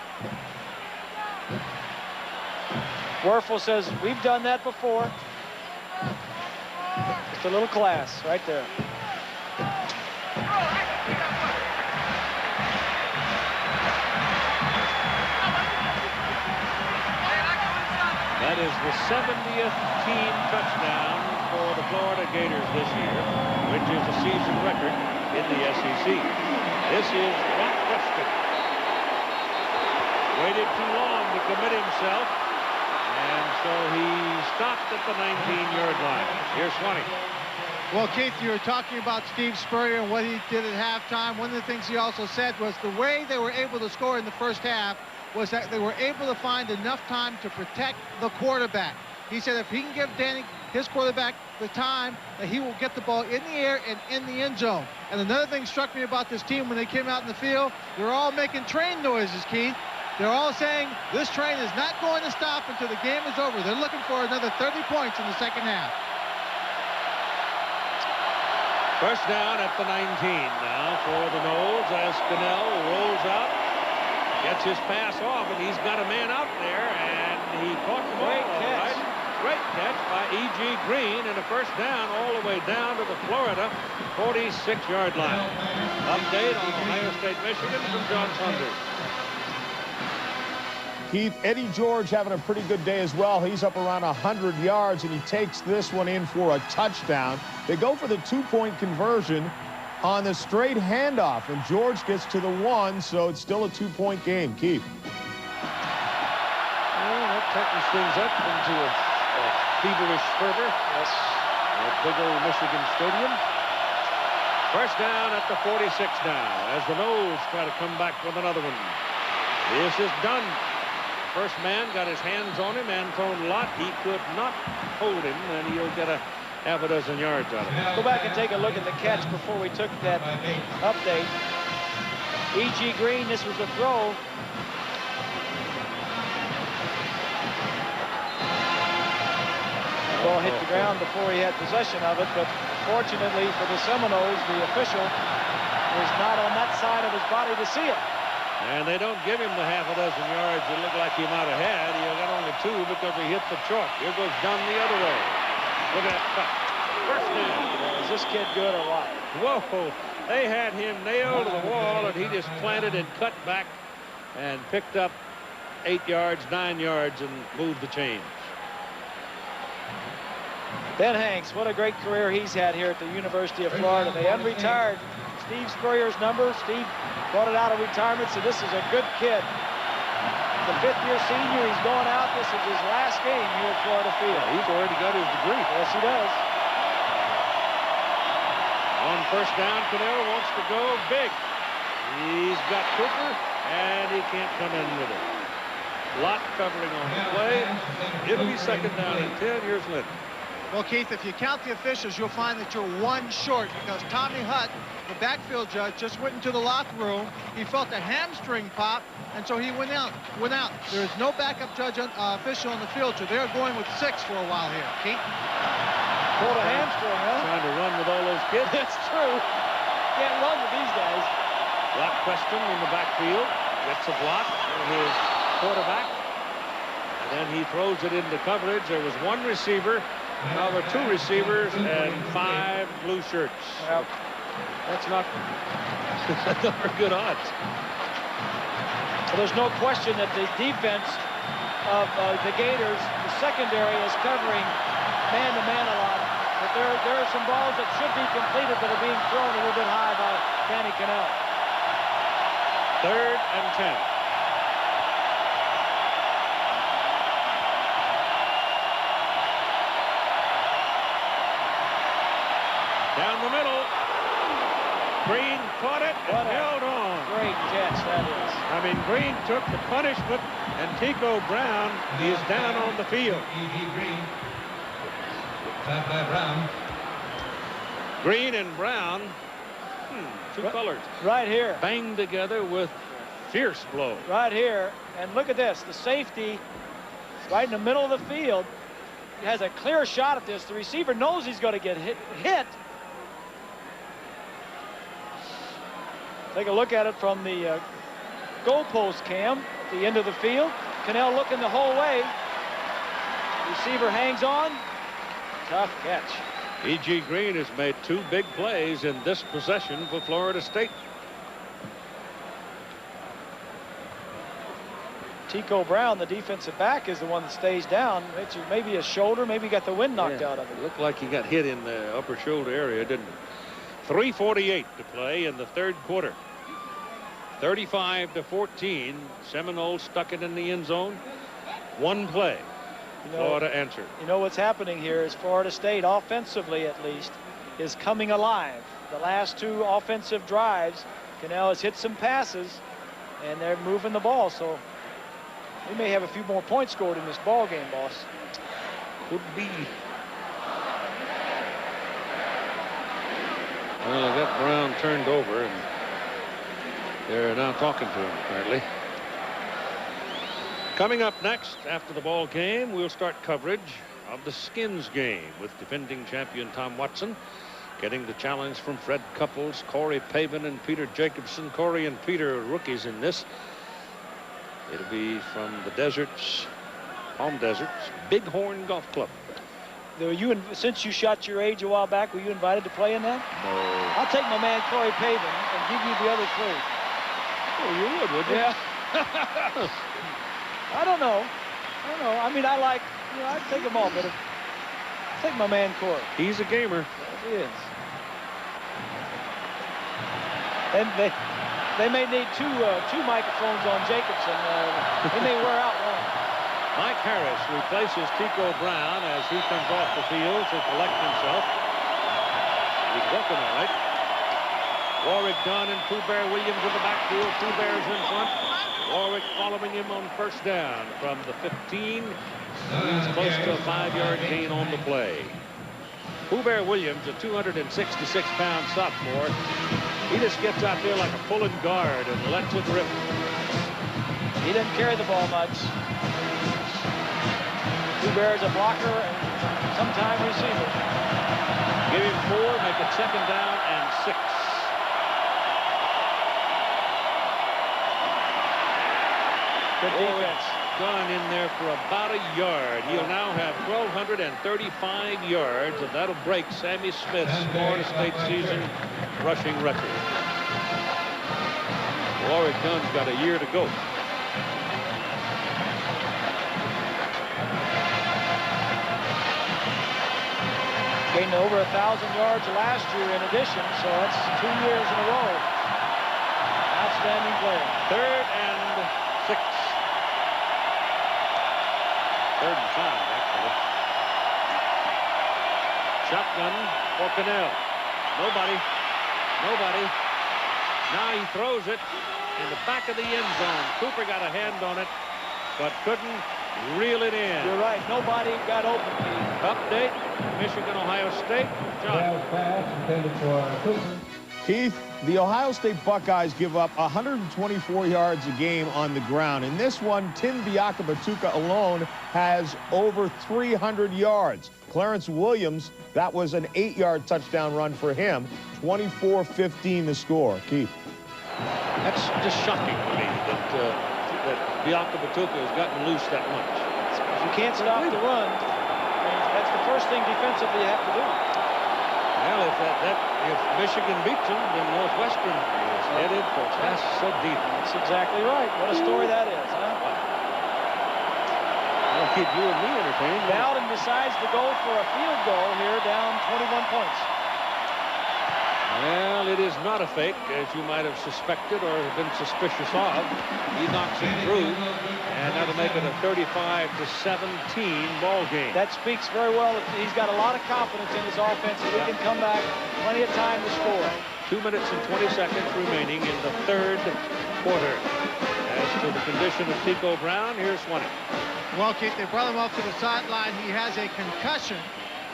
Werfel says, we've done that before. Just a little class right there.
That is the 70th team touchdown for the Florida Gators this year, which is a season record in the SEC. This is Brock Preston. Waited too long to commit himself, and so he stopped at the 19-yard line. Here's Swanee.
Well, Keith, you were talking about Steve Spurrier and what he did at halftime. One of the things he also said was the way they were able to score in the first half was that they were able to find enough time to protect the quarterback. He said if he can give Danny, his quarterback, the time, that he will get the ball in the air and in the end zone. And another thing struck me about this team when they came out in the field, they're all making train noises, Keith. They're all saying this train is not going to stop until the game is over. They're looking for another 30 points in the second half.
First down at the 19 now for the Noles as Cannell rolls out, gets his pass off, and he's got a man out there, and he caught the ball. Great catch by E.G. Green, and a first down all the way down to the Florida 46-yard line. Update on Ohio State, Michigan from John Saunders.
Keith, Eddie George having a pretty good day as well. He's up around 100 yards, and he takes this one in for a touchdown. They go for the two-point conversion on the straight handoff, and George gets to the 1, so it's still a two-point game. Keith.
Well, that tightens things up into a feverish fervor. Yes. At big old Michigan Stadium. First down at the 46 now, as the Noles try to come back with another one. This is done. First man got his hands on him, Antone Lott. He could not hold him, and he'll get a half a dozen yards out of it.
Go back and take a look at the catch before we took that update. E.G. Green, this was a throw. The ball hit the ground before he had possession of it, but fortunately for the Seminoles, the official was not on that side of his body to see it.
And they don't give him the half a dozen yards it looked like he might have had. He got only 2 because he hit the chalk. Here goes Dunn the other way. Look at that cut. First down.
Is this kid good or what?
Whoa. They had him nailed to the wall, and he just planted and cut back and picked up 8 yards, 9 yards, and moved the chains.
Ben Hanks, what a great career he's had here at the University of Florida. They unretired Steve Spurrier's number. Steve brought it out of retirement, so this is a good kid. The 5th-year senior, he's going out. This is his last game here at Florida Field.
Yeah, he's already got his degree.
Yes, he does.
On first down, Cannell wants to go big. He's got Cooper, and he can't come in with it. Lot covering on the play. It'll be second down and 10 years later.
Well, Keith, if you count the officials, you'll find that you're 1 short because Tommy Hutt, the backfield judge, just went into the locker room. He felt a hamstring pop, and so he went out. There is no backup judge official on the field, so they're going with 6 for a while here. Keith?
Pulled a hamstring, huh?
Trying to run with all those kids.
That's true. Can't run with these guys.
Block Preston in the backfield. Gets a block for his quarterback. And then he throws it into coverage. There was 1 receiver. Now there are 2 receivers and 5 blue shirts.
Yep.
That's not very good odds.
Well, there's no question that the defense of the Gators, the secondary, is covering man-to-man a lot. But there are some balls that should be completed that are being thrown a little bit high by Danny Cannell.
3rd and 10. Down the middle. Green caught it and held on.
Great catch that is.
I mean, Green took the punishment, and Tico Brown is down on the field. Green and Brown, 2 colors.
Right here.
Banged together with fierce blow.
Right here. And look at this. The safety right in the middle of the field. He has a clear shot at this. The receiver knows he's going to get hit. Take a look at it from the goalpost cam at the end of the field. Cannell looking the whole way. Receiver hangs on. Tough catch.
E.G. Green has made 2 big plays in this possession for Florida State.
Tico Brown, the defensive back, is the one that stays down. It's maybe a shoulder, maybe got the wind knocked out of it.
Looked like he got hit in the upper shoulder area, didn't it? 3:48 to play in the 3rd quarter. 35-14. Seminoles stuck it in the end zone. 1 play. Florida answered.
You know what's happening here is Florida State, offensively at least, is coming alive. The last 2 offensive drives, Cannell has hit some passes, and they're moving the ball. So we may have a few more points scored in this ball game, boss.
Could be. Well, they got Brown turned over, and they're now talking to him, apparently. Coming up next, after the ball game, we'll start coverage of the Skins game with defending champion Tom Watson, getting the challenge from Fred Couples, Corey Pavin, and Peter Jacobson. Corey and Peter are rookies in this. It'll be from the Deserts, Palm Deserts, Bighorn Golf Club.
Since you shot your age a while back, were you invited to play in that?
No.
I'll take my man Corey Pavin and give you the other 3.
Oh, you would, wouldn't you?
Yeah. I don't know. I mean, I like, I'd take them all, but I'll take my man Corey.
He's a gamer.
Yes, he is. And they may need two microphones on Jacobson. He may wear out one.
Mike Harris replaces Tico Brown as he comes off the field to collect himself. He's working all right. Warwick Dunn and Pooh Bear Williams in the backfield. Pooh Bear's in front. Warwick following him on first down from the 15. He's close to a 5-yard gain on the play. Pooh Bear Williams, a 266-pound sophomore, he just gets out there like a pulling guard and lets it rip.
He didn't carry the ball much. Pooh Bear is a blocker and sometime receiver.
Give him 4, make it 2nd down and 6.
Good defense.
Gone in there for about a yard. He'll now have 1,235 yards, and that'll break Sammy Smith's Florida State season rushing record. Warwick Dunn's got a year to go.
Gained over 1,000 yards last year in addition, so that's 2 years in a row. Outstanding player.
3rd and 6. 3rd and 5, actually. Shotgun for Cannell. Nobody. Now he throws it in the back of the end zone. Cooper got a hand on it, but couldn't reel it in.
You're right. Nobody got open.
Update, Michigan, Ohio State. John.
Pass intended for Cooper.
Keith, the Ohio State Buckeyes give up 124 yards a game on the ground. In this one, Tim Biakabatuka alone has over 300 yards. Clarence Williams, that was an 8-yard touchdown run for him. 24-15 the score. Keith.
That's just shocking to me that Biakabatuka has gotten loose that much.
If you can't stop the run, that's the first thing defensively you have to do.
Well, if Michigan beats them, then Northwestern is headed for Pasadena.
That's exactly right. What a story that is, huh?
That'll keep you and me entertained.
Bowden decides to go for a field goal here, down 21 points.
Well, it is not a fake, as you might have suspected or have been suspicious of. He knocks it through, and that'll make it a 35-17 ball game.
That speaks very well. He's got a lot of confidence in his offense, and he can come back. Plenty of time to score.
2 minutes and 20 seconds remaining in the 3rd quarter. As to the condition of Tico Brown, here's Swannick.
Well, Keith, they brought him off to the sideline. He has a concussion.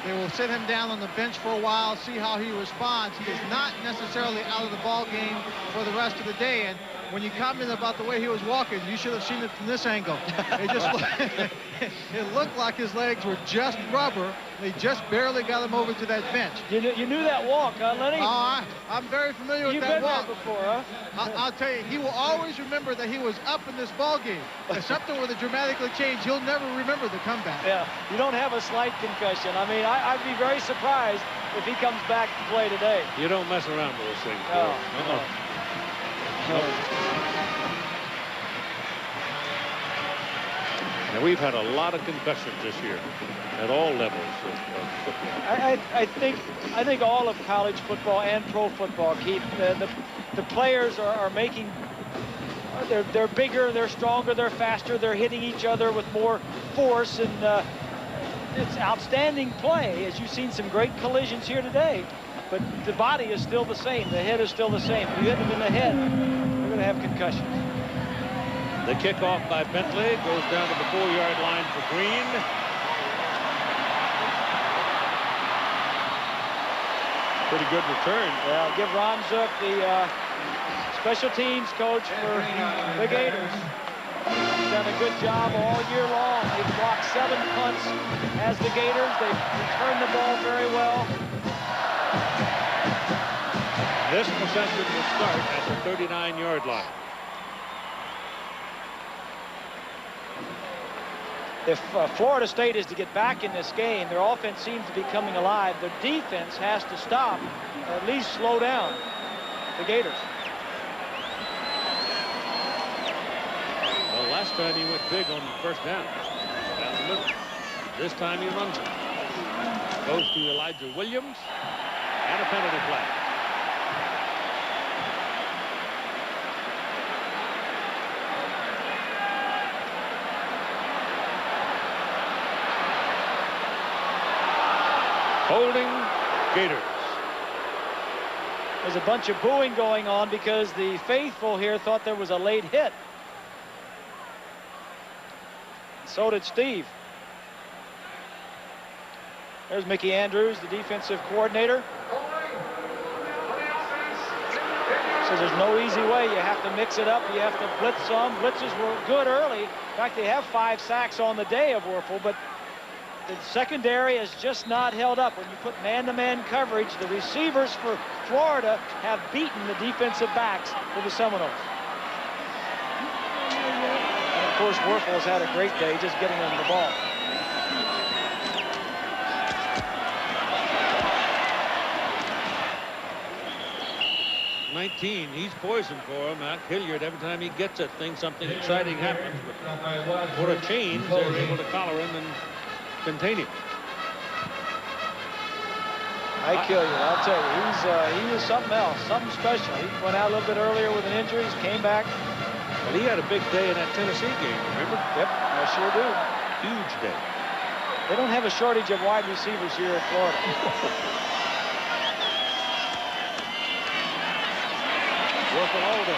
They will sit him down on the bench for a while, see how he responds. He is not necessarily out of the ball game for the rest of the day. And when you commented about the way he was walking, you should have seen it from this angle. It looked like his legs were just rubber. They just barely got him over to that bench.
You knew that walk, huh, Lenny?
I'm very familiar with that walk.
You've been there before, huh?
I'll tell you, he will always remember that he was up in this ball game. If something were to dramatically change, he'll never remember the comeback.
Yeah, you don't have a slight concussion. I mean, I'd be very surprised if he comes back to play today.
You don't mess around with those things.
No.
Now, we've had a lot of concussions this year at all levels of football.
I think all of college football and pro football, Keith, the players are making, they're bigger, they're stronger, they're faster, they're hitting each other with more force, and it's outstanding play, as you've seen some great collisions here today. But the body is still the same. The head is still the same. If you hit them in the head, they're going to have concussions.
The kickoff by Bentley goes down to the 4-yard line for Green. Pretty good return.
Yeah, give Ron Zook, the special teams coach for the Gators. He's done a good job all year long. They've blocked 7 punts as the Gators. They've returned the ball very well.
This possession will start at the 39-yard line.
If Florida State is to get back in this game, their offense seems to be coming alive. Their defense has to stop, or at least slow down the Gators.
Well, last time he went big on first down. Down the middle. This time he runs it. Goes to Elijah Williams, and a penalty flag. Holding Gators.
There's a bunch of booing going on because the faithful here thought there was a late hit. So did Steve. There's Mickey Andrews, the defensive coordinator. Says there's no easy way. You have to mix it up. You have to blitz some. Blitzes were good early. In fact, they have 5 sacks on the day of Werfel, but the secondary has just not held up. When you put man-to-man coverage, the receivers for Florida have beaten the defensive backs for the Seminoles. And of course, Werfel has had a great day just getting them the ball.
He's poison for him. Matt Hilliard, every time he gets it, thinks something exciting happens. But for a change, they're able to collar him and contain him.
Mike Hilliard, I'll tell you, he was something else, something special. He went out a little bit earlier with an injury, came back.
Well, he had a big day in that Tennessee game, remember?
Yep, I sure do.
Huge day.
They don't have a shortage of wide receivers here at Florida.
Werfel all day.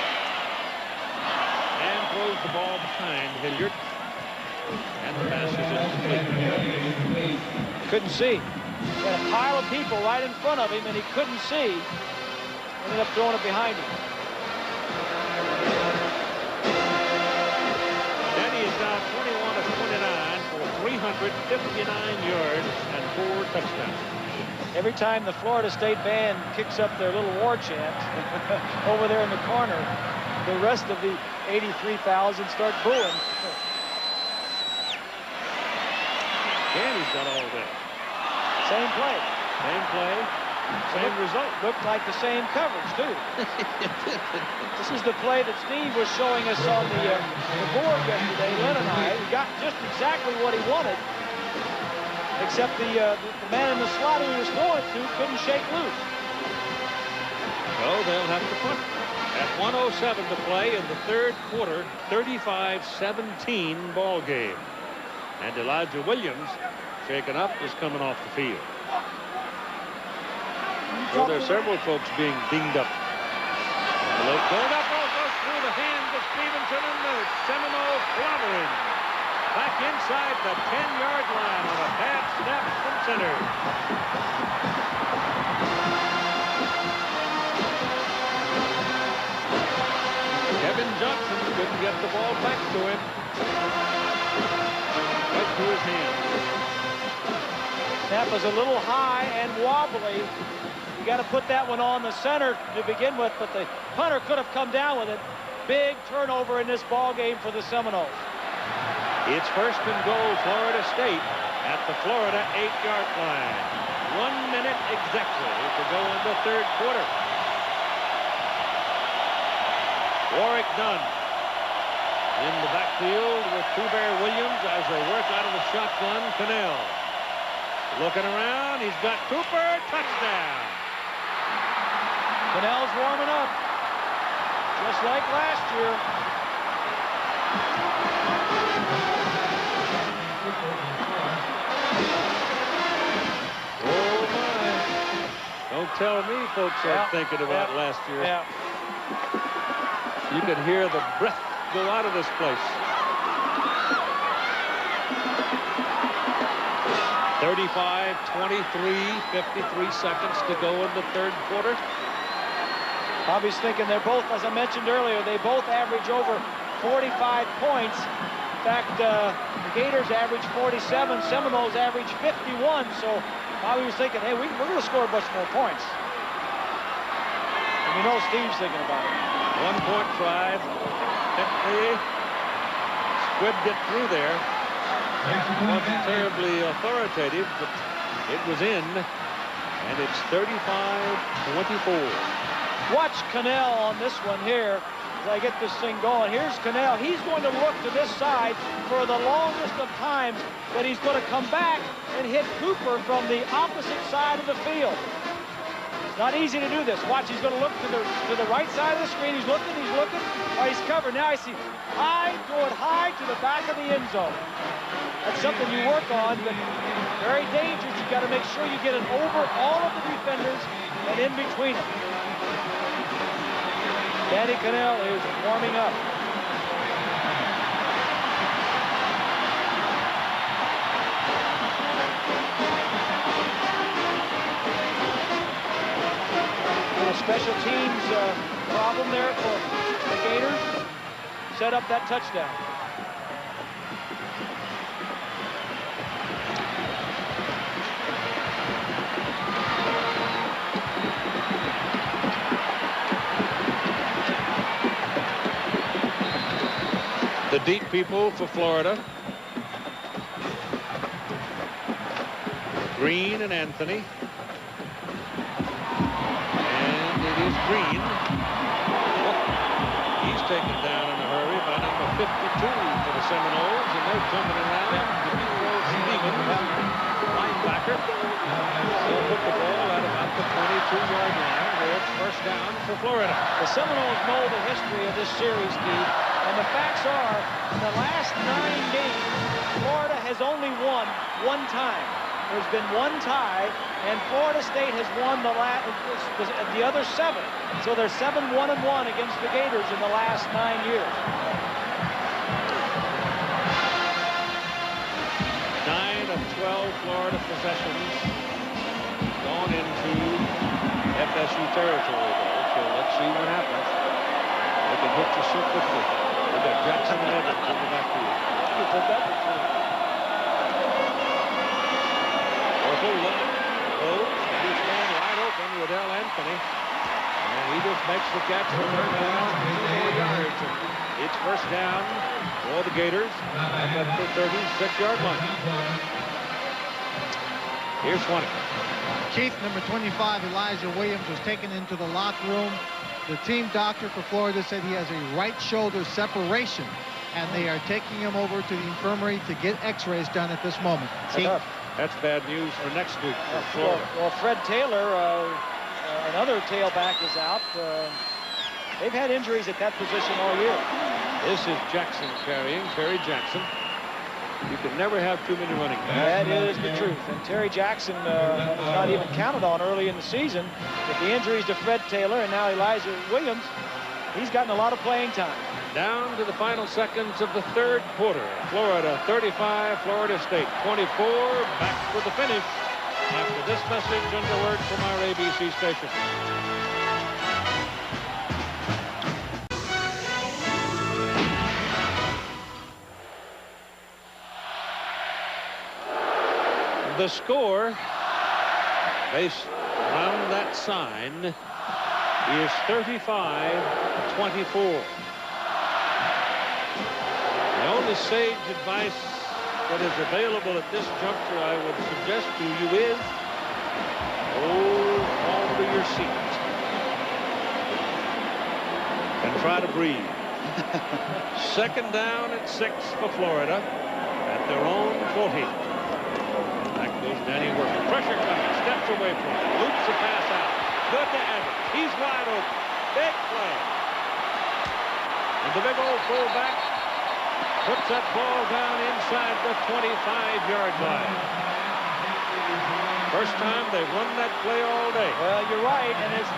And throws the ball behind Hilliard. And the pass is incomplete.
Couldn't see. He had a pile of people right in front of him, and he couldn't see. Ended up throwing it behind him.
And he is now 21 of 29 for 359 yards and 4 touchdowns.
Every time the Florida State band kicks up their little war chant over there in the corner, the rest of the 83,000 start booing.
Danny's got all that.
Same play.
Same play. Same result.
Looked like the same coverage, too. This is the play that Steve was showing us on the board yesterday, Len and I. He got just exactly what he wanted, except the man in the slot who he was throwing it to couldn't shake loose.
So they'll have to punt. At 1:07 to play in the third quarter, 35-17 ball game. And Elijah Williams, shaken up, is coming off the field. So there are several folks being dinged up. Going up, ball goes through the hands of Stevenson, and the Seminole clobbering. Back inside the 10-yard line on a bad snap from center. Kevin Johnson couldn't get the ball back to him. Right to his hand.
Snap was a little high and wobbly. You got to put that one on the center to begin with, but the punter could have come down with it. Big turnover in this ball game for the Seminoles.
It's first and goal, Florida State at the Florida 8-yard line. 1 minute exactly to go in the third quarter. Warwick Dunn in the backfield with Two-Bear Williams as they work out of the shotgun. Cannell looking around. He's got Cooper. Touchdown.
Cannell's warming up just like last year.
Oh my. Don't tell me folks are thinking about last year.
Yeah.
You could hear the breath go out of this place. 35-23, 53 seconds to go in the third quarter.
Bobby's thinking they're both, as I mentioned earlier, they both average over 45 points. In fact, the Gators average 47, Seminoles average 51. So Bobby was thinking, hey, we're going to score a bunch more points. And you know Steve's thinking about it.
1-point try. Squibbed it through there. Wasn't terribly authoritative, but it was in. And it's 35-24.
Watch Cannell on this one here as I get this thing going. Here's Cannell. He's going to look to this side for the longest of times, but he's going to come back and hit Cooper from the opposite side of the field. It's not easy to do this. Watch, he's going to look to the right side of the screen. He's looking. Oh, he's covered. Now I see high, going high to the back of the end zone. That's something you work on, but very dangerous. You got to make sure you get it over all of the defenders and in between them. Danny Cannell is warming up. special teams problem there for the Gators. Set up that touchdown.
The deep people for Florida. Green and Anthony. And it is Green. He's taken down in a hurry by number 52 for the Seminoles, and they're jumping around. Linebacker. They'll put the ball at about the 22-yard line, where it's first down for Florida.
The Seminoles know the history of this series, Steve, and the facts are, in the last 9 games, Florida has only won one time. There's been one tie, and Florida State has won the other 7. So they're 7-1-1 against the Gators in the last 9 years.
9 of 12 Florida possessions gone into FSU territory, though. So let's see what happens. They can hit you so quickly. They got Jackson and Evans in the backfield. You put that between. He's man wide open with Del Anthony, and he just makes the catch for first down, 2 more yards. It's first down for the Gators at the 36-yard line. Here's 20.
Keith, number 25, Elijah Williams, was taken into the locker room. The team doctor for Florida said he has a right shoulder separation, and they are taking him over to the infirmary to get x-rays done at this moment.
That's bad news for next week for Florida.
Well, Fred Taylor, another tailback, is out. They've had injuries at that position all year.
This is Jackson carrying, Terry Jackson. You can never have too many running
That
backs.
is the truth. And Terry Jackson was not even counted on early in the season. With the injuries to Fred Taylor and now Elijah Williams, he's gotten a lot of playing time.
Down to the final seconds of the third quarter. Florida 35, Florida State 24. Back for the finish after this message and a word from our ABC station. The score, based around that sign, is 35-24. The only sage advice that is available at this juncture I would suggest to you is hold on to your seat and try to breathe. Second down at 6 for Florida at their own 40. Back goes Danny Work. Pressure coming, steps away from it, loops the pass out. Good to Evans. He's wide open. Big play. And the big old fullback puts that ball down inside the 25-yard line. First time they've run that play all day.
Well, you're right, and it's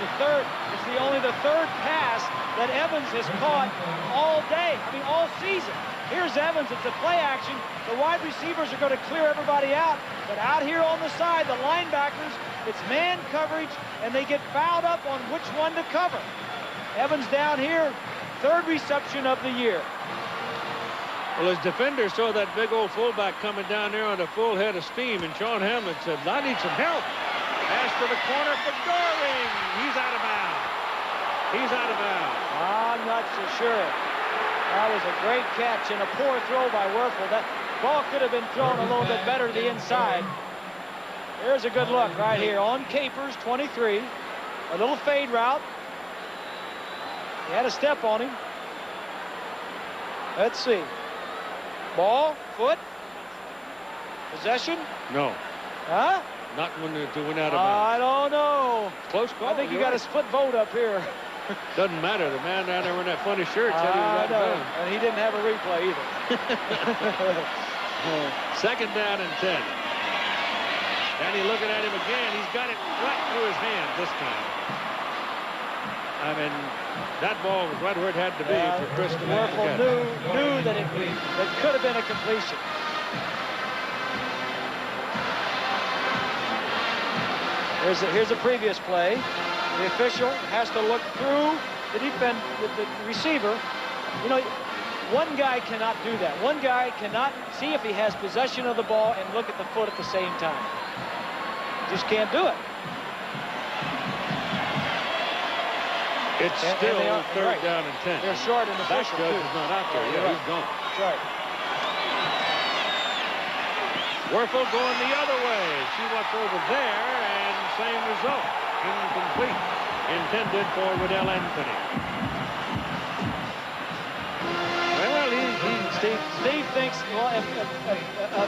only the third pass that Evans has caught all day. I mean, all season. Here's Evans. It's a play action. The wide receivers are going to clear everybody out. But out here on the side, the linebackers, it's man coverage, and they get fouled up on which one to cover. Evans down here, third reception of the year.
Well, his defender saw that big old fullback coming down there on a full head of steam, and Sean Hamlin said, I need some help. Pass to the corner for Doring. He's out of bounds. He's out of bounds.
I'm not so sure. That was a great catch and a poor throw by Werfel. That ball could have been thrown a little bit better to the inside. There's a good look right here on Capers, 23. A little fade route. He had a step on him. Let's see. Ball, foot, possession?
No.
Huh?
Not when they're doing out of bounds.
I don't know.
Close call.
I think you got a split vote up here.
Doesn't matter. The man down there in that funny shirt said he was out of bounds.
And he didn't have a replay either.
Second down and 10. Danny looking at him again. He's got it right through his hand this time. I mean, that ball was right where it had to be for Chris to
Werfel knew that it could have been a completion. Here's a previous play. The official has to look through the receiver. You know, one guy cannot do that. One guy cannot see if he has possession of the ball and look at the foot at the same time. Just can't do it.
It's still third down and 10.
They're short in the
back
official,
judge
too.
is not out there. Yeah, he's gone.
That's right.
Werfel going the other way. See what's over there, and same result. Incomplete. Intended for Riddell Anthony.
Well, Steve thinks, well,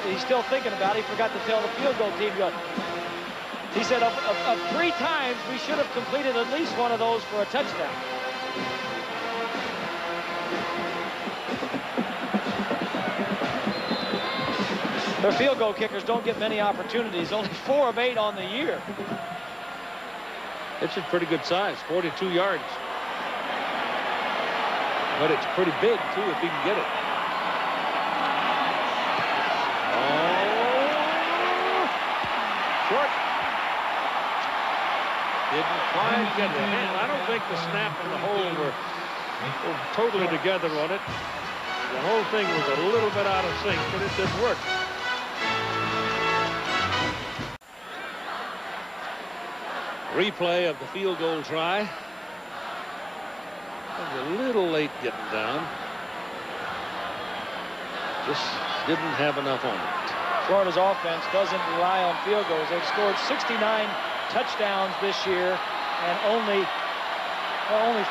he's still thinking about it. He forgot to tell the field goal team. He said of 3 times, we should have completed at least one of those for a touchdown. Their field goal kickers don't get many opportunities. Only 4 of 8 on the year.
It's a pretty good size, 42 yards. But it's pretty big, too, if he can get it. Oh! Short. Didn't quite get the hand. I don't think the snap and the hole were totally together on it. The whole thing was a little bit out of sync, but it didn't work. Replay of the field goal try. Was a little late getting down. Just didn't have enough on it.
Florida's offense doesn't rely on field goals. They've scored 69 touchdowns this year and only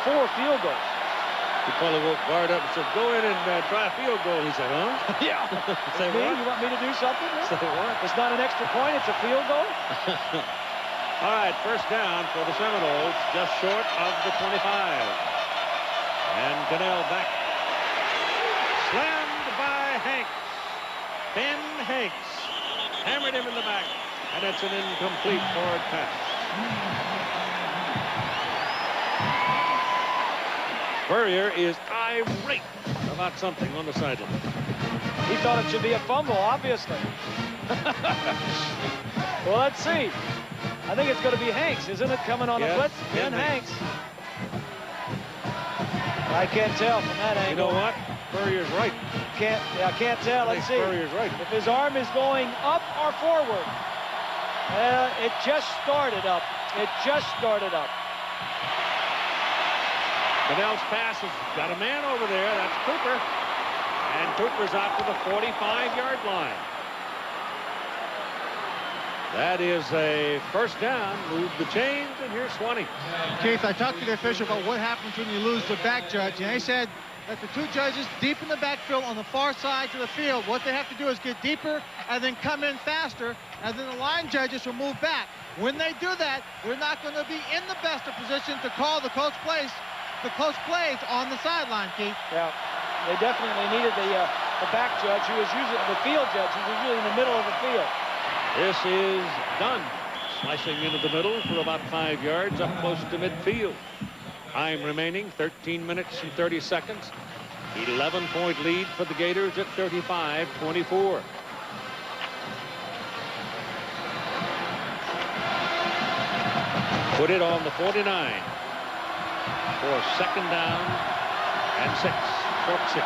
4 field goals.
He probably woke Bart up and said, "Go in and try a field goal." He said, "Huh?"
Yeah.
Say
Me?
what?
You want me to do something?
Say what?
It's not an extra point. It's a field goal.
All right, first down for the Seminoles, just short of the 25. And Cannell back. Slammed by Hanks. Ben Hanks hammered him in the back, and it's an incomplete forward pass. Spurrier is irate about something on the sideline.
He thought it should be a fumble, obviously. Well, let's see. I think it's going to be Hanks, isn't it, coming on the blitz? Ben Hanks. I can't tell from that angle.
You know what? Spurrier's right.
I can't tell. Let's see.
Spurrier's right.
If his arm is going up or forward. It just started up. It just started up.
Cannell's pass has got a man over there. That's Cooper. And Cooper's out to the 45-yard line. That is a first down. Move the chains, and here's Swanee.
Keith, I talked to the official about what happens when you lose the back judge, and they said that the 2 judges deep in the backfield on the far sides of the field, what they have to do is get deeper and then come in faster, and then the line judges will move back. When they do that, they're not going to be in the best of position to call the close plays on the sideline, Keith.
Yeah, they definitely needed the back judge who was usually the field judge who was usually in the middle of the field.
This is Dunn slicing into the middle for about 5 yards up close to midfield. Time remaining 13 minutes and 30 seconds. 11-point lead for the Gators at 35-24. Put it on the 49 for second down and 6. Short 6.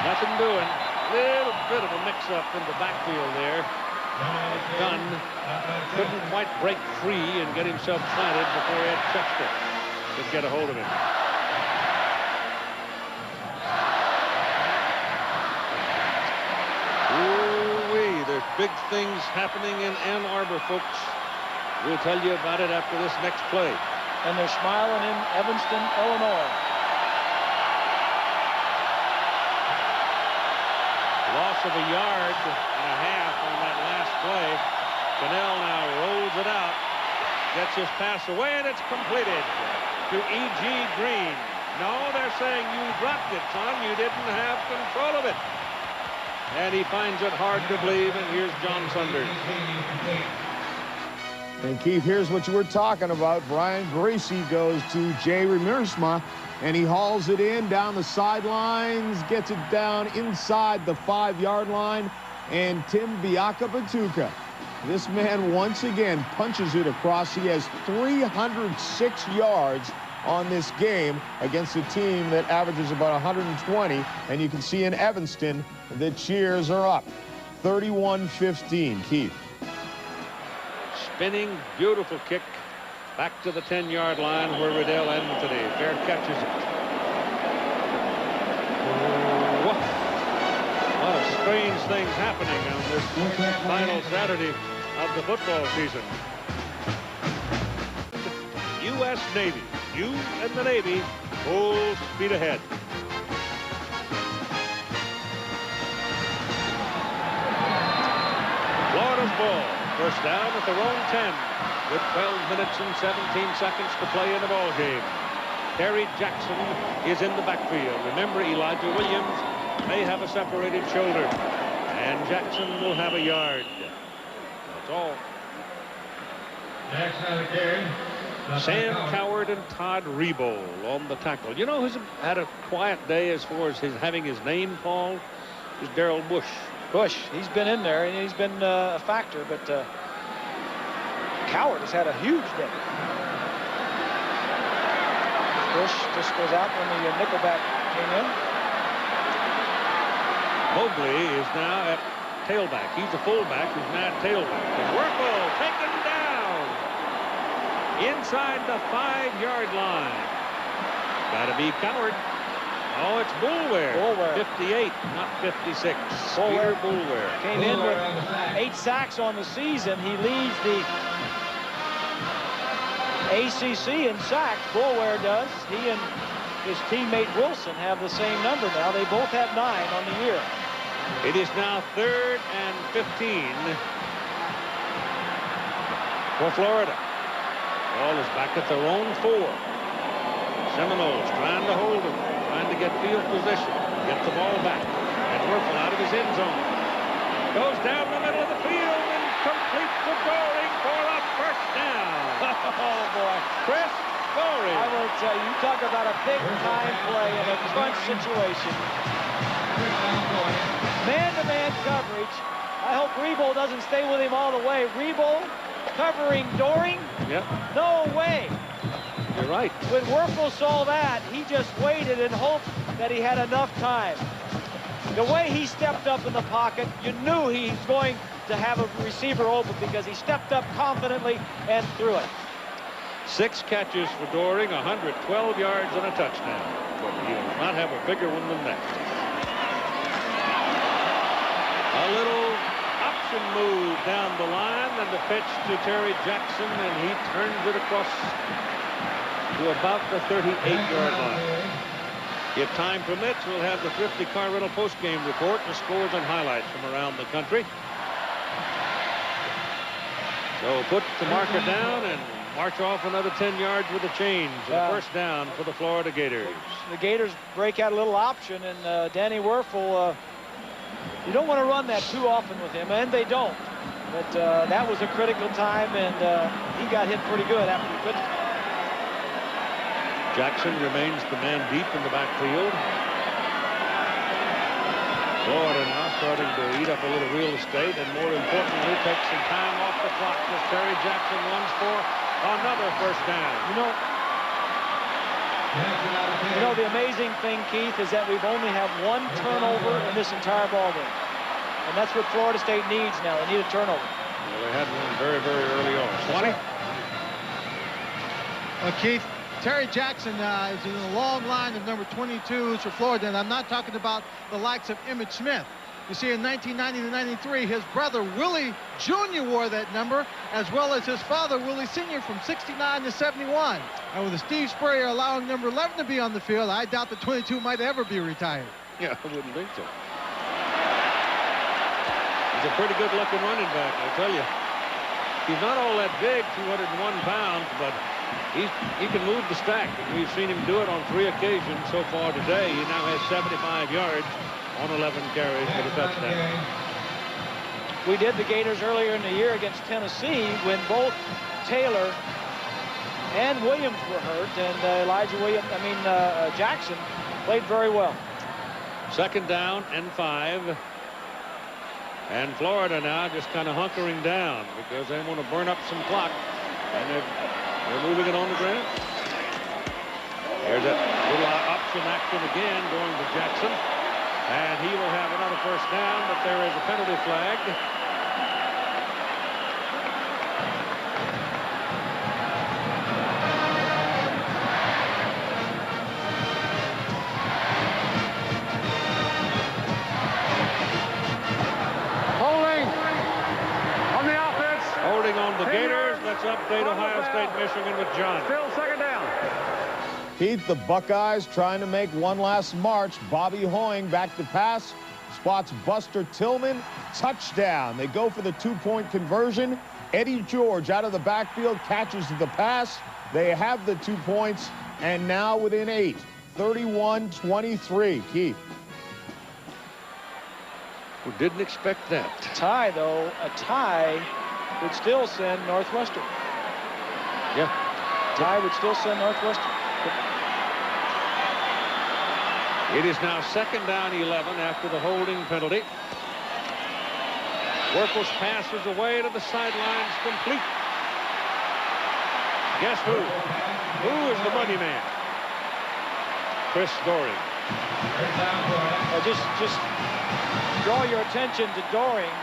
Nothing doing. Little bit of a mix-up in the backfield there. Dunn couldn't quite break free and get himself planted before Ed Chester could get a hold of him. Ooh-wee, there's big things happening in Ann Arbor, folks. We'll tell you about it after this next play.
And they're smiling in Evanston, Illinois.
Loss of a yard and a half on that last play. Cannell now rolls it out, gets his pass away, and it's completed to E.G. Green. No, they're saying you dropped it, son. You didn't have control of it. And he finds it hard to believe, and here's John Sunders.
And Keith, here's what you were talking about. Brian Gracie goes to Jay Remersma, and he hauls it in down the sidelines, gets it down inside the 5-yard line, and Tim Biakabatuka, this man once again punches it across. He has 306 yards on this game against a team that averages about 120, and you can see in Evanston the cheers are up. 31-15, Keith.
Spinning, beautiful kick back to the 10-yard line where Riddell Anthony fair catches it. What a lot of strange things happening on this final Saturday of the football season. U.S. Navy, you and the Navy, full speed ahead. Florida's ball. First down at their own 10 with 12 minutes and 17 seconds to play in the ball game. Terry Jackson is in the backfield. Remember, Elijah Williams may have a separated shoulder, and Jackson will have a yard. That's all.
Jackson out of carry.
Sam Coward and Todd Rebold on the tackle. You know who's had a quiet day as far as having his name called? Is Darrell Bush.
Bush, he's been in there and he's been a factor, but Coward has had a huge day. Bush just goes out when the nickelback came in.
Mobley is now at tailback. He's a fullback who's now at tailback. And Werfel taken down inside the 5-yard line. Got to be Coward. Oh, it's Boulware. 58, not 56. Peter Boulware.
Came in with 8 sacks on the season. He leads the ACC in sacks. Boulware does. He and his teammate Wilson have the same number now. They both have 9 on the year.
It is now 3rd and 15 for Florida. Ball is back at their own 4. Seminoles trying to hold him. Trying to get field position, get the ball back, and Werfel out of his end zone. Goes down the middle of the field and completes the Goring for a first down.
Oh, boy.
Chris Goring.
I will tell you, you talk about a big-time play in a crunch situation. Man-to-man coverage. I hope Rebold doesn't stay with him all the way. Rebold covering Doring?
Yep.
No way.
You're right.
When Werfel saw that, he just waited and hoped that he had enough time. The way he stepped up in the pocket, you knew he's going to have a receiver open because he stepped up confidently and threw it.
6 catches for Doring, 112 yards and a touchdown. But he will not have a bigger one than that. A little option move down the line and the pitch to Terry Jackson, and he turns it across to about the 38-yard line. If time permits, we'll have the Thrifty Car Rental postgame report and scores and highlights from around the country. So put the marker down and march off another 10 yards with a change. And first down for the Florida Gators.
The Gators break out a little option, and Danny Werfel, you don't want to run that too often with him, and they don't. But that was a critical time, and he got hit pretty good after he couldn't.
Jackson remains the man deep in the backfield. Florida now starting to eat up a little real estate, and more importantly, take some time off the clock as Terry Jackson runs for another first down.
You know, the amazing thing, Keith, is that we've only had 1 turnover in this entire ballgame. And that's what Florida State needs now. They need a turnover.
Well, they had one very, very early on. 20.
Keith, Terry Jackson is in a long line of number 22s for Florida, and I'm not talking about the likes of Emmitt Smith. You see, in 1990 to 93, his brother Willie Jr. wore that number, as well as his father Willie Sr. from 69 to 71. And with Steve Spurrier allowing number 11 to be on the field, I doubt the 22 might ever be retired.
Yeah, I wouldn't think so. He's a pretty good-looking running back, I tell you. He's not all that big, 201 pounds, but he can move the stack. And we've seen him do it on 3 occasions so far today. He now has 75 yards on 11 carries for the touchdown.
We did the Gators earlier in the year against Tennessee when both Taylor and Williams were hurt, and Jackson played very well.
2nd down and 5. And Florida now just kind of hunkering down because they want to burn up some clock. And they're moving it on the ground. There's a little option action again going to Jackson. And he will have another 1st down, but there is a penalty flag. On the Gators. Let's update Ohio State, Michigan with John.
Still 2nd down.
Keith, the Buckeyes trying to make one last march. Bobby Hoying back to pass. Spots Buster Tillman. Touchdown. They go for the 2-point conversion. Eddie George out of the backfield catches the pass. They have the 2 points, and now within 8. 31-23. Keith.
We didn't expect that.
Tie, though. A tie would still send Northwestern.
Yeah.
Tie would still send Northwestern.
It is now 2nd down 11 after the holding penalty. Werfel's passes away to the sidelines complete. Guess who? Who is the money man? Chris Doring.
Just draw your attention to Doring.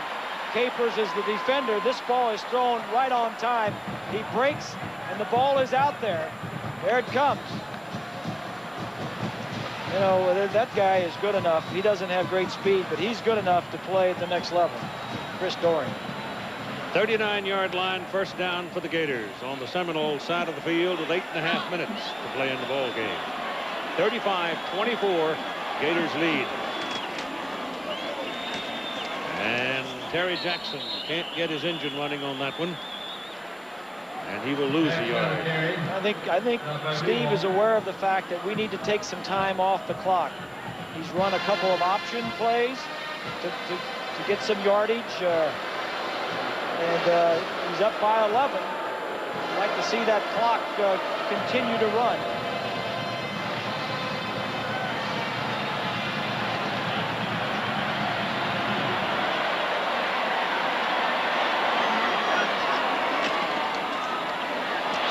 Capers is the defender. This ball is thrown right on time. He breaks, and the ball is out there. There it comes. You know, that guy is good enough. He doesn't have great speed, but he's good enough to play at the next level. Chris Doring.
39-yard line, 1st down for the Gators on the Seminole side of the field with 8.5 minutes to play in the ball game. 35-24, Gators lead. And Terry Jackson can't get his engine running on that one. And he will lose the yard.
I think Steve is aware of the fact that we need to take some time off the clock. He's run a couple of option plays to get some yardage. And he's up by 11. I'd like to see that clock continue to run.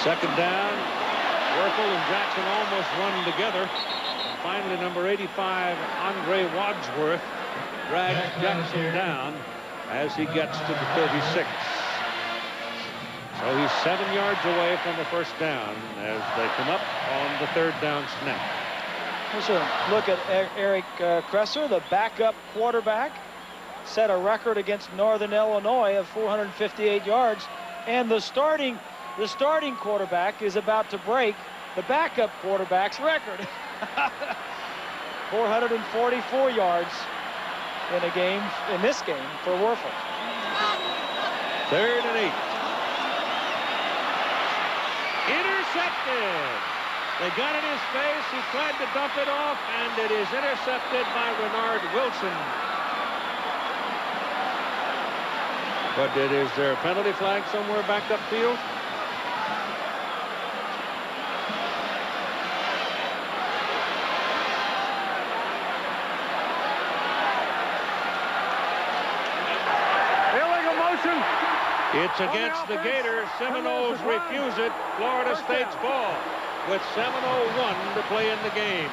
Second down. Werfel and Jackson almost run together. And finally, number 85, Andre Wadsworth, drags Jackson down as he gets to the 36. So he's 7 yards away from the 1st down as they come up on the 3rd down snap.
Here's a look at Eric Kresser, the backup quarterback. Set a record against Northern Illinois of 458 yards. And the starting quarterback is about to break the backup quarterback's record. 444 yards in this game for Werfel.
3rd and 8. Intercepted. They got in his face. He tried to dump it off, and it is intercepted by Renard Wilson. But is there a penalty flag somewhere back upfield? It's against the Gators. Seminoles refuse it. Florida State's ball with 7:01 to play in the game.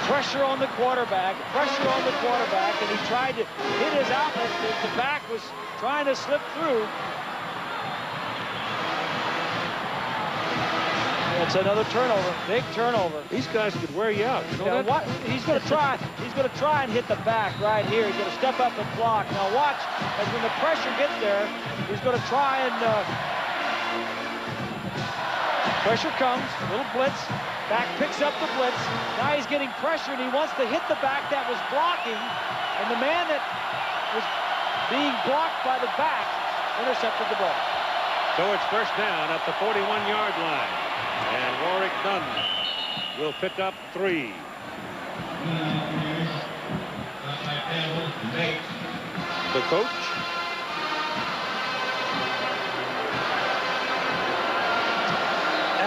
Pressure on the quarterback, and he tried to hit his outlet. The back was trying to slip through. It's another turnover, big turnover.
These guys could wear you out. You know that?
What? He's going to try. He's going to try and hit the back right here. He's going to step up and block. Now watch, as when the pressure gets there, he's going to try and pressure comes. A little blitz. Back picks up the blitz. Now he's getting pressure, and he wants to hit the back that was blocking, and the man that was being blocked by the back intercepted the ball.
So it's 1st down at the 41-yard line. And Warwick Dunn will pick up 3. The coach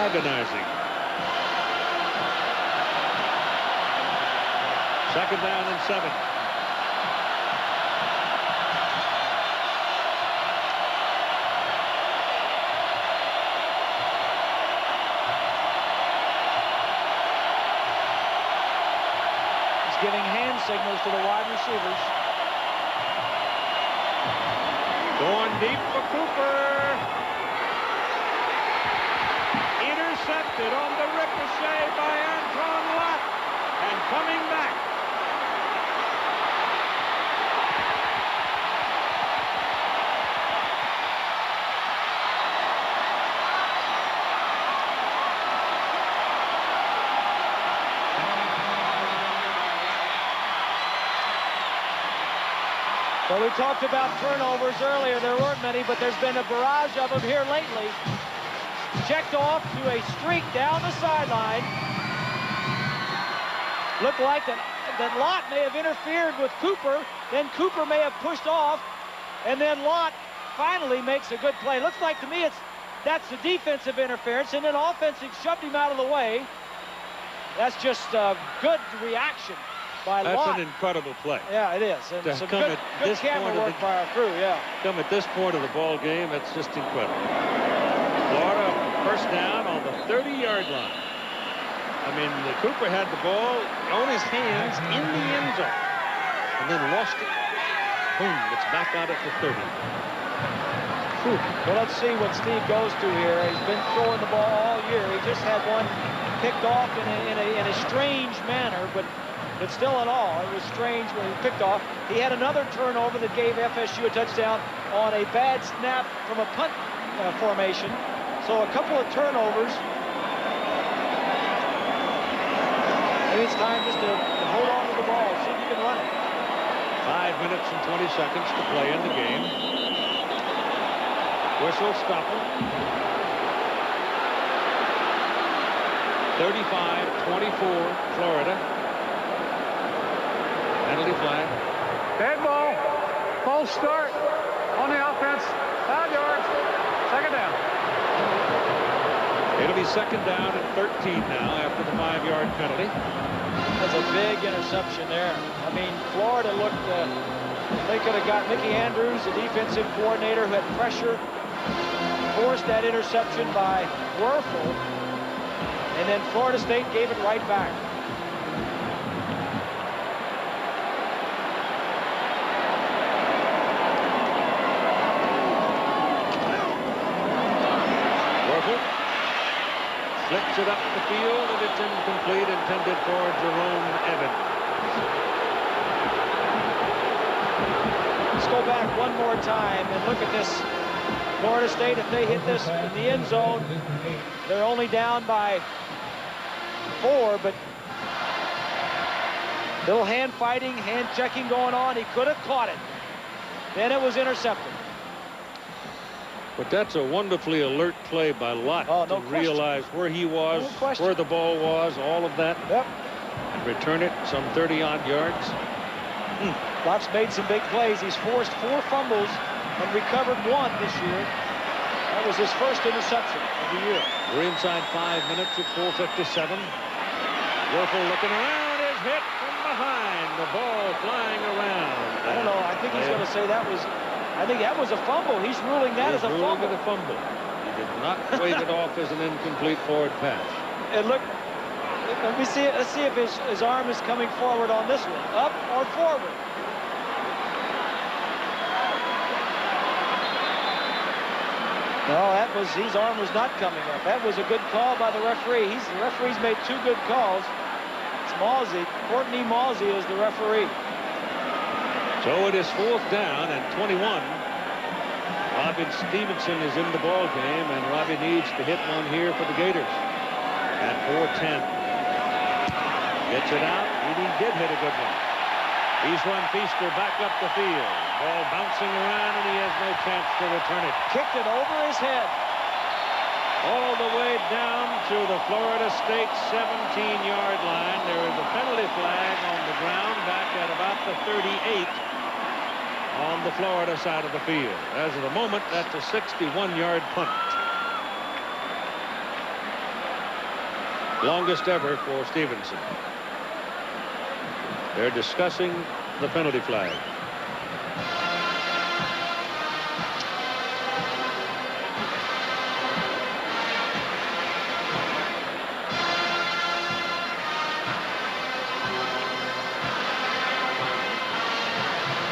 organizing. Second down and 7.
He's giving hand signals to the wide receivers.
Going deep for Cooper. Intercepted on the ricochet by Antoine Lott. And coming back.
Well, we talked about turnovers earlier. There weren't many, but there's been a barrage of them here lately. Checked off to a streak down the sideline. Looked like that Lott may have interfered with Cooper. Then Cooper may have pushed off. And then Lott finally makes a good play. Looks like to me that's the defensive interference. And then offensive shoved him out of the way. That's just a good reaction by Lott.
That's an incredible play.
Yeah, it is. And some good camera work by our crew, yeah.
Come at this point of the ball game, it's just incredible. Florida first down on the 30-yard line. I mean, Cooper had the ball on his hands in the end zone and then lost it. Boom, it's back out at the 30.
Whew. Well, let's see what Steve goes to here. He's been throwing the ball all year. He just had one picked off in a strange manner, but still in all, it was strange when he picked off. He had another turnover that gave FSU a touchdown on a bad snap from a punt formation. So a couple of turnovers. Maybe it's time just to hold on to the ball, see if you can run it.
5 minutes and 20 seconds to play in the game. Whistle, stop him. 35-24, Florida. Penalty flag.
Dead ball. False start on the offense. 5 yards. Second down.
It'll be second down and 13 now after the 5-yard penalty.
That's a big interception there. I mean, Florida looked, they could have got Mickey Andrews, the defensive coordinator who had pressure, forced that interception by Werfel, and then Florida State gave it right back.
Flips it up the field, and it's incomplete, intended for Jerome Evans.
Let's go back one more time and look at this. Florida State, if they hit this in the end zone, they're only down by 4, but little hand fighting, hand checking going on. He could have caught it. Then it was intercepted.
But that's a wonderfully alert play by Lott to realize where he was, where the ball was, all of that.
Yep.
And return it some 30-odd yards.
Lott's made some big plays. He's forced 4 fumbles and recovered 1 this year. That was his first interception of the year.
We're inside 5 minutes at 4:57. Werfel looking around, is hit from behind. The ball flying around.
I don't know. I think he's going to say that was... I think that was a fumble. He's ruling that as a fumble.
It a fumble. He did not wave it off as an incomplete forward pass.
And look, let me see it. Let's see if his arm is coming forward on this one, up or forward. No, his arm was not coming up. That was a good call by the referee. The referee's made 2 good calls. It's Mawsey. Courtney Mawsey is the referee.
So it is 4th down and 21. Robin Stevenson is in the ball game, and Robbie needs to hit one here for the Gators at 4:10. Gets it out, and he did hit a good one. He's run Feaster back up the field. Ball bouncing around, and he has no chance to return it.
Kicked it over his head.
All the way down to the Florida State 17-yard line. There is a penalty flag on the ground back at about the 38 on the Florida side of the field. As of the moment, that's a 61-yard punt. Longest ever for Stevenson. They're discussing the penalty flag.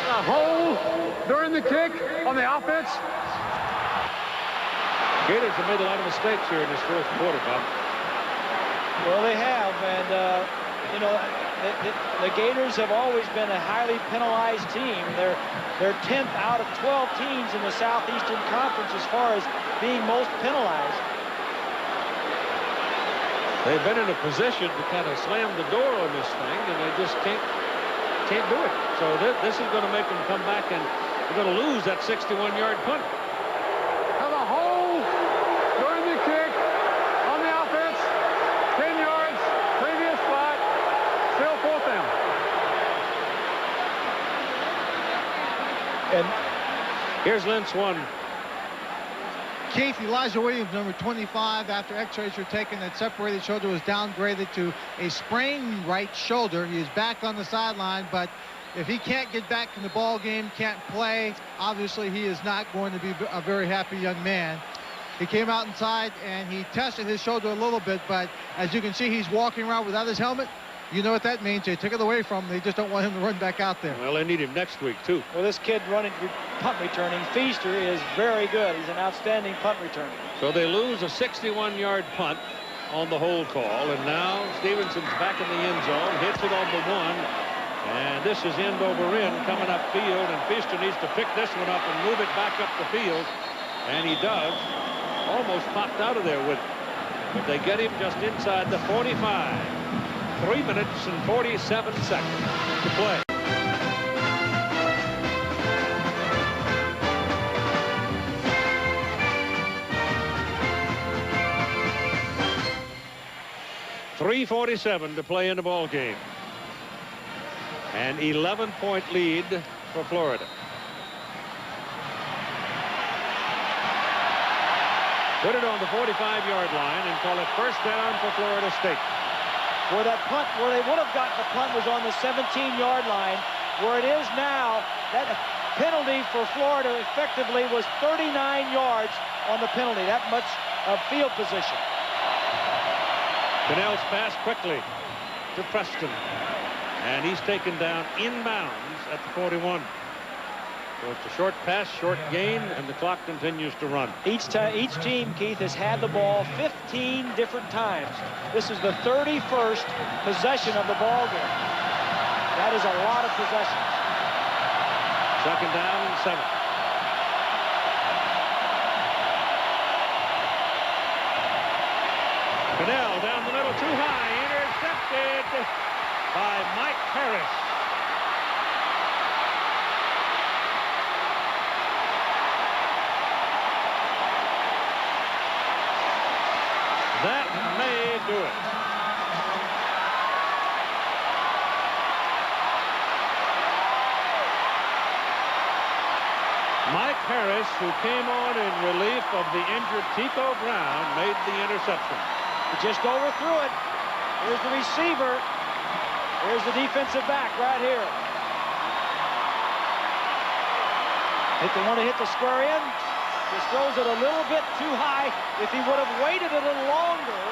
A hole during the kick on the offense.
Gators have made a lot of mistakes here in this fourth quarter, Bob.
Well, they have, and you know, the Gators have always been a highly penalized team. They're 10th out of 12 teams in the Southeastern Conference as far as being most penalized.
They've been in a position to kind of slam the door on this thing, and they just can't do it. So this is going to make them come back, and they're going to lose that 61-yard punt.
Have a hole during the kick on the offense. 10 yards, previous spot, still fourth down.
And
here's Lentz one.
Keith, Elijah Williams, number 25, after x-rays were taken, that separated shoulder was downgraded to a sprained right shoulder. He is back on the sideline, but if he can't get back in the ball game, can't play, obviously he is not going to be a very happy young man. He came out inside and he tested his shoulder a little bit, but as you can see, he's walking around without his helmet. You know what that means. They took it away from him. They just don't want him to run back out there.
Well, they need him next week, too.
Well, this kid running punt returning, Feaster, is very good. He's an outstanding punt returner.
So they lose a 61-yard punt on the hold call, and now Stevenson's back in the end zone, hits it on the one, and this is end over end coming up field, and Feaster needs to pick this one up and move it back up the field, and he does. Almost popped out of there with it, but they get him just inside the 45. 3 minutes and 47 seconds to play. .347 to play in the ball game. An 11-point lead for Florida. Put it on the 45-yard line and call it first down for Florida State.
Where that punt, where they would have gotten the punt was on the 17-yard line. Where it is now, that penalty for Florida effectively was 39 yards on the penalty. That much of field position.
Cannell's pass quickly to Preston. And he's taken down inbounds at the 41. So it's a short pass, short gain, and the clock continues to run.
Each team, Keith, has had the ball 15 different times. This is the 31st possession of the ball game. That is a lot of possessions.
Second down and 7. Cannell down the middle, too high, intercepted by Mike Harris. That may do it. Mike Harris, who came on in relief of the injured Tico Brown, made the interception.
He just overthrew it. Here's the receiver. Here's the defensive back right here. If they want to hit the square in, just throws it a little bit too high. If he would have waited a little longer,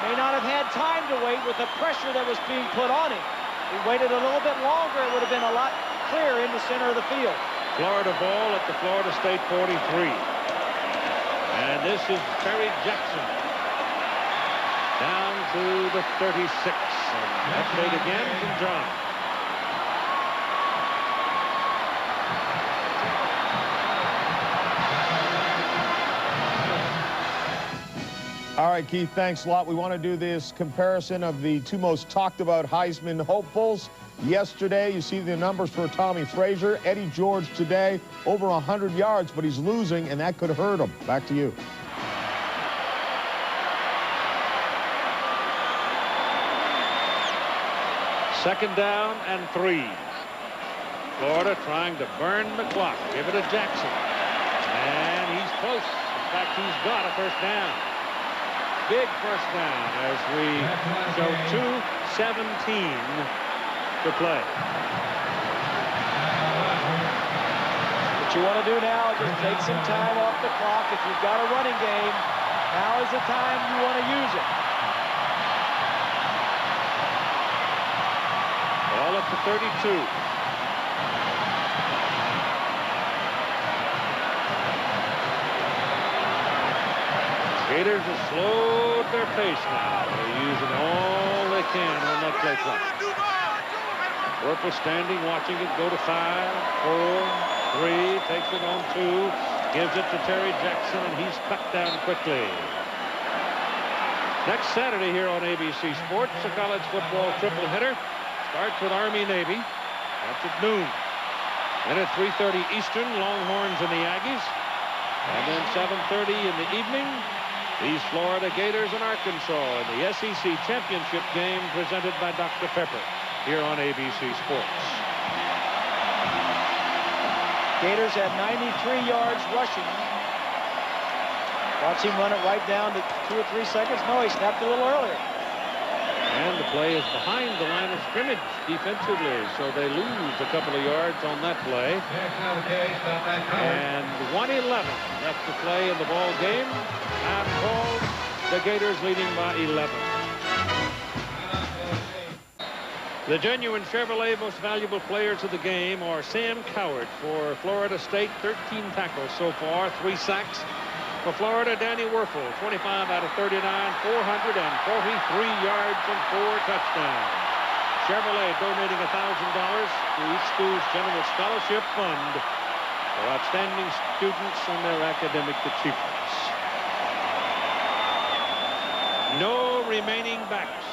may not have had time to wait with the pressure that was being put on him. If he waited a little bit longer, it would have been a lot clearer in the center of the field.
Florida ball at the Florida State 43. And this is Terry Jackson down to the 36. And update again from John.
All right, Keith, thanks a lot. We want to do this comparison of the two most talked about Heisman hopefuls. Yesterday, you see the numbers for Tommy Frazier. Eddie George today, over 100 yards, but he's losing, and that could hurt him. Back to you.
Second down and 3. Florida trying to burn the clock. Give it to Jackson. And he's close. In fact, he's got a first down. big first down as we show 2:17 to play.
What you want to do now is just take some time off the clock. If you've got a running game, now is the time you want to use it.
Ball up to 32. Gators have slowed their pace now. They're using all they can on that play clock. Werfel standing, watching it go to 5, 4, 3, takes it on 2, gives it to Terry Jackson, and he's cut down quickly. Next Saturday here on ABC Sports, a college football triple header. Starts with Army-Navy. That's at noon. Then at 3:30 Eastern, Longhorns and the Aggies. And then 7:30 in the evening, these Florida Gators and Arkansas in the SEC Championship game presented by Dr. Pepper here on ABC Sports.
Gators had 93 yards rushing. Watch him run it right down to 2 or 3 seconds. No, he snapped a little earlier.
And the play is behind the line of scrimmage defensively, so they lose a couple of yards on that play. And 1:11 left to play in the ball game. Time called. The Gators leading by 11. The genuine Chevrolet most valuable players of the game are Sam Coward for Florida State, 13 tackles so far, 3 sacks. For Florida, Danny Werfel, 25 out of 39, 443 yards and 4 touchdowns. Chevrolet donating $1,000 to each school's general scholarship fund for outstanding students and their academic achievements. No remaining backs.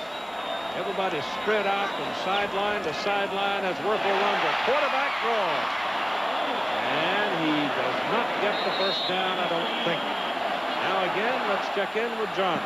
Everybody spread out from sideline to sideline as Werfel runs a quarterback draw. And he does not get the first down, I don't think. Now again, let's check in with John.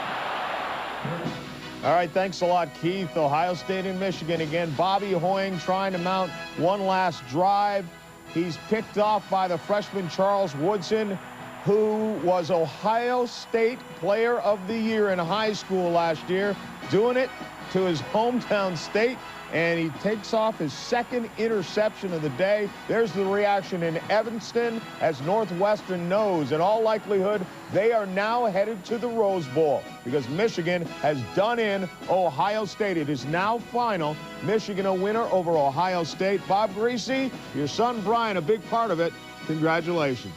All right, thanks a lot, Keith. Ohio State and Michigan again. Bobby Hoying trying to mount one last drive. He's picked off by the freshman Charles Woodson, who was Ohio State Player of the Year in high school last year, doing it to his hometown state, and he takes off his second interception of the day. There's the reaction in Evanston as Northwestern knows in all likelihood they are now headed to the Rose Bowl because Michigan has done in Ohio State. It is now final. Michigan a winner over Ohio State. Bob Greasy, your son Brian, a big part of it. Congratulations.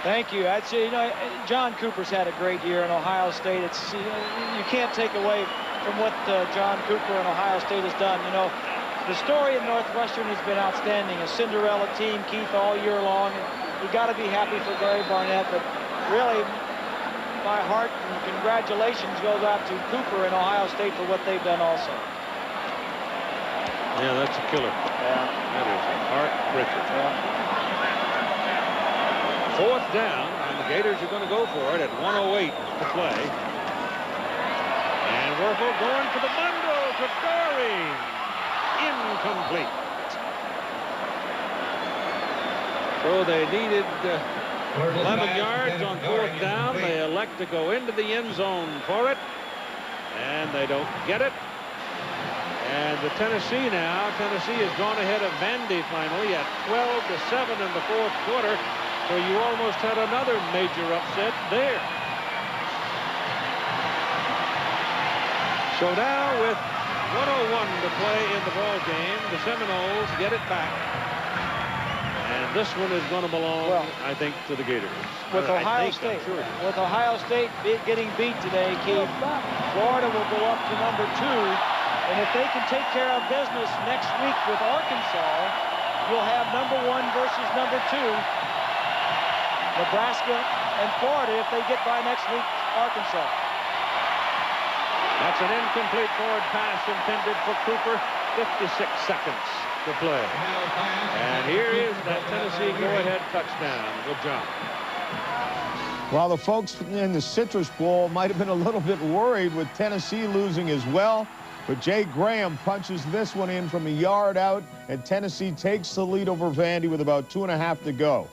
Thank you. I'd say, you know, John Cooper's had a great year in Ohio State. It's you can't take away from what John Cooper and Ohio State has done. You know, the story in Northwestern has been outstanding. A Cinderella team, Keith, all year long. You got to be happy for Gary Barnett, but really, my heart and congratulations goes out to Cooper and Ohio State for what they've done also.
Yeah, that's a killer.
Yeah.
That is a heartbreaker.
Yeah.
4th down, and the Gators are going to go for it at 1:08 to play. And Werfel going for the bundle to Doring. Incomplete. So they needed 11 yards on 4th down. They elect to go into the end zone for it, and they don't get it. And the Tennessee has gone ahead of Vandy finally at 12-7 in the 4th quarter. So you almost had another major upset there. So now with 1:01 to play in the ball game, the Seminoles get it back. And this one is going to belong, I think, to the Gators.
With Ohio State, with Ohio State getting beat today, Keith, Florida will go up to number 2. And if they can take care of business next week with Arkansas, you'll have number 1 versus number 2. Nebraska and Florida if they get by next week, Arkansas.
That's an incomplete forward pass intended for Cooper. 56 seconds to play. And here is that Tennessee go-ahead touchdown. Good job.
Well, the folks in the Citrus Bowl might have been a little bit worried with Tennessee losing as well. But Jay Graham punches this one in from a yard out, and Tennessee takes the lead over Vandy with about 2.5 to go.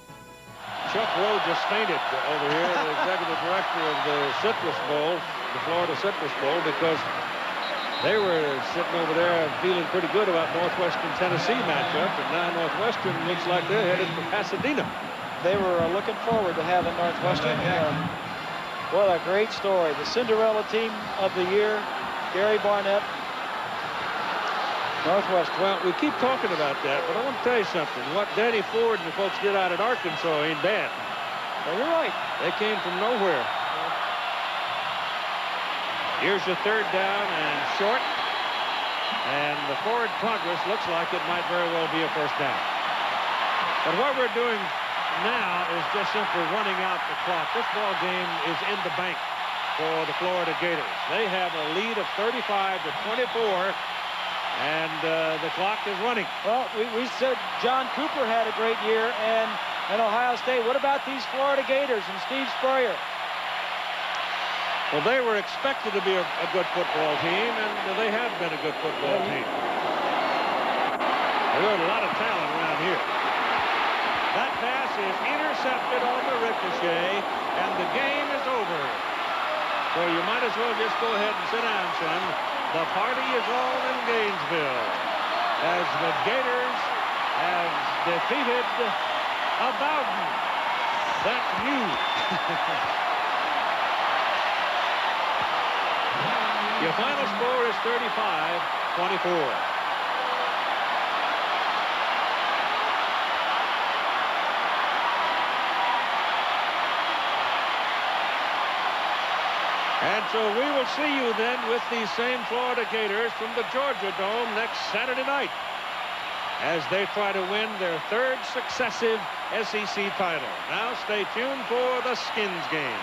Chuck Rowe just fainted over here, the executive director of the Citrus Bowl, the Florida Citrus Bowl, because they were sitting over there feeling pretty good about Northwestern Tennessee matchup, and now Northwestern looks like they're headed for Pasadena.
They were looking forward to having Northwestern. What a great story. The Cinderella team of the year, Gary Barnett, Northwestern.
Well, we keep talking about that, but I want to tell you something. What Danny Ford and the folks did out at Arkansas ain't bad.
Well, you're right.
They came from nowhere. Here's your third down and short. And the forward progress looks like it might very well be a first down. But what we're doing now is just simply running out the clock. This ball game is in the bank for the Florida Gators. They have a lead of 35-24, and the clock is running.
Well, we said John Cooper had a great year, and Ohio State. What about these Florida Gators and Steve Spurrier?
Well, they were expected to be a good football team, and they have been a good football team. There's a lot of talent around here. That pass is intercepted on the ricochet, and the game is over. So you might as well just go ahead and sit down, son. The party is on in Gainesville as the Gators have defeated a Bowden. That's you. Your final score is 35-24. And so we will see you then with these same Florida Gators from the Georgia Dome next Saturday night as they try to win their third successive SEC title. Now stay tuned for the Skins game.